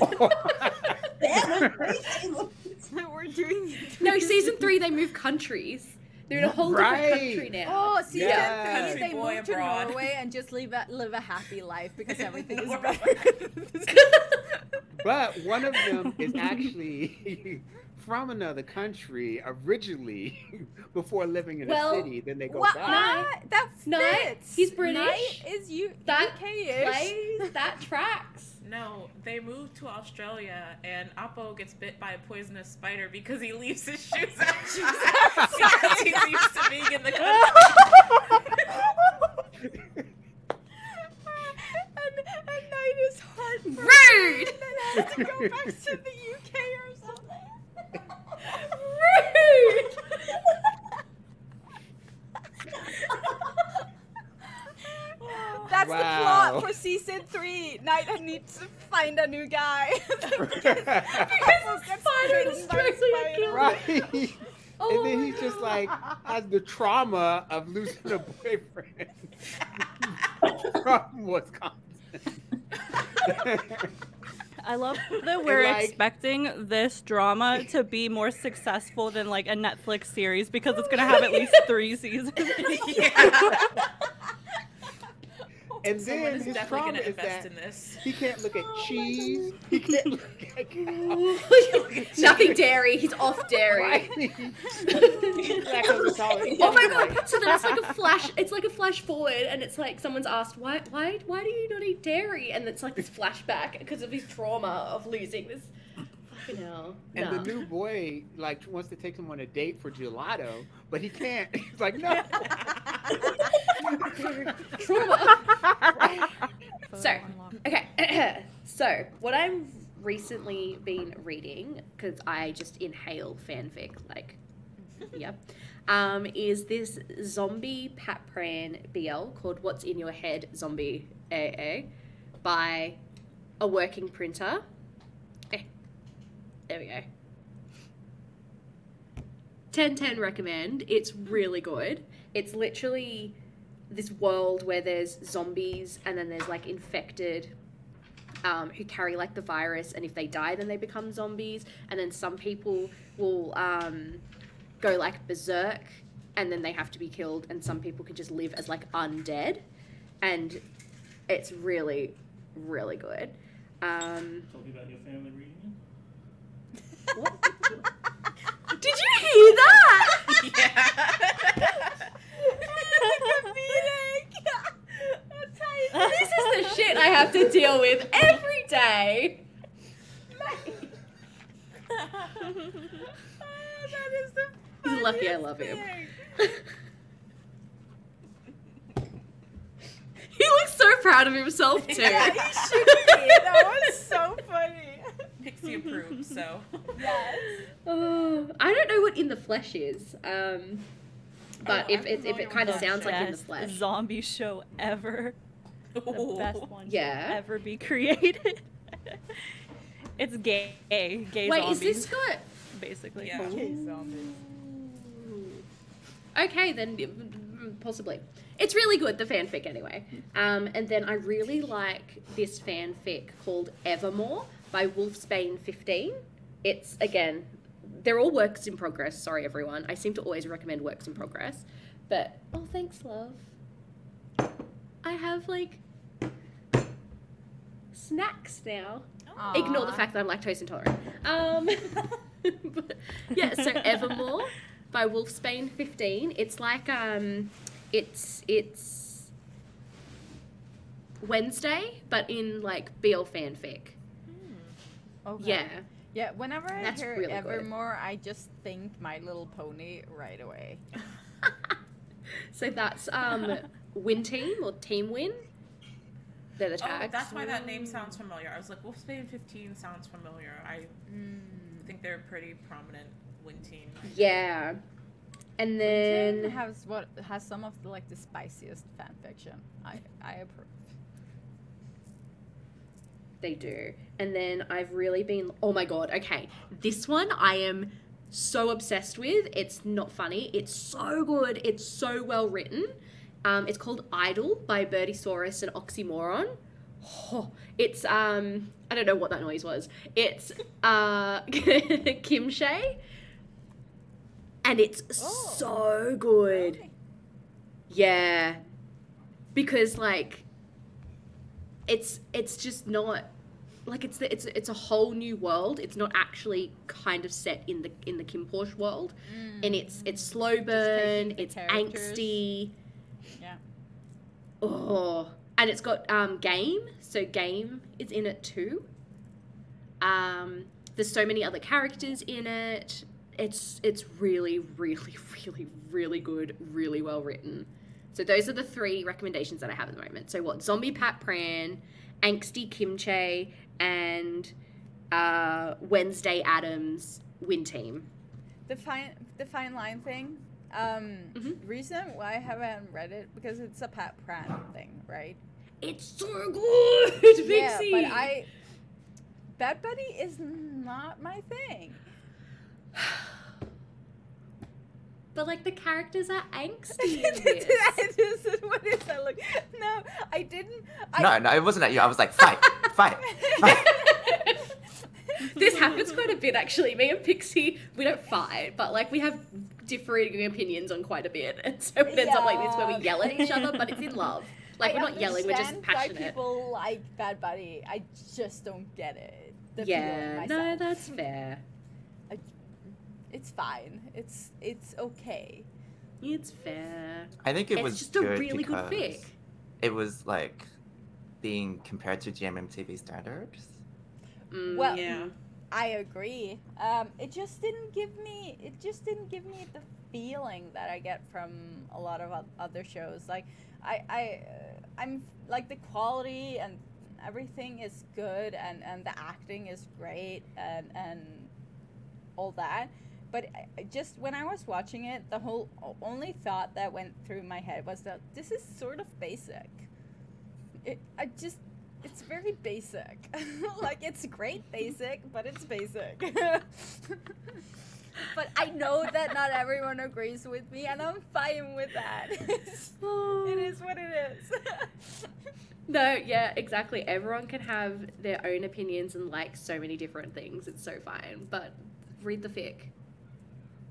we're doing No, season 3, they move countries. They're in a whole different country now. Oh, season Yes. 3, they Boy moved to abroad. Norway and just live a happy life because everything is better. But one of them is actually from another country originally before living in a city. Then they go What? back. That Knight, fits. he's British. Knight is That UK-ish. plays, that tracks. No, they moved to Australia, and Appo gets bit by a poisonous spider because he leaves his shoes outside because he's used to being in the country. and Knight is heartbroken. Rude! And then has to go back to the UK or something. Rude! That's Wow. the plot for season 3. Knight needs to find a new guy. because Spider's struggling to kill him. Right. Oh And then my he's just God. like has the trauma of losing a boyfriend. from Wisconsin. I love that we're like- expecting this drama to be more successful than like a Netflix series because it's gonna have at least 3 seasons. And Someone then is his definitely trauma gonna is invest that in this. he can't look at cheese. He can't look at Nothing dairy. He's off dairy. lactose intolerant. Oh my god! So then it's like a flash. It's like a flash forward, and it's like someone's asked, "Why do you not eat dairy?" And it's like this flashback because of his trauma of losing this. Fucking hell. And No. the new boy like wants to take him on a date for gelato, but he can't. He's like, no. Trauma. So, okay. So, what I've recently been reading, because I just inhale fanfic, like, yep, is this zombie Pat Pran BL called What's in Your Head Zombie AA by a working printer. There we go. 10/10 recommend. It's really good. It's literally this world where there's zombies and then there's like infected who carry like the virus, and if they die then they become zombies, and then some people will go like berserk and then they have to be killed, and some people can just live as like undead, and it's really, really good. Talking about your family reunion? What? Did you hear that? This is the shit I have to deal with every day. That is the He's lucky I love him. He looks so proud of himself too. Yeah, he should be. That was so funny. Pixie approved, so. Yes. I don't know what In the Flesh is. But if it kind of sounds like In the Best Flesh. zombie show ever. The best one Yeah. to ever be created. It's gay Wait, zombies. is this got... basically? Yeah. Okay, zombies. Okay, then possibly. It's really good, the fanfic anyway. And then I really like this fanfic called Evermore by Wolfsbane15. It's, again, they're all works in progress. Sorry, everyone. I seem to always recommend works in progress. But, oh, thanks, love. I have, like, snacks now. Aww. Ignore the fact that I'm lactose intolerant. But, yeah, so Evermore by Wolfsbane15. It's like, it's Wednesday, but in, like, BL fanfic. Okay. Yeah. Yeah, whenever I That's hear really good. Evermore, I just think My Little Pony right away. So that's Win Team or Team Win. They're the Oh, tags. that's why that name sounds familiar. I was like, Wolfsbane 15 sounds familiar. I think they're a pretty prominent win team. Yeah. And then Tin has some of the like the spiciest fan fiction. I approve. they do. And then I've really been, oh my god, okay. This one I am so obsessed with. It's not funny. It's so good. It's so well written. It's called Idol by Birdiesaurus and Oxymoron. Oh, it's, I don't know what that noise was. It's Kim Shay. And it's so good. Really? Yeah. Because, like, it's just not like it's a whole new world. It's not actually kind of set in the Kim Porsche world, and it's slow burn. It's angsty. Yeah. Oh, and it's got Game. So Game is in it too. There's so many other characters in it. It's really, really, really, really good. Really well written. So those are the 3 recommendations that I have at the moment. So what? Zombie Pat Pran, Angsty Kimche, and Wednesday Addams Win Team. The fine line thing. Reason why I haven't read it because it's a Pat Pran thing, right? It's so good, Yeah, Vixie. but Bad Buddy is not my thing. But like the characters are angsty in this. This is what is that like? No, I I didn't. No, it wasn't at you. I was like, fight. This happens quite a bit, actually. Me and Pixie, we don't fight, but like we have differing opinions on quite a bit, and so it ends up like this where we yell at each other, but it's in love. Like we're not yelling, we're just passionate. Why people like Bad Bunny, I just don't get it. Yeah, no, that's fair. It's fine. It's okay. It's fair. I think it was just a really good because fic. It was like being compared to GMMTV standards. Well, yeah, I agree. It just didn't give me the feeling that I get from a lot of other shows. Like I'm like the quality and everything is good and the acting is great and all that. But just when I was watching it, the only thought that went through my head was that this is sort of basic. It's very basic. Like, it's great basic, but it's basic. But I know that not everyone agrees with me, and I'm fine with that. It is what it is. No, yeah, exactly. Everyone can have their own opinions and like so many different things. It's so fine. But read the fic.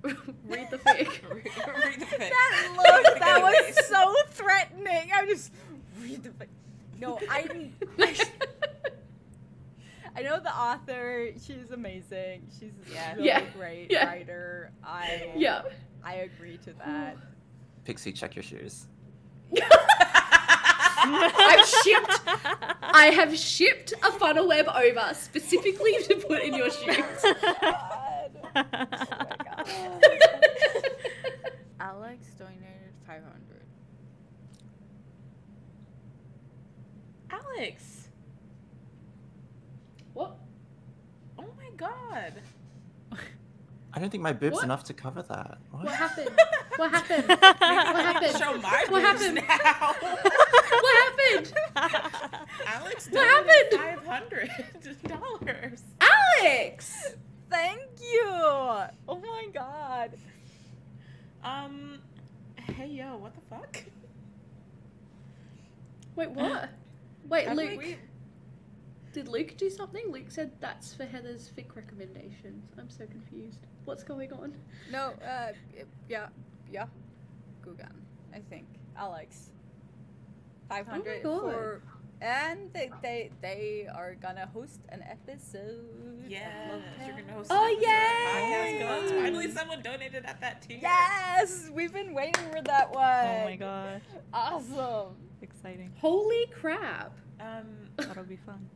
Read the fic. Read the fic. That look, that was so threatening. I just read the fic. No, I know the author. She's amazing. She's a really great writer. I agree to that. Pixie, check your shoes. I have shipped a funnel web over specifically to put in your shoes. God. Oh my God. Alex donated 500. Alex. What? Oh my God. I don't think my boob's enough to cover that. What happened? What happened? What happened? Show my what boobs happened? now. What happened? Alex What donated $500. Alex! Thank you. Oh my God. Hey yo, what the fuck? Wait, what? Wait, I Luke. think Did Luke do something? Luke said that's for Heather's fic recommendations. I'm so confused. What's going on? No, yeah, Gugan, I think. Alex. 500 for, and they are gonna host an episode. Yes, you're gonna host an episode yay! of Podcast Gods. Finally, someone donated at that tier. Yes, we've been waiting for that one. Oh my gosh. Awesome. Exciting. Holy crap. That'll be fun.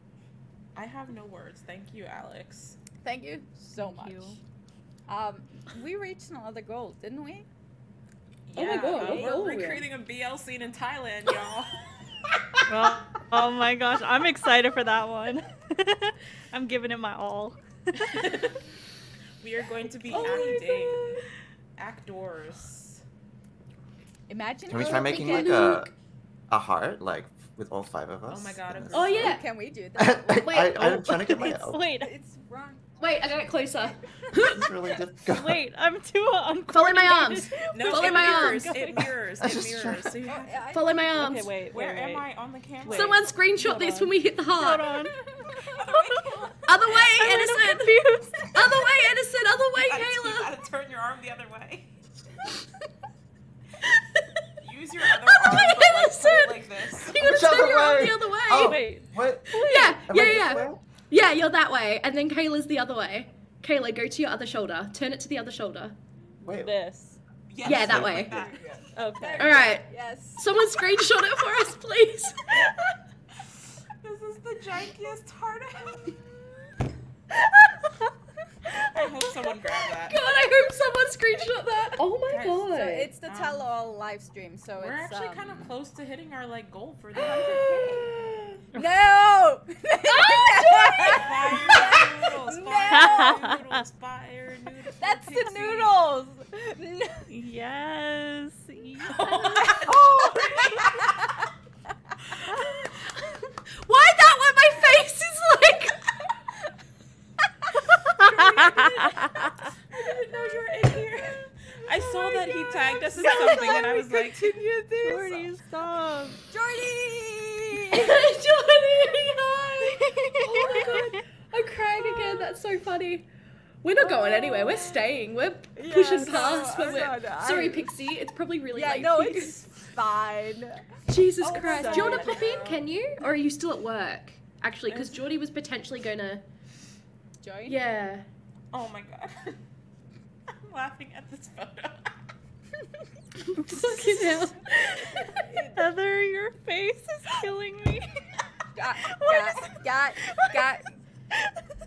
I have no words. Thank you, Alex. Thank you so much. We reached another goal, didn't we? Oh my God, what we're goal? recruiting a BL scene in Thailand, y'all. Well, oh my gosh, I'm excited for that one. I'm giving it my all. We are going to be actors. Imagine. Can we try making like a heart, like with all 5 of us? Oh my God. Oh yeah. Can we do that? Wait. I'm trying to get my. Wait. It's wrong. Wait, I got it closer. It's really difficult. Wait, I'm too Follow my arms. No, Follow it my mirrors. arms. It mirrors. It mirrors. So you have Follow my arms. Okay, wait. Where am I on the camera? Someone screenshot this when we hit the heart. Hold on. Other way, I'm Edison. confused. Other way, Edison. Other way, You Kayla. gotta turn your arm the other way. Use your other arm, but like, put it like this. You gotta turn your arm the other way. Oh, Wait. What? Yeah, Am I this way? Yeah, you're that way, and then Kayla's the other way. Kayla, go to your other shoulder. Turn it to the other shoulder. Wait. This. Yes, Yeah, that like way. that. Okay. All right. Yes. Someone screenshot it for us, please. This is the jankiest heart ever. I hope someone grabbed that. God, I hope someone screenshot that. Oh my Guys, God. So it's the tell-all live stream. So We're it's actually kind of close to hitting our like goal for the 100K. No. Fire noodles. That's the noodles. No. Yes. Why that one? My face is like. I didn't know you were in here. I saw that he tagged us in something, and I was like, Jordy, stop. Jordy. so funny. We're not going anywhere. We're staying. We're pushing past. Sorry, Pixie. It's probably really late for you. It's fine. Jesus Christ. Do you want to pop in, can you? Or are you still at work? Actually, because Geordie was potentially going to... Join? Yeah. Oh my god. I'm laughing at this photo. Fucking hell. Heather, your face is killing me.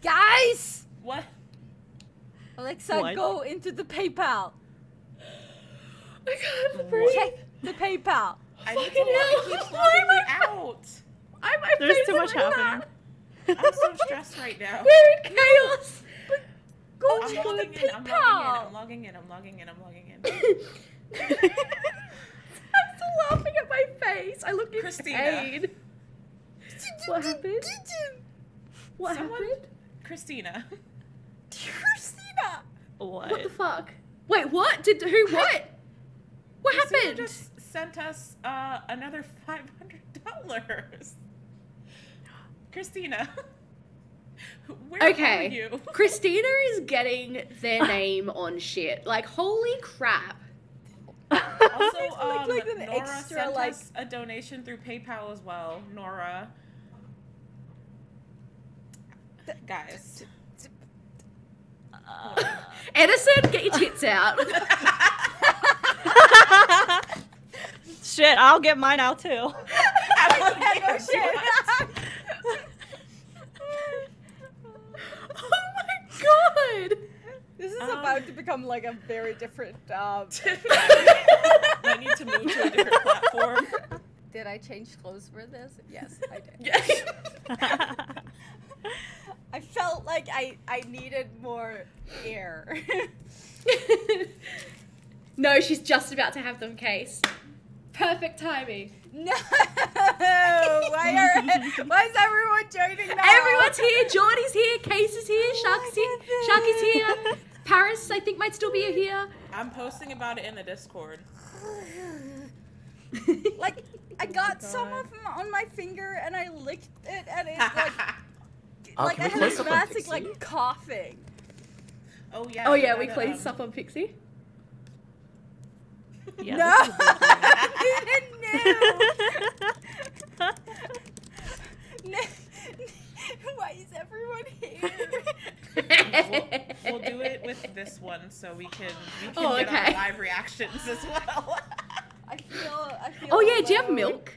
Guys! What? Alexa, go into the PayPal. I can't breathe. Check the PayPal. I need to let it keep logging me out. There's too much happening. I'm so stressed right now. We're in chaos. Go I'm check the logging in. PayPal. I'm logging in. I'm still laughing at my face. I look in Christina. pain. What happened? What happened? Christina. Christina. What the fuck? Wait, what? Who, what? What Christina happened? just sent us another $500. Christina. Where are you? Christina is getting their name on shit. Like, holy crap. Also, like an Nora extra, sent like- us a donation through PayPal as well. Nora. Guys. Edison, get your tits out. Shit, I'll get mine out too. No shit. Oh my god. This is about to become like a very different. I need to move to a different platform. Did I change clothes for this? Yes, I did. Yeah. I felt like I needed more air. No, she's just about to have them cased. Perfect timing. No! Why is everyone joining now? Everyone's here. Geordie's here. Case is here. Shark's here. Shark is here. Paris, I think, might still be here. I'm posting about it in the Discord. Like, I got some of them on my finger and I licked it and it like like I can we had close a up on massive Pixie? like coughing. Oh yeah. Oh yeah, we gotta, closed stuff on Pixie. Yeah, No! No! Why is everyone here? We'll do it with this one so we can get okay. our live reactions as well. I feel Oh yeah, do you have alone. milk?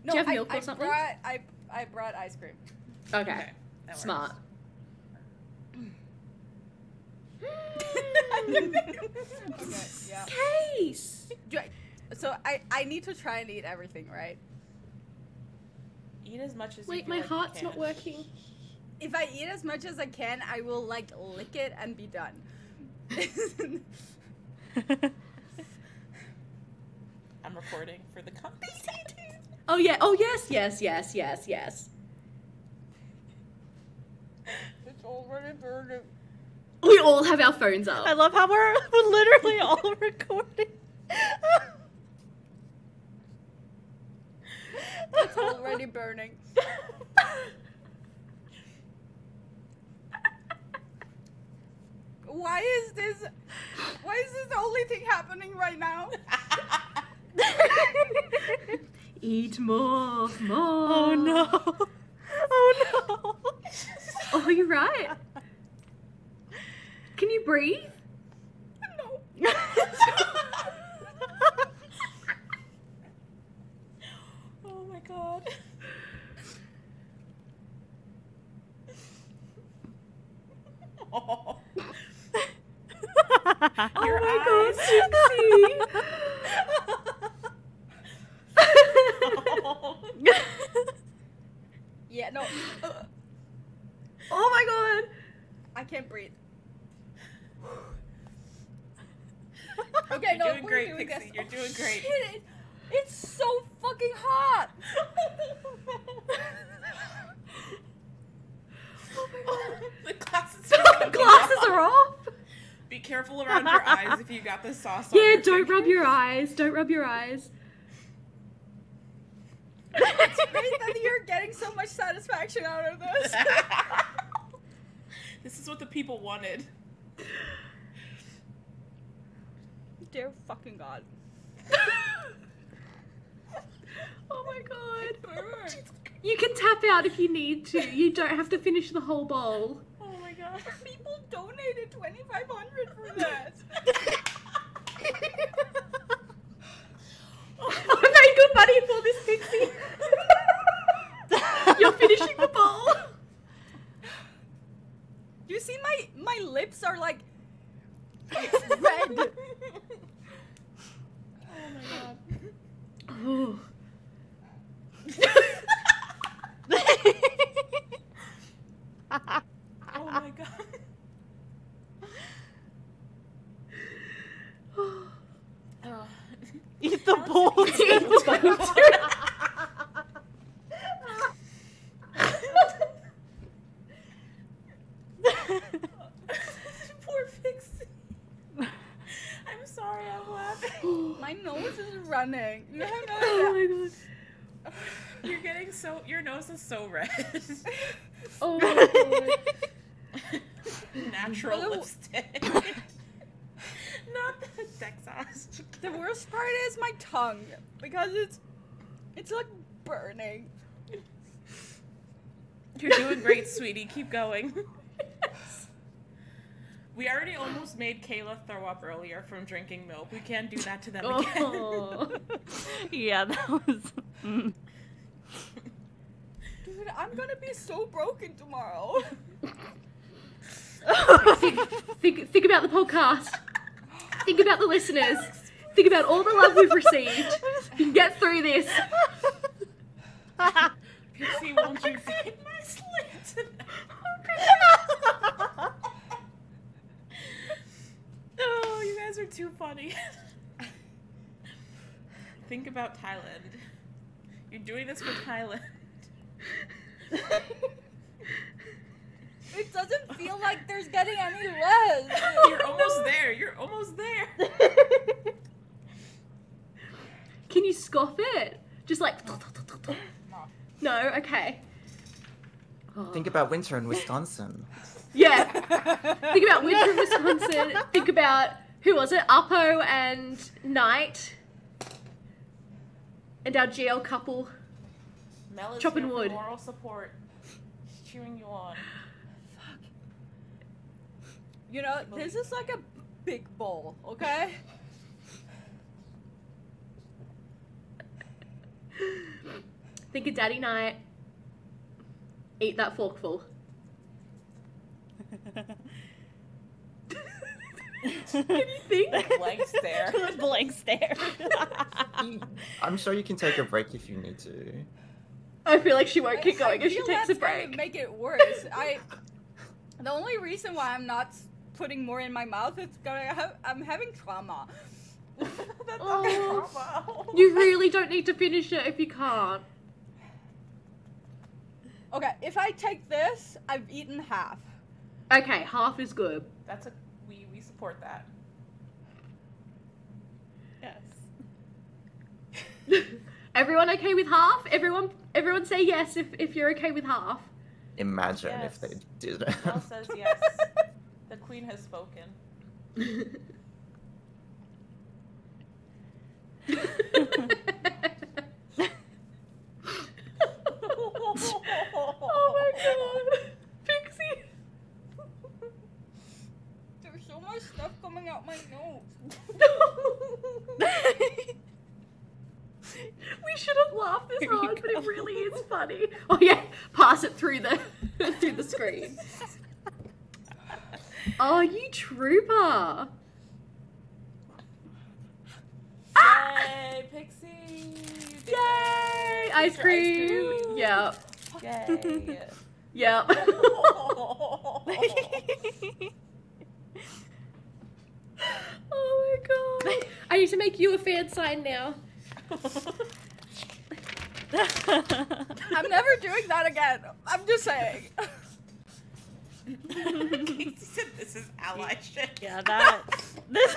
No, Do you have I- milk or I something? I brought ice cream. Okay. that Smart. Okay, yeah. Case. So I need to try and eat everything, right? Eat as much as Wait, you my feel like heart's you not can. working. If I eat as much as I can, I will like lick it and be done. I'm recording for the content. Oh yeah. Oh yes, yes, yes, yes, yes. It's already burning. We all have our phones up. I love how we're literally all recording. It's already burning. Why is this the only thing happening right now? Eat more, more. Oh no. Oh no. Oh, you're right. Can you breathe? No. Oh my god. Oh. Your eyes. Oh. Yeah, no. Oh my god. I can't breathe. Okay, You're no, doing we're great, doing Pixie. this. You're doing great. Shit, it's so fucking hot. The glasses Glasses are off. Be careful around your eyes if you got the sauce on Yeah, your don't finger. rub your eyes. Don't rub your eyes. It's great that you're getting so much satisfaction out of this. This is what the people wanted. Dear fucking God. Oh my god. You can tap out if you need to. You don't have to finish the whole bowl. Oh my god. People donated $2,500 for that. I paid good money for this, Pixie. You're finishing the bowl. You see my lips are like red. Oh my god. Ooh. Oh my god. Oh. Eat the bowl. Poor Pixie. I'm sorry, I'm laughing. My nose is running. You have no Oh my god. Your nose is so red. Oh my god. Natural lipstick. Not the Texas. The worst part is my tongue because it's like burning. You're doing great, sweetie. Keep going. We already almost made Kayla throw up earlier from drinking milk. We can't do that to them again. Yeah, that was. Dude, I'm gonna be so broken tomorrow. Think about the podcast. Think about the listeners. Think about all the love we've received. You can get through this. Pixie, won't you take my slate tonight? Oh, you guys are too funny. Think about Thailand. You're doing this for Thailand. It doesn't feel like there's getting any less. You're almost there. You're almost there. Can you scoff it? Just like. No, okay. Think about winter in Wisconsin. Yeah. Think about winter in Wisconsin. Think about, who was it? Uppo and Knight. And our GL couple. Mel is Chopping here wood. for moral support. She's cheering you on. You know, this is like a big bowl, okay? Think of Daddy Knight. Eat that forkful. Can you think? Blank stare. Blank stare. I'm sure you can take a break if you need to. I feel like she won't keep going if she feel takes a that's gonna break. make it worse. The only reason why I'm not putting more in my mouth is I'm having trauma. That's Oh. trauma. You really don't need to finish it if you can't. Okay, if I take this, I've eaten half. Okay, half is good. That's we support that. Yes. Everyone okay with half? Everyone say yes if you're okay with half. Imagine Yes. if they did. Mel says yes. The queen has spoken. Oh my god. Pixie. There's so much stuff coming out my nose. We shouldn't laugh this hard, but it really is funny. Oh yeah, pass it through the through the screen. Oh, you trooper. Yay, Pixie! You did Yay! it. Ice Eat your cream. Yep. Yay. Yep. Oh my god. I need to make you a fan sign now. I'm never doing that again. I'm just saying. Casey said this is allyship. Yeah, that. This.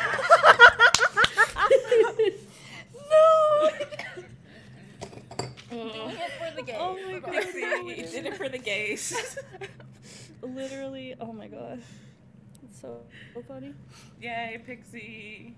No. Doing it for the gays. Oh my god. Pixie, you did it for the gays. literally, oh my gosh. It's so funny. Yay, Pixie.